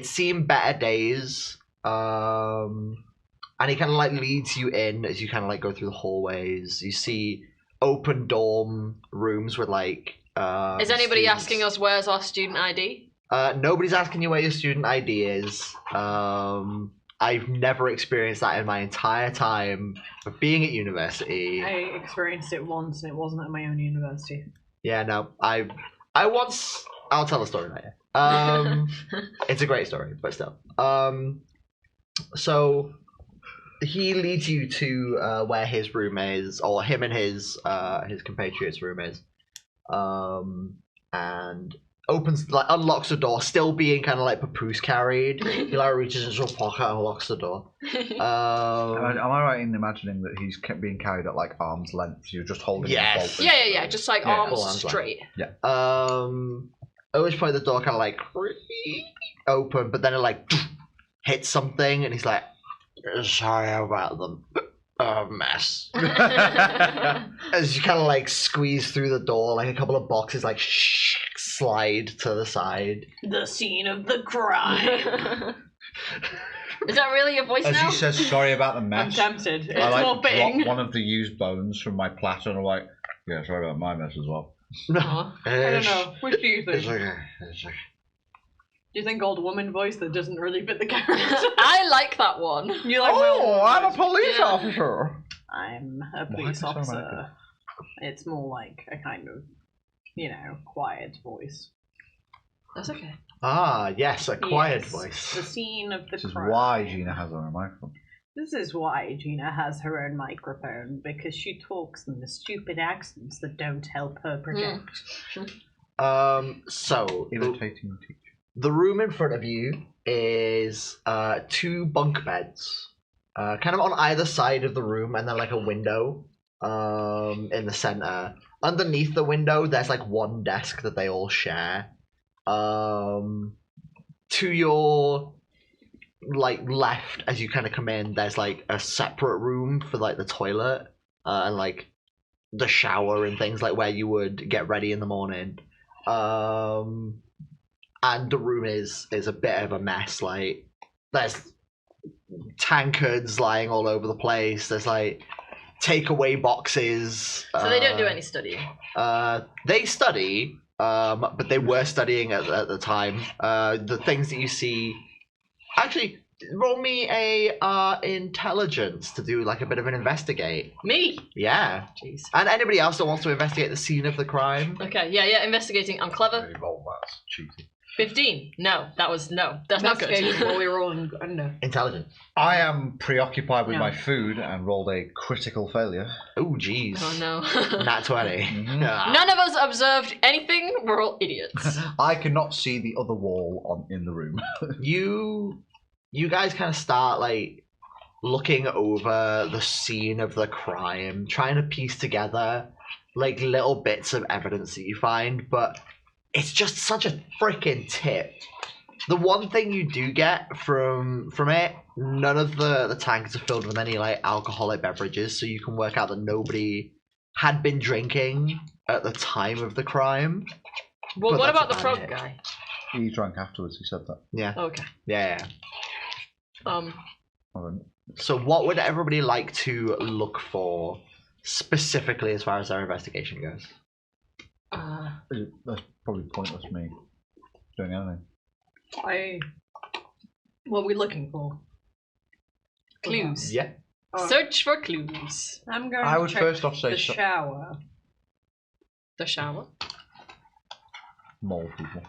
seen better days. And he kind of like leads you in as you kind of like go through the hallways. You see open dorm rooms with like. Is anybody students. asking us where's our student ID? Nobody's asking you where your student ID is. I've never experienced that in my entire time of being at university. I experienced it once and it wasn't at my own university. Yeah, no, I once. I'll tell the story later. It's a great story, but still. So he leads you to where his room is, or him and his compatriot's room is, and unlocks the door, still being kind of like Papoose carried. He like reaches into a pocket and unlocks the door. Am I right in imagining that he's kept being carried at like arm's length? You're just holding Yes. him. Yeah. Just like Yeah, arms full arms straight. At which point the door kind of like open, but then it like hits something, and he's like, "Sorry about the mess." As you kind of like squeeze through the door, like a couple of boxes like slide to the side. The scene of the crime. Is that really your voice As now? he says, sorry about the I'm mess. tempted. It's I like more fitting. drop one of the used bones from my platter and I'm like, yeah, sorry about my mess as well. Aw. I don't know. Which do you think? It's okay. It's okay. Do you think old woman voice that doesn't really fit the character? I like that one. You like my old woman I'm a voice? police Yeah. officer. I'm a Why police is it so officer. American? It's more like a kind of, quiet voice. That's okay. Ah, yes, a quiet Yes. voice. The scene of the This is crime. why Gina has her own microphone. This is why Gina has her own microphone, because she talks in the stupid accents that don't help her project. So Irritating teacher. the room in front of you is two bunk beds, kind of on either side of the room, and then like a window in the center. Underneath the window, there's like one desk that they all share. To your like left, as you kind of come in, there's like a separate room for like the toilet and like the shower and things, like where you would get ready in the morning. And the room is a bit of a mess. Like there's tankards lying all over the place. There's like takeaway boxes. So they don't do any studying. They study, but they were studying at the time. The things that you see. Actually, roll me a intelligence to do like a bit of an investigate. Me? Yeah. Jeez. And anybody else that wants to investigate the scene of the crime. Okay, yeah, investigating. I'm clever. Roll that's cheating. 15. No, that's not good. Well, we were all in, I don't know. Intelligent. I am preoccupied with No. my food and rolled a critical failure. Oh, jeez. Oh no. Nat 20. Ah. None of us observed anything. We're all idiots. I cannot see the other wall in the room. You guys kind of start like looking over the scene of the crime, trying to piece together like little bits of evidence that you find, but it's just such a freaking tip. The one thing you do get from it, none of the tanks are filled with any like alcoholic beverages, so you can work out that nobody had been drinking at the time of the crime. Well, But what that's about the about frog it. guy? He drank afterwards, he said that. Yeah. Okay. Yeah. Alright. So what would everybody like to look for specifically as far as their investigation goes? That's probably pointless me doing anything. What are we looking for? Clues. Yeah. Oh, Search for clues. I'm going I to would check first off say the shower. The shower. mole people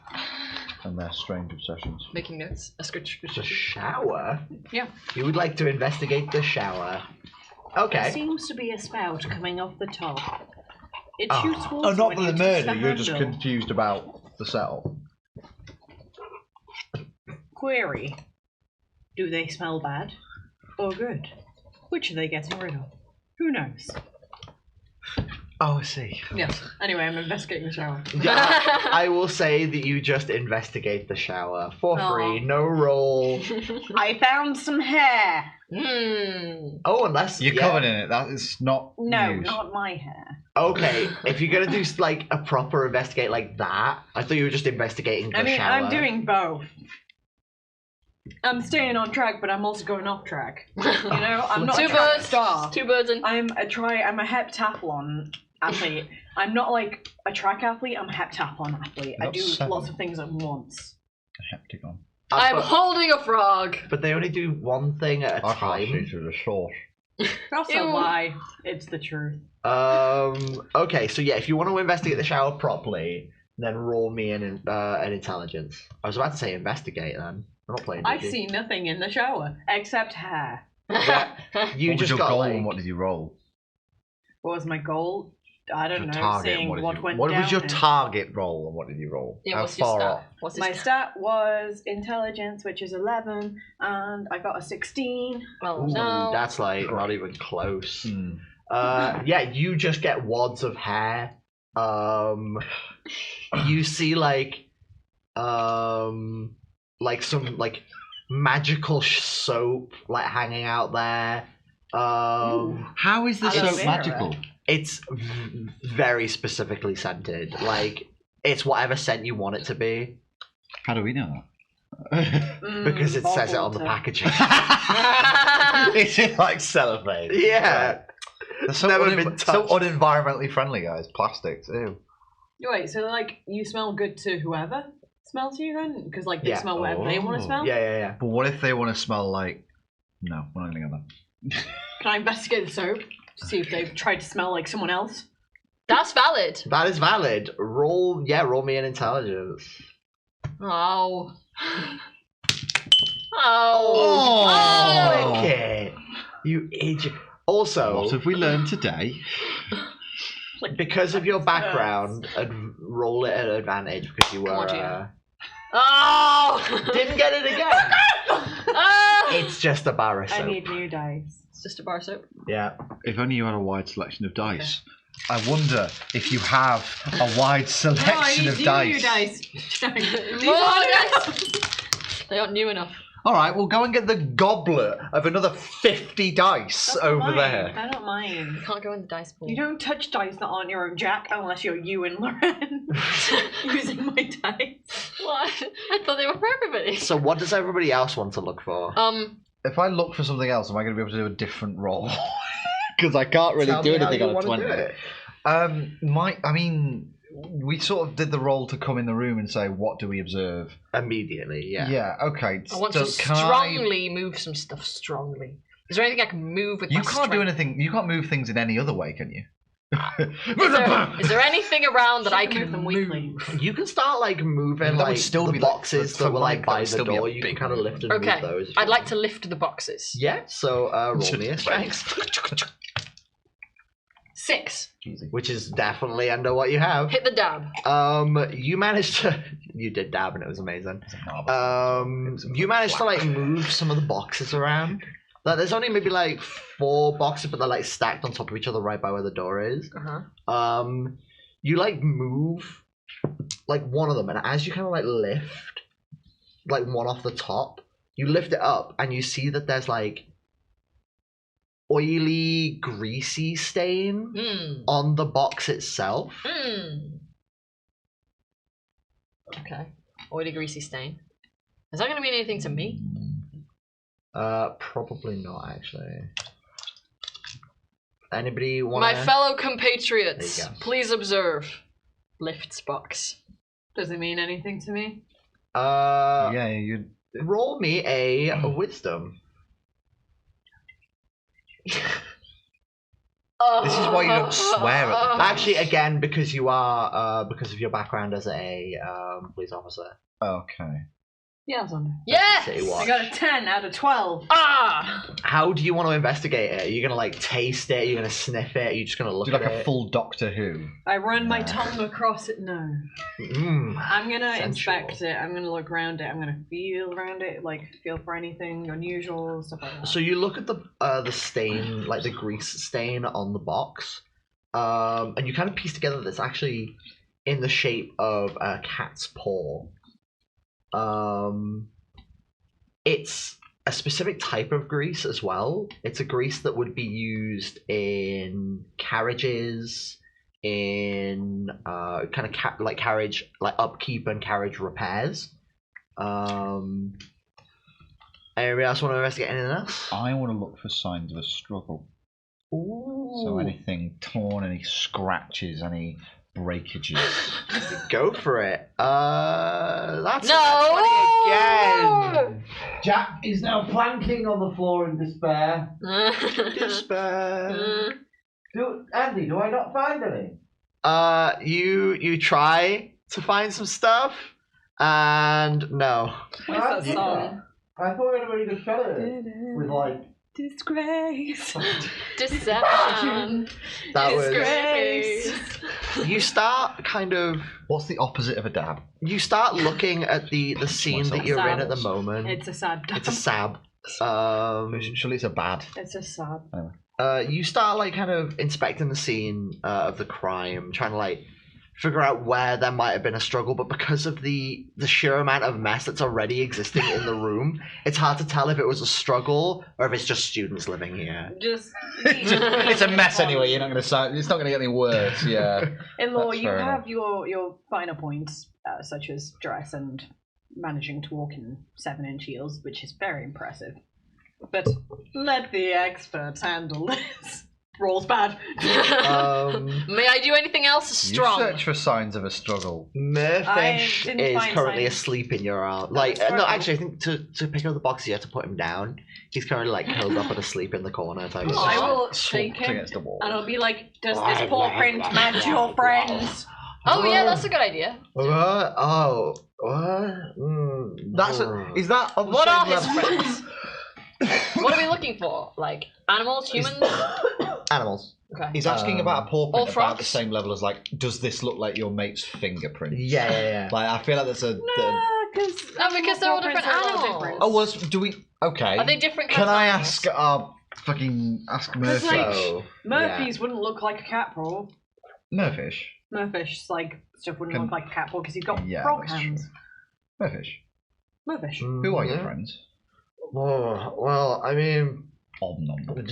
and their strange obsessions. Making notes. The shower? Yeah. You would like to investigate the shower. There Okay. seems to be a spout coming off the top. It Oh. shoots water. Oh, not when for you the touch murder, the you're just handle. confused about the setup. Query. Do they smell bad? Or good? Which are they getting rid of? Who knows? Oh, I see. Yes. Anyway, I'm investigating the shower. Yeah, I will say that you just investigate the shower for free, no roll. I found some hair. Oh, unless You're covered in it, that is not No, news. not my hair. Okay, if you're gonna do like a proper investigate like that, I thought you were just investigating the I mean, shower. I'm doing both. I'm staying on track, but I'm also going off track. You know, I'm not Two a track birds. star. Two birds and I'm a heptathlon athlete. I'm not like a track athlete. I'm a heptathlon athlete. I Got do 7. lots of things at once. A heptagon. I'm but, holding a frog. but they only do one thing at a I can't see time. through the sauce. That's a Ew. lie. It's the truth. Okay, so yeah, if you want to investigate the shower properly, then roll me an intelligence. I was about to say investigate then. I'm not playing. I D&D. see nothing in the shower except hair. Yeah, you What was just your got goal like. and what did you roll? What was my goal? I don't Your know. target Seeing and what what went was down your in- target roll and what did you roll? Yeah, How what's your far stat? off? What's My his stat was intelligence, which is 11, and I got a 16. Well, Ooh, no. that's like not even close. Hmm. Yeah, you just get wads of hair. You see like some like magical soap like hanging out there. How is the Aloe soap vera. magical? It's very specifically scented. Like it's whatever scent you want it to be How do we know that? because it says it on the Bottled. packaging. Is it like cellophane? Yeah. They're so, Never been so touched. unenvironmentally friendly, guys. Plastics. Ew. Wait, so like you smell good to whoever smells you then? Because like they Yeah. smell whatever they want to smell? Yeah. But what if they want to smell like? No, we're not going to go there. Can I investigate the soap to see if they've tried to smell like someone else? That's valid. That is valid. Roll me an intelligence. Oh. Oh, Oh. click it. You idiot. Also, What have we learned today? because of your background, roll it at advantage because you Come on, were. Gina. Oh. Didn't get it again. Ah. It's just a bar of I soap. need new dice. It's just a bar soap. Yeah. If only you had a wide selection of dice. I wonder if you have a wide selection of dice. More dice. They aren't new enough. All right, we'll go and get the goblet of another 50 dice That's over mine. there. I don't mind. You can't go in the dice pool. You don't touch dice that aren't your own, Jack, unless you're you and Loren using my dice. What? I thought they were for everybody. So what does everybody else want to look for? If I look for something else, am I going to be able to do a different roll? Because I can't really Tell do me how anything you on a wanna 20. do it. We sort of did the roll to come in the room and say, what do we observe? Immediately, yeah. Yeah, okay. I want so to can strongly move some stuff strongly. Is there anything I can move with You my can't do strength? anything. You can't move things in any other way, can you? Is there anything around that She I can can move them move? weakly. You can start like moving That would like still the be, like, boxes for that were like Mike, that by would the still be a door. You can big kind of move. lift and Okay, move those. if I'd you like want. to lift the boxes. Yeah, so roll me a strength, 6. which is definitely under what you have. Hit the dab. You managed to. You did dab and it was amazing. You managed to like move some of the boxes around. Like, there's only maybe like 4 boxes, but they're like stacked on top of each other right by where the door is. You like move like one of them, and as you kind of like lift like one off the top, you lift it up, and you see that there's like oily, greasy stain on the box itself. Okay. Oily, greasy stain. Is that going to mean anything to me? Probably not actually. Anybody want? My fellow compatriots, There you go. please observe. Lifts box. Does it mean anything to me? Yeah, you. Roll me a wisdom. This is why you don't swear at the Actually, again, because you are because of your background as a police officer. Okay. Yeah, that's under. Yes! City I watch. got a 10 out of 12. Ah! How do you want to investigate it? Are you gonna like taste it? Are you gonna sniff it? Are you just gonna look Do like at a it? full Doctor Who. I run my tongue across it. No. I'm gonna Sensual. inspect it. I'm gonna look around it. I'm gonna feel around it, like feel for anything unusual, stuff like that. So you look at the stain, like the grease stain on the box, and you kind of piece together that it's actually in the shape of a cat's paw. It's a specific type of grease as well. It's a grease that would be used in carriages, in kind of like carriage, like upkeep and carriage repairs. Anybody else want to investigate anything else? I want to look for signs of a struggle. Ooh. So anything torn, any scratches, any breakages. Go for it. That's No! a 20 again. Jack is now planking on the floor in despair. Despair. Andy, do I not find any? You try to find some stuff, and no. What's that song? I thought we had a really good fellow with like. Disgrace. Deception. That was. Disgrace. You start kind of. What's the opposite of a dab? You start looking at the scene that you're in at the moment. It's a sad. It's a sab. Surely it's a bad. It's a sad. You start like kind of inspecting the scene of the crime, trying to like figure out where there might have been a struggle, but because of the sheer amount of mess that's already existing in the room, it's hard to tell if it was a struggle or if it's just students living here. Just. It's a mess anyway. You're not going to. It's not going to get any worse. Yeah. In-law, That's you fair have your finer points, such as dress and managing to walk in 7-inch heels, which is very impressive. But let the experts handle this. Rolls bad. May I do anything else strong? You search for signs of a struggle. Merfish didn't is find currently signs. asleep in your arm. Like, no, actually, I think to pick up the box, you have to put him down. He's currently like curled up and asleep in the corner type of I thing. will Slumped shake him, against the wall. and I'll be like, does this paw print match your friends? Oh yeah, that's a good idea. What? Oh, what? Is that on the What are same his level? friends? What are we looking for? Like animals, humans? Animals. Okay. He's asking about a paw All print about frogs? the same level as like, does this look like your mate's fingerprint? Yeah. Like, I feel like that's a. Because No, because they're all different animals. Oh, well, do we? Okay. Are they different kinds Can of I animals? ask our fucking ask Murphy? So, Murphy's wouldn't look like a cat paw. Merfish. Merfish, like, stuff wouldn't Can- look like a cat paw because he's got Yeah, frog that's hands. true. Merfish. Merfish. Who are your Yeah. friends? Oh, well, I mean, Om nom. you're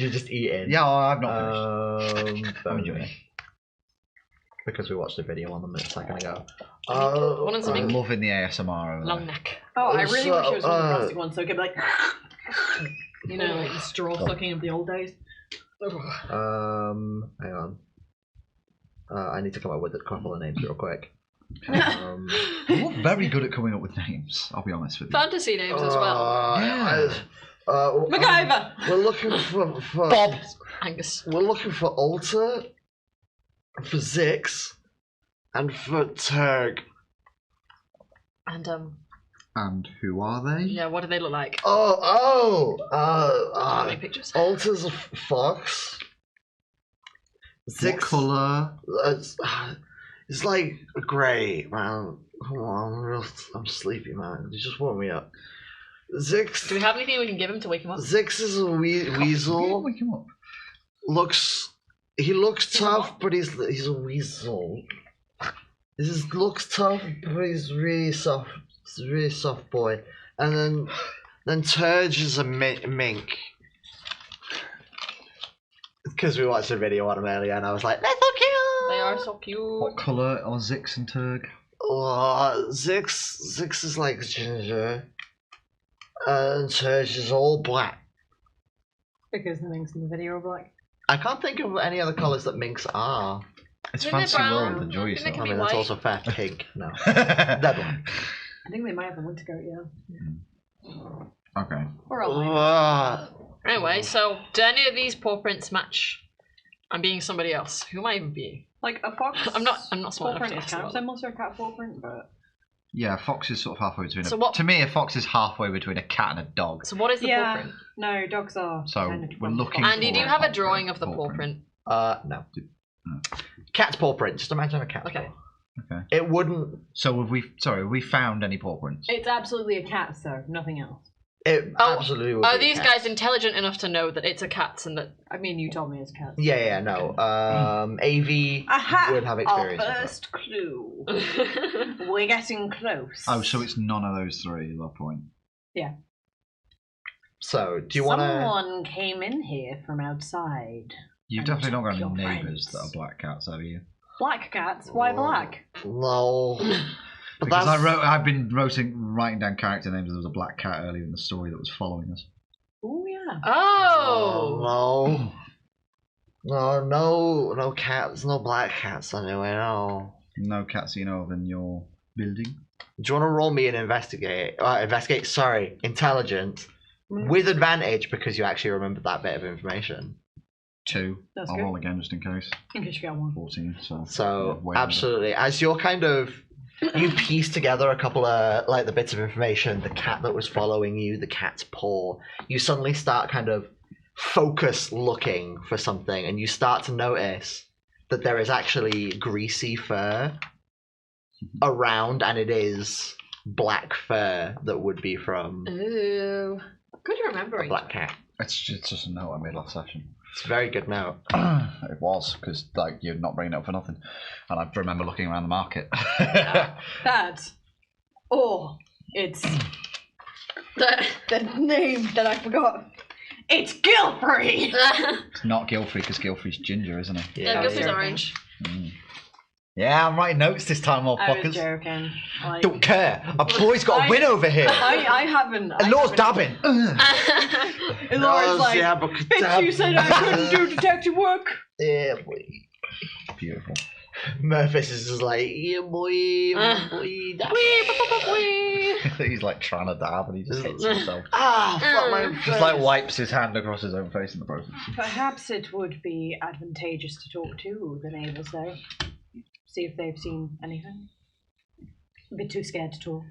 just eating. Yeah, I've not finished. I'm Only enjoying. because we watched a video on them a second ago. Wanted I'm something loving the ASMR over long there. neck. Oh, I really So, wish it was one of the rusty ones so it could be like, you know, like the straw sucking of the old days. Hang on. I need to come up with a couple of names real quick. You're very good at coming up with names, I'll be honest with you. Fantasy names as well. Yeah. MacGyver! We're looking for Bob. Angus. We're looking for Alter, for Zix, and for Turg. And And who are they? yeah, what do they look like? Oh, Any pictures? Alter's a fox. What colour? It's like grey, man. Come on, I'm sleepy, man. You just woke me up. Zix. Do we have anything we can give him to wake him up? Zix is a weasel. Wake him up. He looks tough, but he's a weasel. Looks tough, but he's really soft. He's a really soft boy. And then Turge is a mink. Because we watched a video on him earlier, and I was like, "They're so cute." They are so cute. What colour are Zix and Turg? Zix is like ginger, and Turge is all black. Because the things in the video are black. I can't think of any other colours that minks are. It's Isn't it fancy brown? world, enjoy I think they yourself. can I be mean, that's white. also fair. Pink, no. They're black. I think they might have a winter coat, yeah. Okay. Or a lion. Anyway, so do any of these paw prints match? I'm being somebody else. Who am I even being? Like a fox. I'm not smart Paw enough print to is ask kind of about similar to a cat paw print, but Yeah, a fox is sort of halfway between. So what- To me, a fox is halfway between a cat and a dog. So what is the paw yeah. print? No, dogs are. So kind of we're different. looking Andy, do you for have a paw drawing print. of the paw print? No. Cat's paw print. Just imagine a cat. Okay. Okay. It wouldn't. So have we found any paw prints? It's absolutely a cat, so nothing else. It Oh, absolutely would Are be a these cat. guys intelligent enough to know that it's a cat and that? I mean, you told me it's cats. Yeah, no. AV Aha! would have experience with Our that. first clue. We're getting close. Oh, so it's none of those three, is that point? So, do you want to? Someone came in here from outside. You've And definitely not got any your neighbours friends. that are black cats, have you? Black cats? Why black? No. But Because that's- I've been writing down character names. There was a black cat earlier in the story that was following us. Oh yeah. Oh. No cats, no black cats anyway, no. No cats you know of in your building. Do you want to roll me an intelligence, with advantage because you actually remembered that bit of information. 2. That's I'll good. roll again just in case. In case you get one. 14. So So, way under. absolutely. As you're kind of, you piece together a couple of, like, the bits of information, the cat that was following you, the cat's paw, you suddenly start kind of focus looking for something, and you start to notice that there is actually greasy fur around, and it is black fur that would be from Ooh. Good a remembering. black cat. It's just a note I made last session. It's a very good note. It was, because like you're not bringing it up for nothing. And I remember looking around the market. That. Oh, it's the name that I forgot. It's Gilfrey! It's not Gilfrey, because Gilfrey's ginger, isn't he? Yeah, I was Gilfrey's joking. orange. Yeah, I'm writing notes this time, I was motherfuckers. joking. Like, Don't care. A boy's got a win over here. I haven't. And Lord's dabbing. And Laura's like, bitch, you said I couldn't do detective work. Yeah, boy. Beautiful. Murphys is just like, yeah, boy, boy, dab. He's like trying to dab and he just hits himself. Ah, fuck my Just like wipes his hand across his own face in the process. Perhaps it would be advantageous to talk to the neighbours, though. See if they've seen anything. A bit too scared to talk.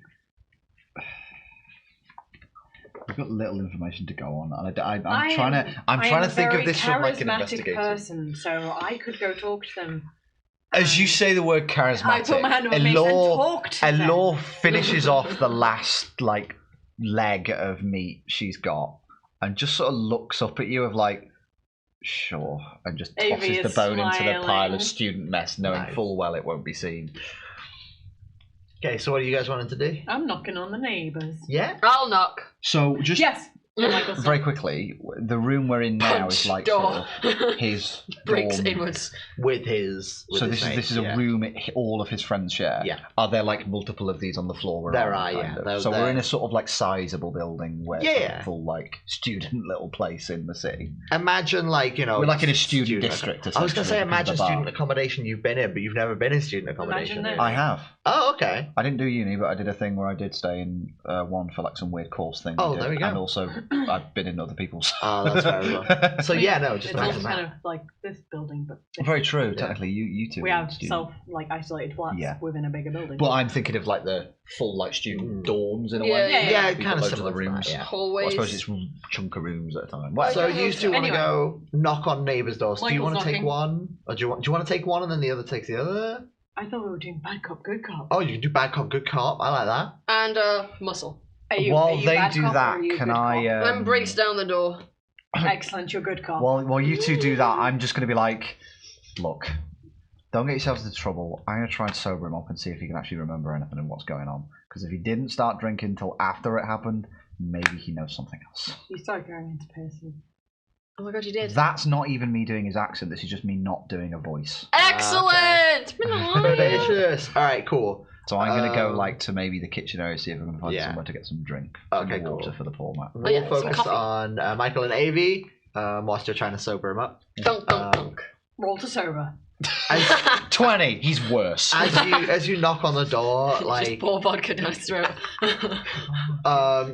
I've got little information to go on, and I'm I trying am to think of this a from like an charismatic investigator. person, so I could go talk to them. As you say the word charismatic, I put my hand on my mace and talk to them. Elore finishes off the last like leg of meat she's got, and just sort of looks up at you of like, Sure, and just Avie tosses the is bone into the pile smiling. of student mess, knowing Nice. full well it won't be seen. Okay, so what are you guys wanting to do? I'm knocking on the neighbours. Yeah? I'll knock. So just Yes. Oh, Michael, Very quickly, the room we're in now Punch is like door. sort of his Breaks dorm. inwards. With his. With So his this is mate, a yeah. room all of his friends share. Yeah. Are there like multiple of these on the floor? We're There on, are, kind yeah. of? They're So there. we're in a sort of like sizable building where it's Yeah. like a full like student little place in the city. Imagine, like, you know. We're like in a student district, I was going to say, essentially, because of imagine the bar. student accommodation you've been in, but you've never been in student accommodation. Imagine I have. Oh, okay. I didn't do uni, but I did a thing where I did stay in one for like some weird course thing. Oh, did, there we go. And also, I've been in other people's. Oh, that's very well. So, yeah, no, just It's all imagine kind that. of like this building, but Very true. Yeah. Technically, you two. we are have student. isolated flats Yeah. within a bigger building. But I'm thinking of like the full like student dorms in a Yeah, way. yeah, Yeah, You've got kind of loads similar the to that, rooms. yeah. Well, I Hallways. suppose it's chunk of rooms at a time. So you two want to Anyway. go knock on neighbours' doors. Do you Michael's want to take knocking. one? Or do you want to take one and then the other takes the other? I thought we were doing bad cop, good cop. Oh, you can do bad cop, good cop. I like that. And muscle. Are you, While are you they bad do cop or that, are you can good I? cop? Then breaks down the door. Excellent, you're good cop. While you two do that, I'm just going to be like, look, don't get yourselves into trouble. I'm going to try and sober him up and see if he can actually remember anything and what's going on. Because if he didn't start drinking until after it happened, maybe he knows something else. You start going into person. Oh my god, you did. That's not even me doing his accent. This is just me not doing a voice. Excellent! Delicious. All right, cool. So I'm going to go Um, like to maybe the kitchen area, see if I can find yeah. somewhere to get some drink. Okay, some water cool. for the poor man. We're yeah, some focused coffee. on Michael and Avie whilst you're trying to sober him up. Dunk, dunk, dunk. Roll to sober. As, 20. He's worse. as you knock on the door, Just like pour vodka down his throat.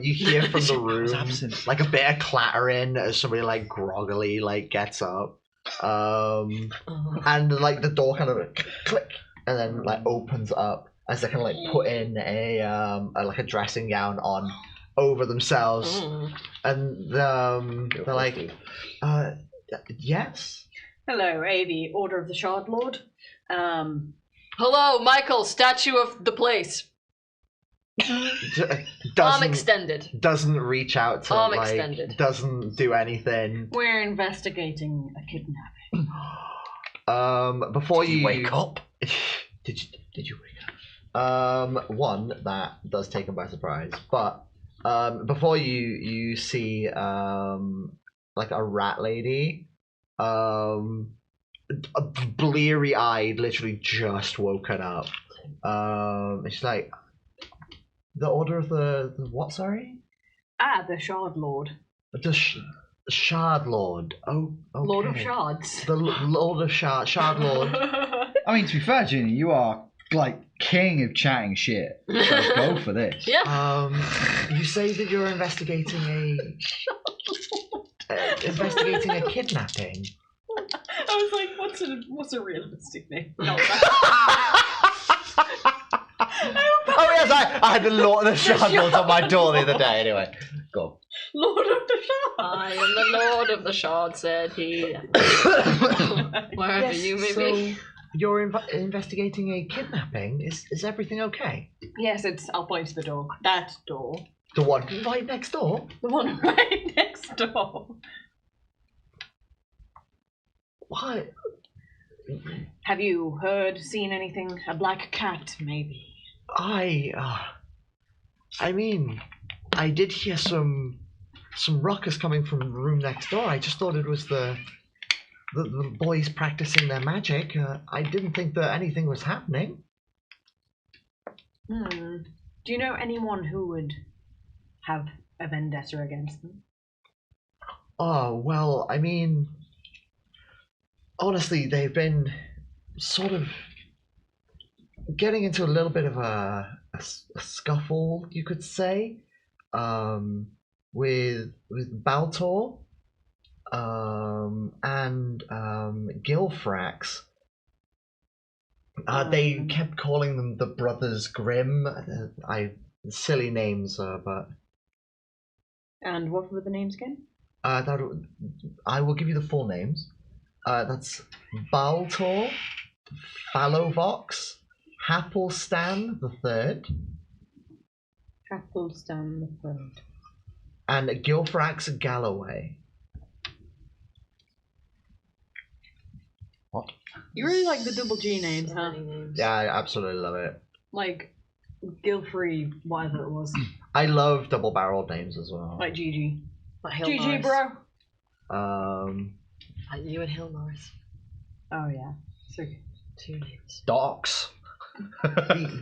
you hear from the room absent. like a bit of clattering as somebody like groggily like gets up, and like the door kind of click and then like opens up as they kind of like put in like a dressing gown on over themselves, Mm. and they're like, yes. Hello, Avie, Order of the Shard Lord. Hello, Michael, statue of the place. Arm Doesn't extended. doesn't reach out to Arm like extended. doesn't do anything. We're investigating a kidnapping. Before Did you wake up? Did you wake up? One that does take him by surprise, but before you see like a rat lady, bleary eyed, literally just woken up. She's like, the order of the what? Sorry, The Shard Lord. the Shard Lord. Oh, okay. Lord of Shards. The Lord of Shard Lord. I mean, to be fair, Gina, you are like king of chatting shit. So go for this. Yeah. You say that you're investigating a kidnapping. I was like, what's a realistic name? Not Oh yes, I had the Lord of the Shard Lords on my door the other day. Anyway, go. Lord of the Shards. I am the Lord of the Shard, said he. Wherever you may be. You're investigating a kidnapping. Is everything okay? Yes, I'll point to the door. That door. The one right next door. The one right next door. What? Have you seen anything? A black cat, maybe? I mean, I did hear some ruckus coming from the room next door. I just thought it was the boys practicing their magic. I didn't think that anything was happening. Do you know anyone who would have a vendetta against them? Oh, well, I mean, honestly, they've been sort of getting into a little bit of a scuffle, you could say, with Baltor and Gilfrax. They kept calling them the Brothers Grimm. Silly names, but... And what were the names again? I will give you the full names. That's Baltor, Fallovox, Happelstan the Third, Happelstan the Third. and Gilfrax Galloway. You really like the double G names, huh? Yeah, I absolutely love it. Like Gilfrey, whatever it was. I love double-barreled names as well. Like GG. Like Hill GG, Norris. bro. Like you and Hill Norris. Oh yeah. So 2 names. Docs.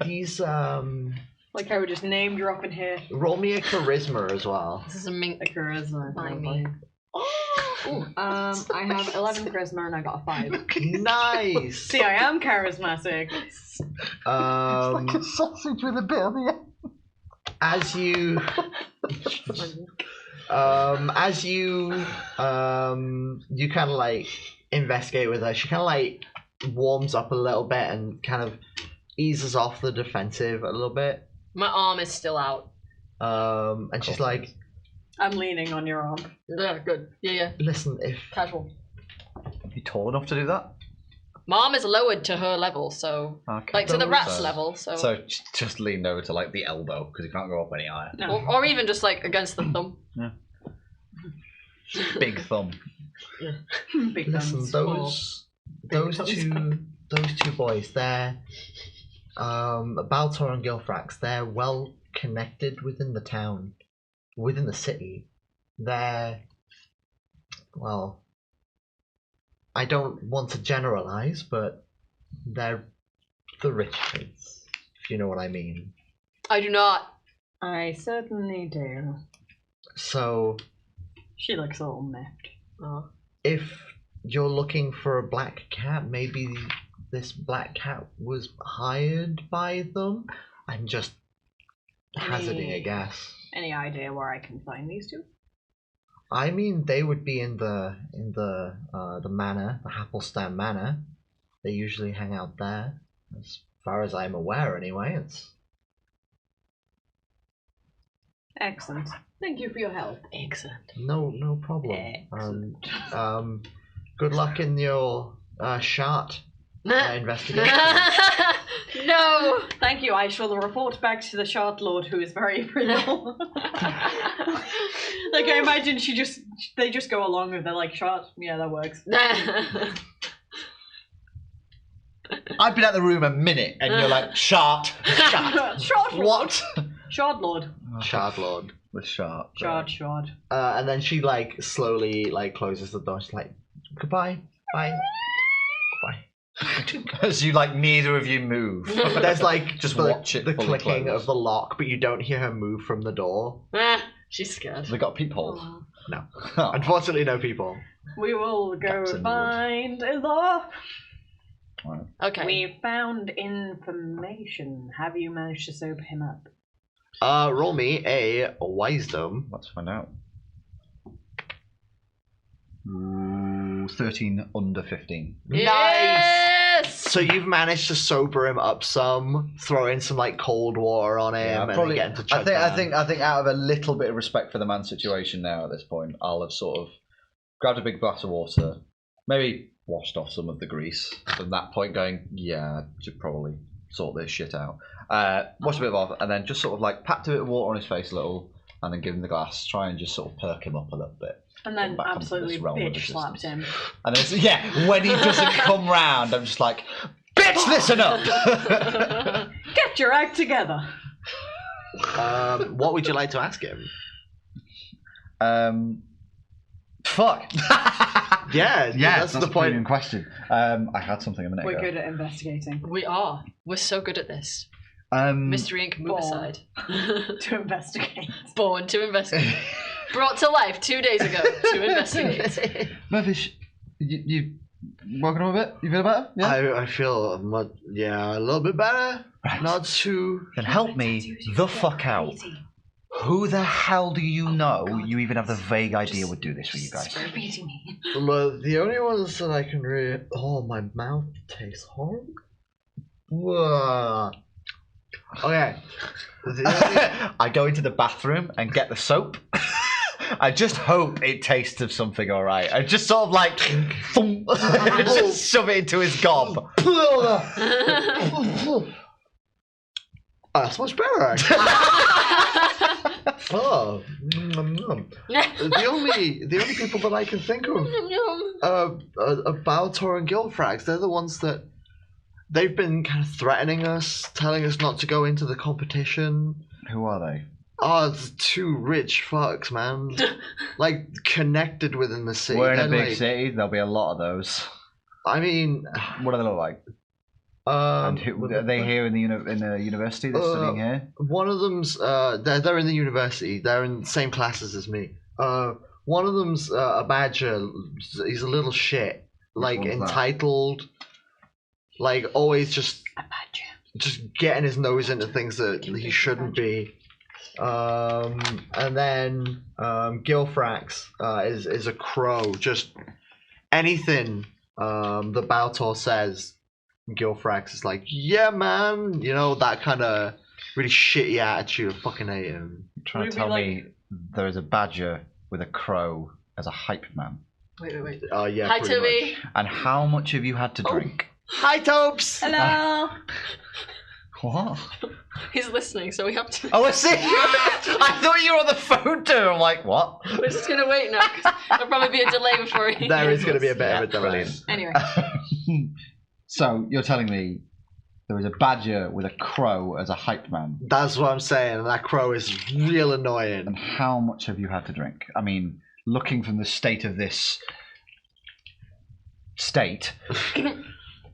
These like I would just name drop in here. roll me a charisma as well. This is a mink. A charisma. Mind probably. me. I have 11 charisma and I got a 5. Nice. See, I am charismatic. Um, Sausage with a bit on the end. as you you kind of like investigate with her, she kind of like warms up a little bit and kind of eases off the defensive a little bit. My arm is still out. And she's like, I'm leaning on your arm. Yeah, good. Yeah. listen, if Casual. You tall enough to do that? My arm is lowered to her level, so Okay. like to the rat's So- level. So, So just lean over to like the elbow because you can't go up any higher. No. or even just like against the thumb. Big thumb. Big listen, thumbs. those two boys, they're Baltor and Gilfrax, they're well connected within the town, within the city. They're, well, I don't want to generalize, but they're the rich kids, if you know what I mean. I do not. I certainly do. So, She looks all miffed. Oh. if you're looking for a black cat, maybe this black cat was hired by them. I'm just hazarding a guess. Any idea where I can find these two? I mean, they would be in the manor, the Happelstam Manor. They usually hang out there, as far as I'm aware. Anyway, it's Excellent. Thank you for your help. Excellent. no problem. Good luck in your shot investigation. No. Thank you. I shall report back to the Shard Lord, who is very brittle. Like I imagine they just go along with. They're like, Shard, yeah, that works. I've been out the room a minute and you're like, shart. Shard Lord. What? Shard Lord. Shard Lord. The shart. Shard. And then she like slowly like closes the door. She's like, goodbye, bye, goodbye. As you like, neither of you move. But there's like Just the, watch it the fully clicking close. of the lock, but you don't hear her move from the door. She's scared. They got a peephole. No. Oh. Unfortunately, no people. We will go Gaps in the find Ilor. Okay. We found information. Have you managed to sober him up? Roll me a wisdom. Let's find out. Ooh, 13 under 15. Yes. So you've managed to sober him up some, throw in some like cold water on him, and probably. get him to I chug think out of a little bit of respect for the man's situation now at this point, I'll have sort of grabbed a big glass of water, maybe washed off some of the grease. From that point, going, yeah, I should probably sort this shit out. Washed a bit off, and then just sort of like packed a bit of water on his face a little, and then give him the glass. Try and just sort of perk him up a little bit. And then Back onto absolutely this realm of bitch slapped him. And then, yeah, when he doesn't come round, I'm just like, bitch, listen up! Get your act together. What would you like to ask him? Fuck. Yeah, Yeah, that's the point. brilliant question. I had something a minute We're ago. good at investigating. We are. We're so good at this. Mystery Inc. move Born. aside. To investigate. Born to investigate. Brought to life 2 days ago to investigate. Murphy, you woken up a bit? You feel better? Yeah. I feel a little bit better. Right. Not too. Then help me the fuck out. Who the hell do you know you even have the vague idea would do this for you guys? Look, the only ones that I can really. Oh, my mouth tastes horrible. Whoa. Okay. I go into the bathroom and get the soap. I just hope it tastes of something alright. I just sort of like thump, just shove it into his gob. Oh, that's much better, actually. Oh, the only people that I can think of are Baltor and Gilfrax. They're the ones that they've been kind of threatening us, telling us not to go into the competition. Who are they? Oh, it's two rich fucks, man. Like connected within the city. We're in a They're big like- city. There'll be a lot of those. I mean, What do they look like? And who, are they here in the university? They're studying here. One of them's they're in the university. They're in the same classes as me. One of them's a badger. He's a little shit, like one's that? entitled, like always just A badger. just getting his nose into things that he shouldn't be. And then Gilfrax is a crow. Just anything the Baltor says, Gilfrax is like, yeah, man. You know, that kind of really shitty attitude. I fucking hate him. You're trying Would to we tell like- me there is a badger with a crow as a hype man. Wait. Yeah. Hi, pretty Toby. much. And how much have you had to drink? Hi, Tobes. Hello. What? He's listening, so we have to. Oh, I see. I thought you were on the phone too. I'm like, what? We're just gonna wait now. 'Cause there'll probably be a delay before he. There is going to be a bit Yeah, of a delay. brilliant. Anyway, So you're telling me there is a badger with a crow as a hype man, That's what I'm saying. And that crow is real annoying. and how much have you had to drink? I mean, looking from the state of this state,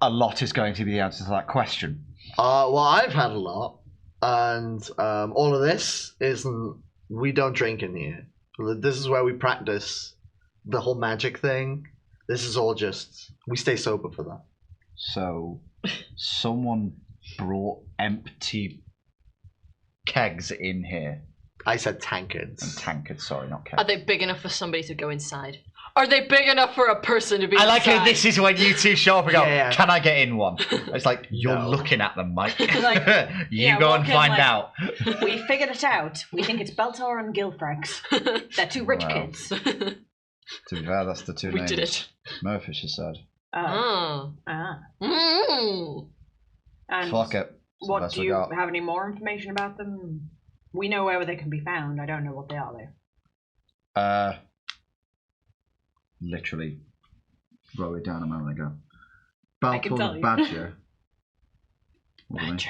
a lot is going to be the answer to that question. Well, I've had a lot, and all of this isn't. We don't drink in here. This is where we practice the whole magic thing. This is all just. We stay sober for that. So, someone brought empty kegs in here. I said And tankards. tankards, sorry, not kegs. Are they big enough for somebody to go inside? Are they big enough for a person to be I like inside? how this is when you two show up and go, Yeah. can I get in one? It's like, you're No. looking at them, Mike. Like, you yeah, go and walk in find like- out. we figured it out. We think it's Baltar and Gilfrax. They're two rich Wow. kids. To be fair, that's the two we names did it. Murphy has said. Oh. Ah. And Fuck it. It's the what best do we you got. have any more information about them? We know where they can be found. I don't know what they are though. Literally wrote it down a moment ago. I can tell Baltor you. Badger. What do they-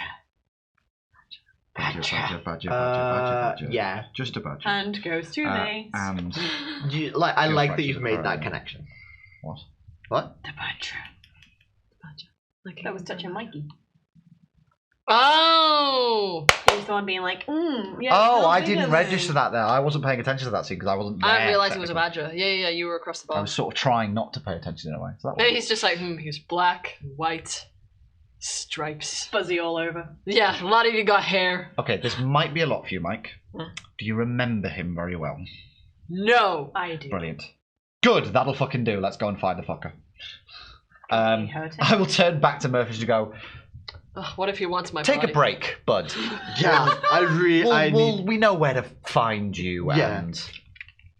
Badger. Yeah. Just a badger. And goes to mates. And I like that Gilfrax you've is a made crow, that yeah. connection. what? What? The badger. Okay. That was touching Mikey. Oh! He was the one being like, yeah. Oh, how I big didn't are register they? that there. I wasn't paying attention to that scene because I wasn't there. I didn't realise it was a technically. badger. Yeah, you were across the I bar. was sort of trying not to pay attention in a way. So that Maybe was he's just like, he's black, white, stripes. Fuzzy all over. Yeah, a lot of you got hair. okay. This might be a lot for you, Mike. Hmm. Do you remember him very well? No! I do. Brilliant. Good. That'll fucking do. Let's go and find the fucker. Can we hurt him? I will turn back to Murphy to go. Ugh, what if he wants my Take body? a break, bud. Yeah, I really. We know where to find you, Yeah. and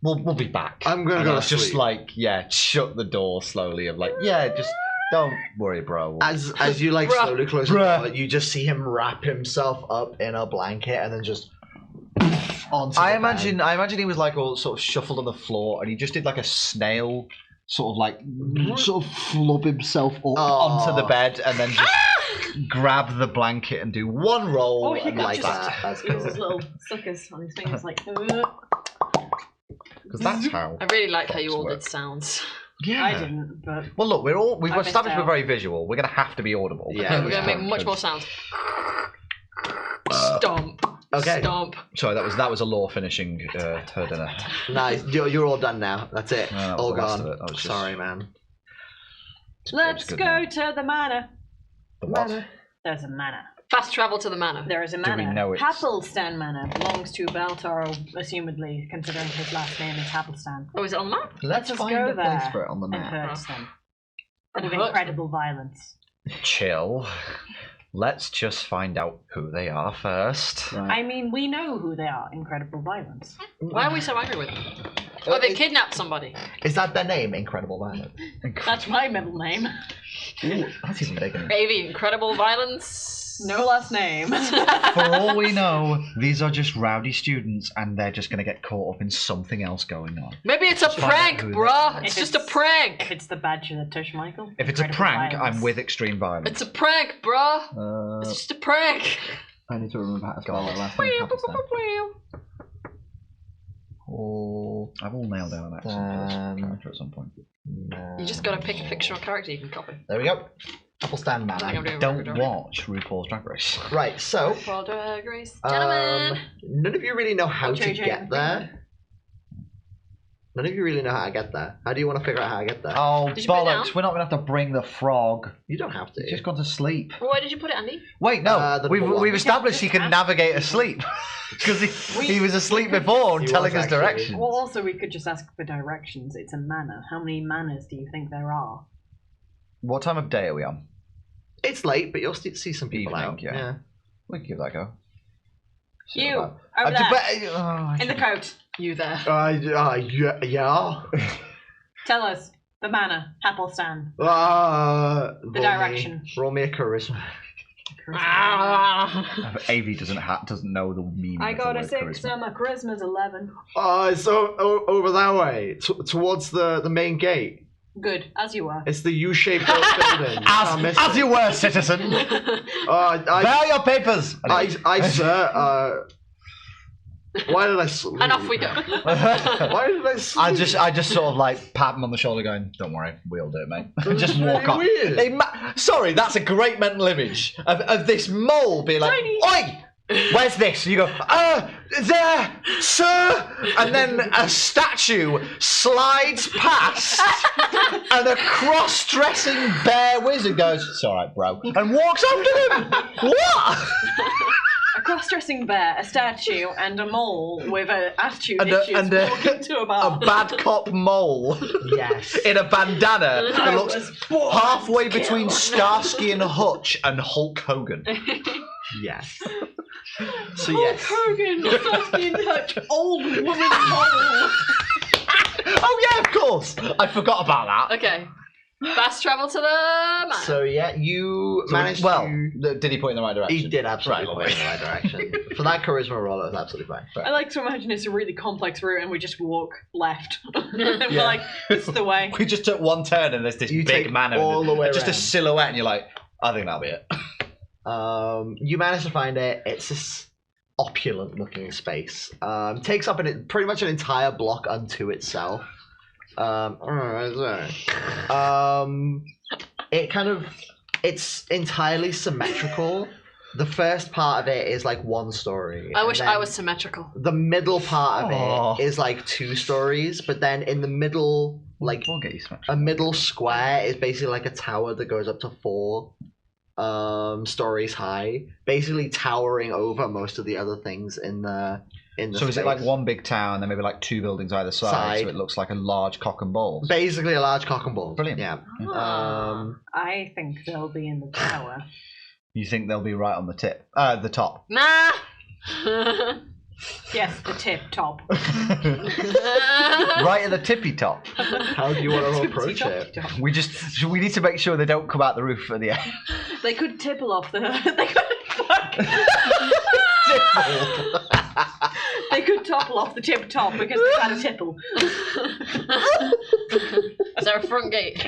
we'll be back. I'm gonna And go I'll to just sleep. like shut the door slowly. Of like, just don't worry, bro. As you like Bruh. slowly close Bruh. the door, you just see him wrap himself up in a blanket and then just onto I the imagine he was like all sort of shuffled on the floor, and he just did like a snail, sort of like sort of flub himself up onto the bed, and then just grab the blanket and do one roll Oh, he and got like just- that. That's He has cool. his little suckers on his fingers like, Because that's how. I really like how you Fox all work. did sounds. Yeah. I didn't, but Well, look, we've I missed established we're out. very visual. We're gonna have to be audible. Yeah, We're gonna make much more sounds. Stomp. Okay. Stomp. Sorry, that was a law finishing her dinner. Nice. You're all done now. That's it. No, that was all the last gone. of it. That was just- Sorry, man. let's good go now. to the manor. The what? There's a manor. Fast travel to the manor. There is a Do manor. we know it's- Happelstan Manor belongs to Baltar, assumedly, considering his last name is Happelstan. Oh, is it on the map? Let's us find go a place there for it on the And map. hurts them. And of Hurts them. incredible violence. Chill. Let's just find out who they are first. I mean, we know who they are, incredible violence. Why are we so angry with them? Oh, they kidnapped somebody. Is that their name? Incredible Violence. That's my middle name. Ooh, that's even bigger. Maybe incredible violence. No last name. For all we know, these are just rowdy students, and they're just going to get caught up in something else going on. Maybe it's a prank, bruh. It's just a prank. If it's the badger that touched Michael. If it's a incredible prank, violence. I'm with extreme violence. It's a prank, bruh. It's just a prank. I need to remember how to spell that last name. I've all nailed down an accent character at some point. You just gotta pick a fictional character you can copy. There we go. Apple stand I think I'm man. doing Don't watch RuPaul's Drag Race. Right, so RuPaul Drag Race. Gentlemen. none of you really know how Oh, to JJ, get there. None of you really know how to get there. How do you want to figure out how to get there? Oh, Did you put it down? bollocks. We're not going to have to bring the frog. You don't have to. He's just gone to sleep. Why did you put it, Andy? Wait, no. The number one. We've established he can navigate asleep. Because he was asleep before and He telling was us actually. directions. Well, also, we could just ask for directions. It's a manor. How many manors do you think there are? What time of day are we on? It's late, but you'll see some people Evening, out. yeah. We can give that a go. You, about- over there, in the should- coat. You there. Yeah. Tell us the manor, Happelstan. The direction. Roll me a charisma. AV doesn't know the meaning. I of got the a word 6, charisma. so my charisma's 11. So over that way, towards the main gate. Good, as you were. It's the U-shaped building. As you were, citizen. Bear your papers. I sir. Why did I sleep? And off we go. Why did I sleep? I just sort of like pat him on the shoulder, going, "Don't worry, we'll do it, mate." And just walk off. Weird. Hey, sorry, that's a great mental image of this mole being like, "Oi, Where's this? You go, There, sir. and then a statue slides past, and a cross-dressing bear wizard goes, "It's all right, bro," and walks after them. What? A cross-dressing bear, a statue, and a mole with attitude And issues a walking to a A bar. bad cop mole Yes. in a bandana that I looks was born halfway to between kill. Starsky and Hutch and Hulk Hogan. Yes. So yes. Hogan, Starsky and Hutch, old woman mole. Oh yeah, of course. I forgot about that. Okay. Fast travel to the man. So yeah, you managed Well, to. did he point in the right direction? He did absolutely Right, point in the right direction. For that charisma roll, it was absolutely fine. I like to imagine it's a really complex route and we just walk left. And we're like, this is the way. We just took one turn and there's this You big take man all the way just a around. silhouette, and you're like, I think that'll be it. You managed to find it. It's this opulent looking space. Takes up pretty much an entire block unto itself. It's entirely symmetrical. The first part of it is like one story. I and wish then I was symmetrical. The middle part of Aw. it is like 2 stories, but then in the middle, like "We'll get you smashed." a middle square is basically like a tower that goes up to 4 stories high, basically towering over most of the other things in the So is it like space. one big tower and then maybe like 2 buildings either side, so it looks like a large cock and balls? Basically a large cock and ball. Brilliant. Yeah. I think they'll be in the tower. You think they'll be right on the tip? The top. Nah. Yes, the tip top. Right at the tippy top. How do you want to approach it? We need to make sure they don't come out the roof at the end. They could tipple off the. They could. Fuck. They could topple off the tip top because they've had a tipple. Is there a front gate?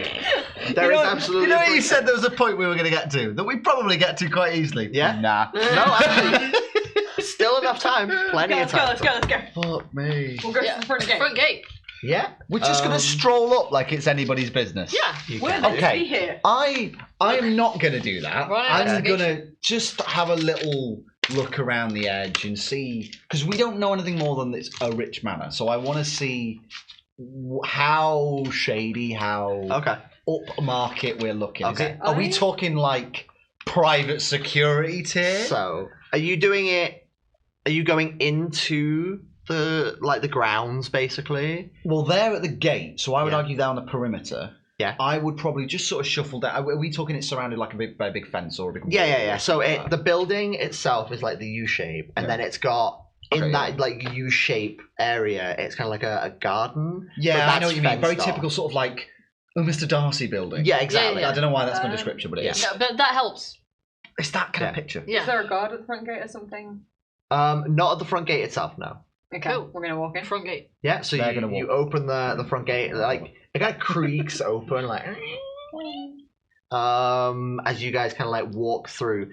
There is absolutely. You know what you said there was a point we were going to get to that we probably get to quite easily. Yeah? Nah. No, actually, still enough time. Plenty of time. Let's go. Fuck me. We'll go to the front gate. Front gate. Yeah. We're just going to stroll up like it's anybody's business. Yeah. We're meant to Okay. be here. I'm not going to do that. Right, I'm investigation. going to just have a little look around the edge and see, because we don't know anything more than it's a rich manor. So I want to see how shady, how Okay. upmarket we're looking. Okay. Are we talking like private security tier? So, are you doing it? Are you going into the grounds basically? Well, they're at the gate, so I would Yeah. argue down the perimeter. Yeah. I would probably just sort of shuffle down. Are we talking it's surrounded like by a big fence or a big? Yeah. So the building itself is like the U shape, and then it's got in Okay, that like U shape area, it's kind of like a garden. Yeah, but I know that's what you mean. Very fenced off. typical sort of like Mr. Darcy building. Yeah, exactly. Yeah, I don't know why that's my description, but it is. Yeah, but that helps. It's that kind of picture. Yeah. Is there a guard at the front gate or something? Not at the front gate itself, no. Okay, Cool. we're gonna walk in. Front gate. Yeah, so They're gonna you walk. open the front gate, like it kind of creaks open, like as you guys kind of like walk through.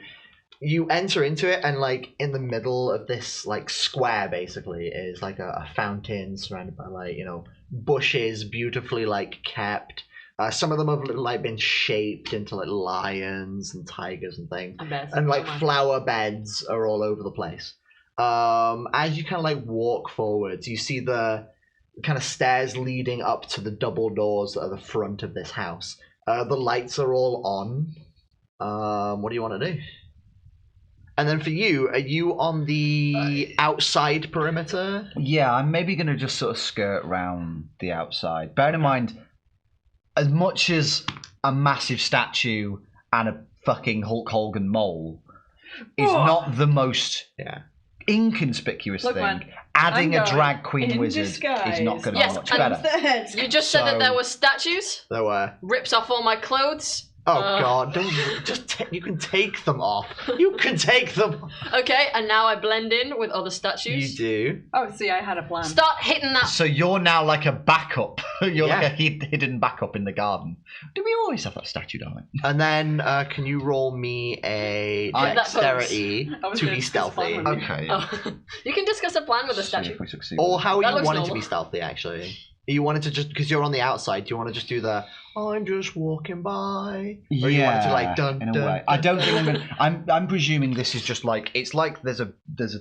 You enter into it, and like in the middle of this like square, basically, is like a fountain surrounded by like bushes, beautifully like kept. Some of them have like been shaped into like lions and tigers and things, and like flower beds are all over the place. As you kind of like walk forwards, you see the kind of stairs leading up to the double doors at the front of this house. The lights are all on. What do you want to do? And then for you, are you on the outside perimeter? Yeah, I'm maybe going to just sort of skirt round the outside. Bearing in mind, as much as a massive statue and a fucking Hulk Hogan mole is not the most inconspicuous Look, thing, man, adding I'm a drag queen in wizard disguise. is not going to Yes, be much and better. You just said that there were statues. There were. Rips off all my clothes. Oh God! Don't you can take them off. You can take them. Okay, and now I blend in with other statues. You do. Oh, see, I had a plan. Start hitting that. So you're now like a backup. You're Yeah. like a hidden backup in the garden. Do we always have that statue, darling? And then can you roll me a That dexterity I was to gonna be discuss stealthy? plan with you. Okay. Oh. You can discuss a plan with the See statue. if we succeed. Or how That you looks wanted to normal. be stealthy, actually. You wanted to just because you're on the outside. Do you want to just do the I'm just walking by? Or you wanted to like dun in a dun, way. dun, I don't think dun. I'm presuming this is just like it's like there's a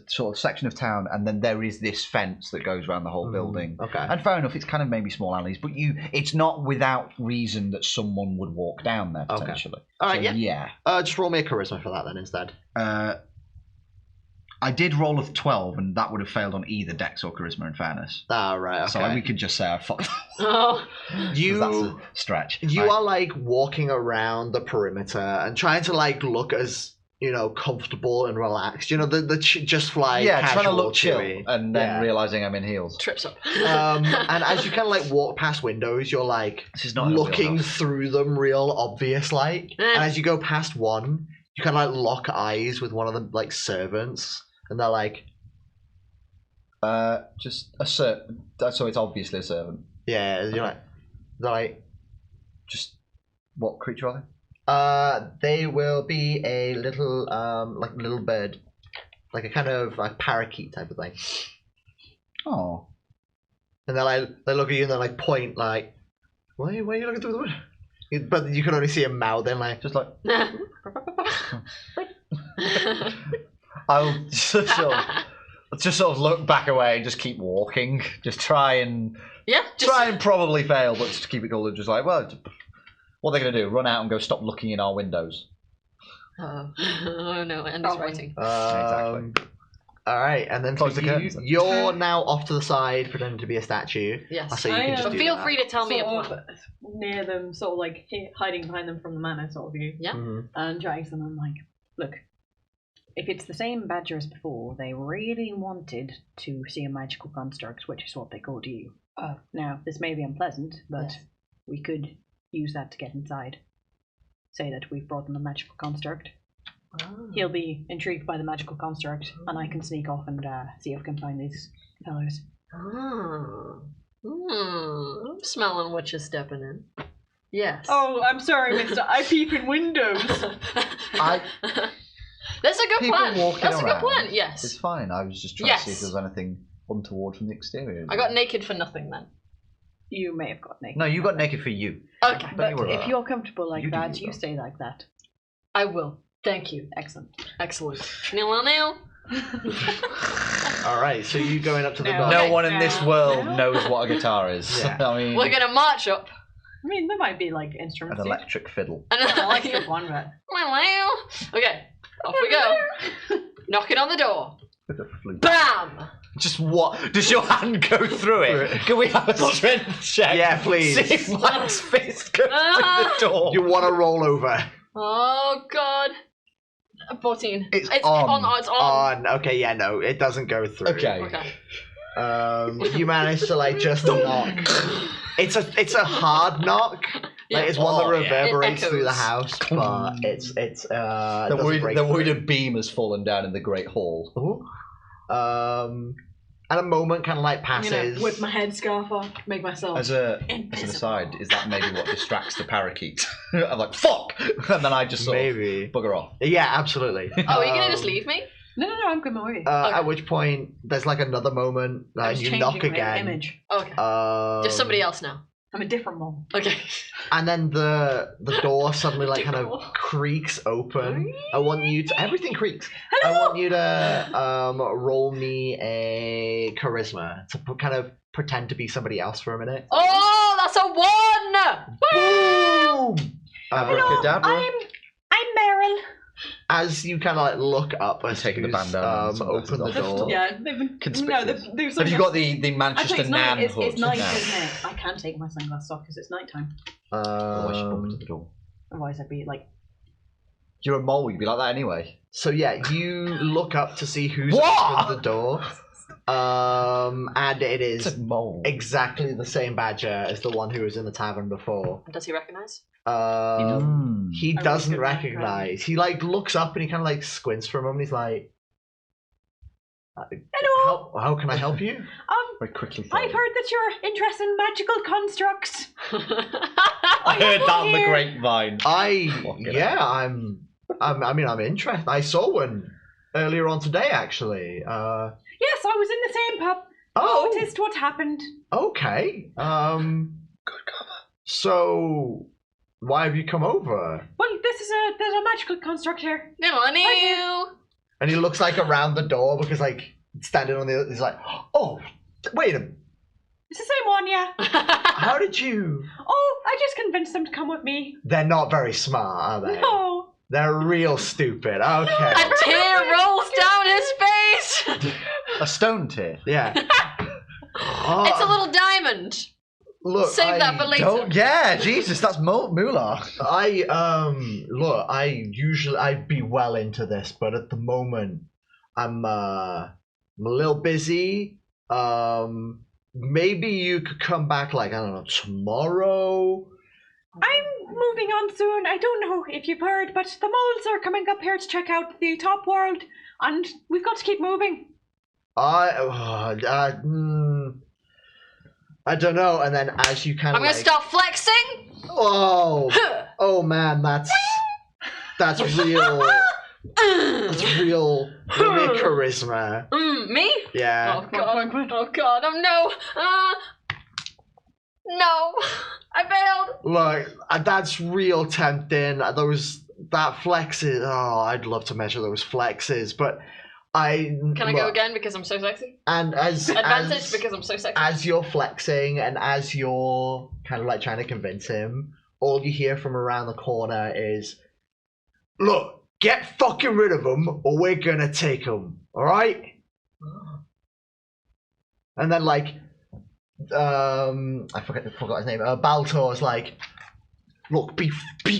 sort of section of town and then there is this fence that goes around the whole building. Okay. And fair enough, it's kind of maybe small alleys, but it's not without reason that someone would walk down there Okay. potentially. All right. So, Yeah. yeah. Just roll me a charisma for that then instead. I did roll a 12, and that would have failed on either Dex or Charisma, in fairness. Ah, right. Okay. So we could just say I fucked. Oh. That's you a stretch. you Right. are like walking around the perimeter and trying to like look as comfortable and relaxed. The just fly. Yeah, trying to casual look chill, chewy. and then Yeah. realizing I'm in heels. Trips up. And as you kind of like walk past windows, you're like This is not in a looking wheelhouse. through them real obvious like. And as you go past one, you kind of like lock eyes with one of the like servants, and they're like, Just a servant. So it's obviously a servant. yeah, they're like, Just what creature are they? they will be a little like little bird, like a kind of like parakeet type of thing. Oh. And they look at you and they like point like, why are you looking through the window? But you can only see a mouth. Then like Just like I'll just sort of look back away and just keep walking. Just try and probably fail, but just keep it cool and just like, well, what are they going to do? Run out and go stop looking in our windows? Oh no, and it's writing. Exactly. All right, and then Close for the curtains then. you're now off to the side, pretending to be a statue. Yes. So you can just But do feel that. free to tell me a Sort plan. of near them, sort of like hiding behind them from the manor sort of view. Yeah. Mhm. And chatting to them, I'm like, look, if it's the same badger as before, they really wanted to see a magical construct, which is what they called you. Now, this may be unpleasant, but Yes. we could use that to get inside. Say that we've brought them a magical construct. He'll be intrigued by the magical construct, and I can sneak off and see if I can find these fellows. I'm smelling what you're stepping in. Yes. Oh, I'm sorry, mister. I peep in windows. That's a good People plan. walking That's a good around. plan. It's Yes. fine. I was just trying to see if there was anything untoward from the exterior. I got naked for nothing then. You may have got naked. No, you got naked for you. Okay. But worry if about you're comfortable like You do that, you, you though. stay like that. I will. Thank you. Excellent. Excellent. Nail. All right, so you going up to the No. door? No Okay, one in this now- world now- knows what a guitar is. Yeah. I mean, We're gonna march up. I mean, there might be like an instruments. electric fiddle. And I like the one, but Okay, off we go. Knocking on the door. With a flute. Bam! Just what? Does your hand go through it? Can we have a strength check? Yeah, please. See if Mike's fist goes Ah. through the door. You want to roll over? Oh god. 14. It's on. on. It's on. Okay, yeah, no, it doesn't go through. Okay. Okay. You manage to like just knock. It's a hard knock, Yeah. Like it's one that Oh, yeah. reverberates It through the echoes. house, but it's They're doesn't worried, break they're worried through. a beam has fallen down in the Great Hall. Ooh. And a moment kind of like I'm gonna passes. whip my headscarf off, make myself As an invisible. aside, is that maybe what distracts the parakeet? I'm like, fuck! And then I just sort Maybe. of bugger off. Yeah, absolutely. Oh, are you gonna just leave me? No, I'm good, my way. At which point, there's like another moment, I and was you changing knock my again. image. Okay. Just somebody else now. I'm a different mom. Okay. And then the door suddenly like kind of Geko. creaks open. I want you to everything creaks. Hello! I want you to roll me a charisma to kind of pretend to be somebody else for a minute. Oh, that's a 1! Boom! Abracadabra. I'm Meryl. As you kind of like look up as Taking the who's, band down and sunglasses open the off. door. Yeah, they've been Conspicuous. they've Have you got the Actually, Manchester it's night. Nan It's hood night, now? isn't it? I can't take my sunglasses off because it's nighttime. Otherwise you bump into the door. Otherwise, I'd be like, You're a mole, you'd be like that anyway. So yeah, you look up to see who's What? opened the door. And it It's is a mole. exactly the same badger as the one who was in the tavern before. Does he recognize? He I doesn't really good recognize. He like looks up and he kind of like squints for a moment. He's like, hello. how can I help you?" Very quickly. I've heard that you're interested in magical constructs. I heard that on the here. grapevine. I'm interested. I saw one earlier on today, actually. Yes, I was in the same pub. Oh, Noticed what happened. okay. Good cover. So why have you come over? Well, there's a magical construct here. Millennial. And he looks like around the door because like standing on the. He's like, "Oh, wait a minute. It's the same one, yeah. How did you?" Oh, I just convinced them to come with me. They're not very smart, are they? No. They're real stupid. Okay. A tear rolls down his face. A stone tear. Yeah. It's a little diamond. Look, Save that for later. Don't. Yeah, Jesus, that's moolah. I'd be well into this, but at the moment I'm a little busy. Maybe you could come back like, I don't know, tomorrow. I'm moving on soon. I don't know if you've heard, but the moles are coming up here to check out the top world, and we've got to keep moving. I don't know. And then as you kind I'm of gonna start flexing. oh man, that's real. That's real charisma. Me? Yeah. Oh god. Oh god. Oh no. No. I failed. Look, that's real tempting. That flexes. Oh, I'd love to measure those flexes, but Can I go again because I'm so sexy? And Advantage because I'm so sexy. as you're flexing and as you're kind of like trying to convince him, all you hear from around the corner is, "Look, get fucking rid of them, or we're gonna take them. All right?" And then like, I forgot his name. Baltor's like, "Look, be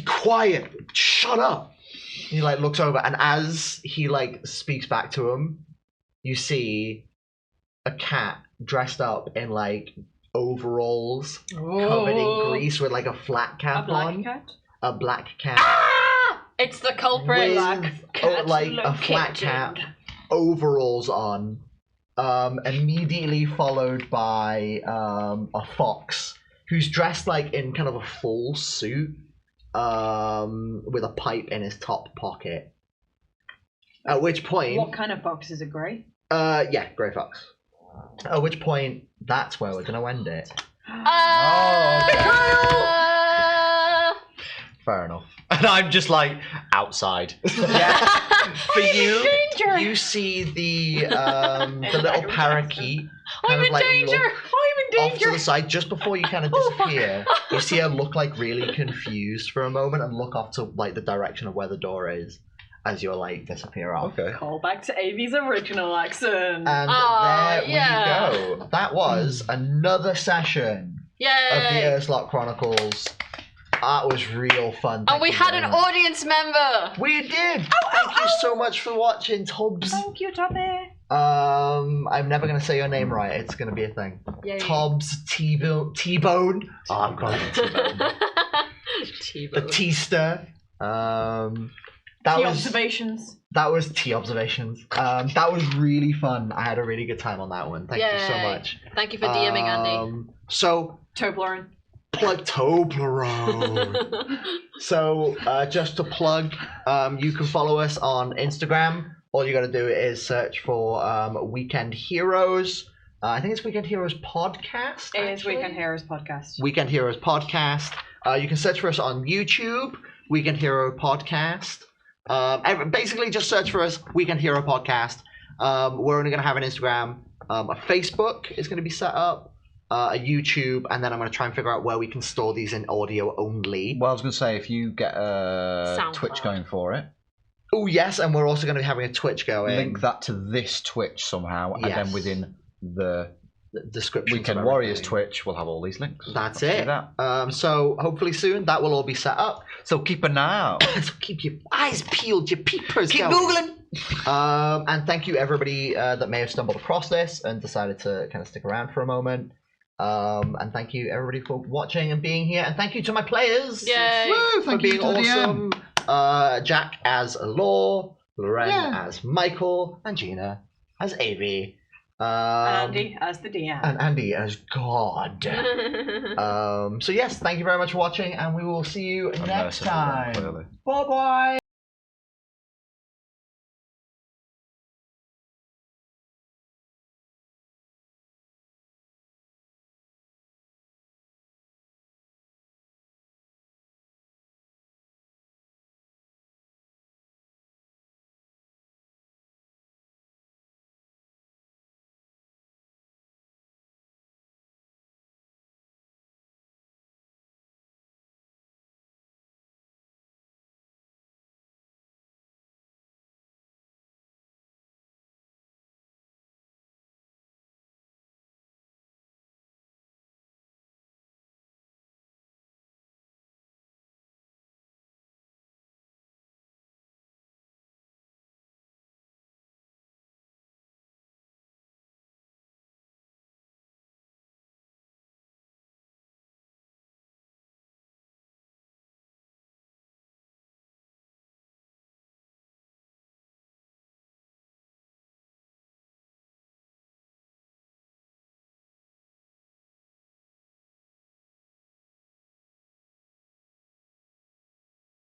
quiet, shut up." He like looks over, and as he like speaks back to him, you see a cat dressed up in like overalls covered in grease with like a flat cap on. cat? A black cat. Ah! It's the culprit. With like a flat cap, overalls on, immediately followed by a fox who's dressed like in kind of a full suit, with a pipe in his top pocket. At which point, What kind of fox is it? Grey? yeah, grey fox. At which point, that's where we're gonna end it. Fair enough. And I'm just like outside. Yeah, for you, Danger! you see the little parakeet I'm kind of in like danger. look I'm in off to the side just before you kind of Oh, fuck. disappear. You see her look like really confused for a moment and look off to like the direction of where the door is as you're like disappear off. Okay. Call back to Avi's original accent. And Aw, there yeah. we go. That was another session of the Yay! Urslok Chronicles. That was real fun. And Thank we you had very an much. audience member. We did. Thank you so much for watching, Tubbs. Thank you, Tubby. I'm never gonna say your name right. It's gonna be a thing. Yay. Tubbs T-Bone. Oh, I'm calling it T-Bone. the T-ster. That Key was observations. that was T observations. That was really fun. I had a really good time on that one. Thank you so Yay. much. Thank you for DMing Andy. So Toblerone. plug Toblerone. So just to plug, you can follow us on Instagram. All you got to do is search for Weekend Heroes. I think it's Weekend Heroes Podcast. It is actually. Weekend Heroes Podcast. Weekend Heroes Podcast. You can search for us on YouTube, Weekend Hero Podcast. Basically, just search for us, Weekend Hero Podcast. We're only going to have an Instagram. A Facebook is going to be set up, a YouTube, and then I'm going to try and figure out where we can store these in audio only. Well, I was going to say, if you get a SoundCloud. Twitch going for it, Oh, yes, and we're also going to be having a Twitch going. link that to this Twitch somehow, and Yes. then within the The description. Weekend Warriors Twitch, we'll have all these links. That's Let's do it. that. So hopefully soon that will all be set up. So keep an eye out. So keep your eyes peeled, your peepers Keep going. googling. And thank you everybody that may have stumbled across this and decided to kind of stick around for a moment. And thank you everybody for watching and being here. And thank you to my players. Yay. Woo, For thank you being to the DM. awesome. Jack as Law, Loren as Michael, and Gina as Avi. And Andy as the DM. And Andy as God. So yes, thank you very much for watching, and we will see you next Unmerciful one, time. clearly. Bye bye.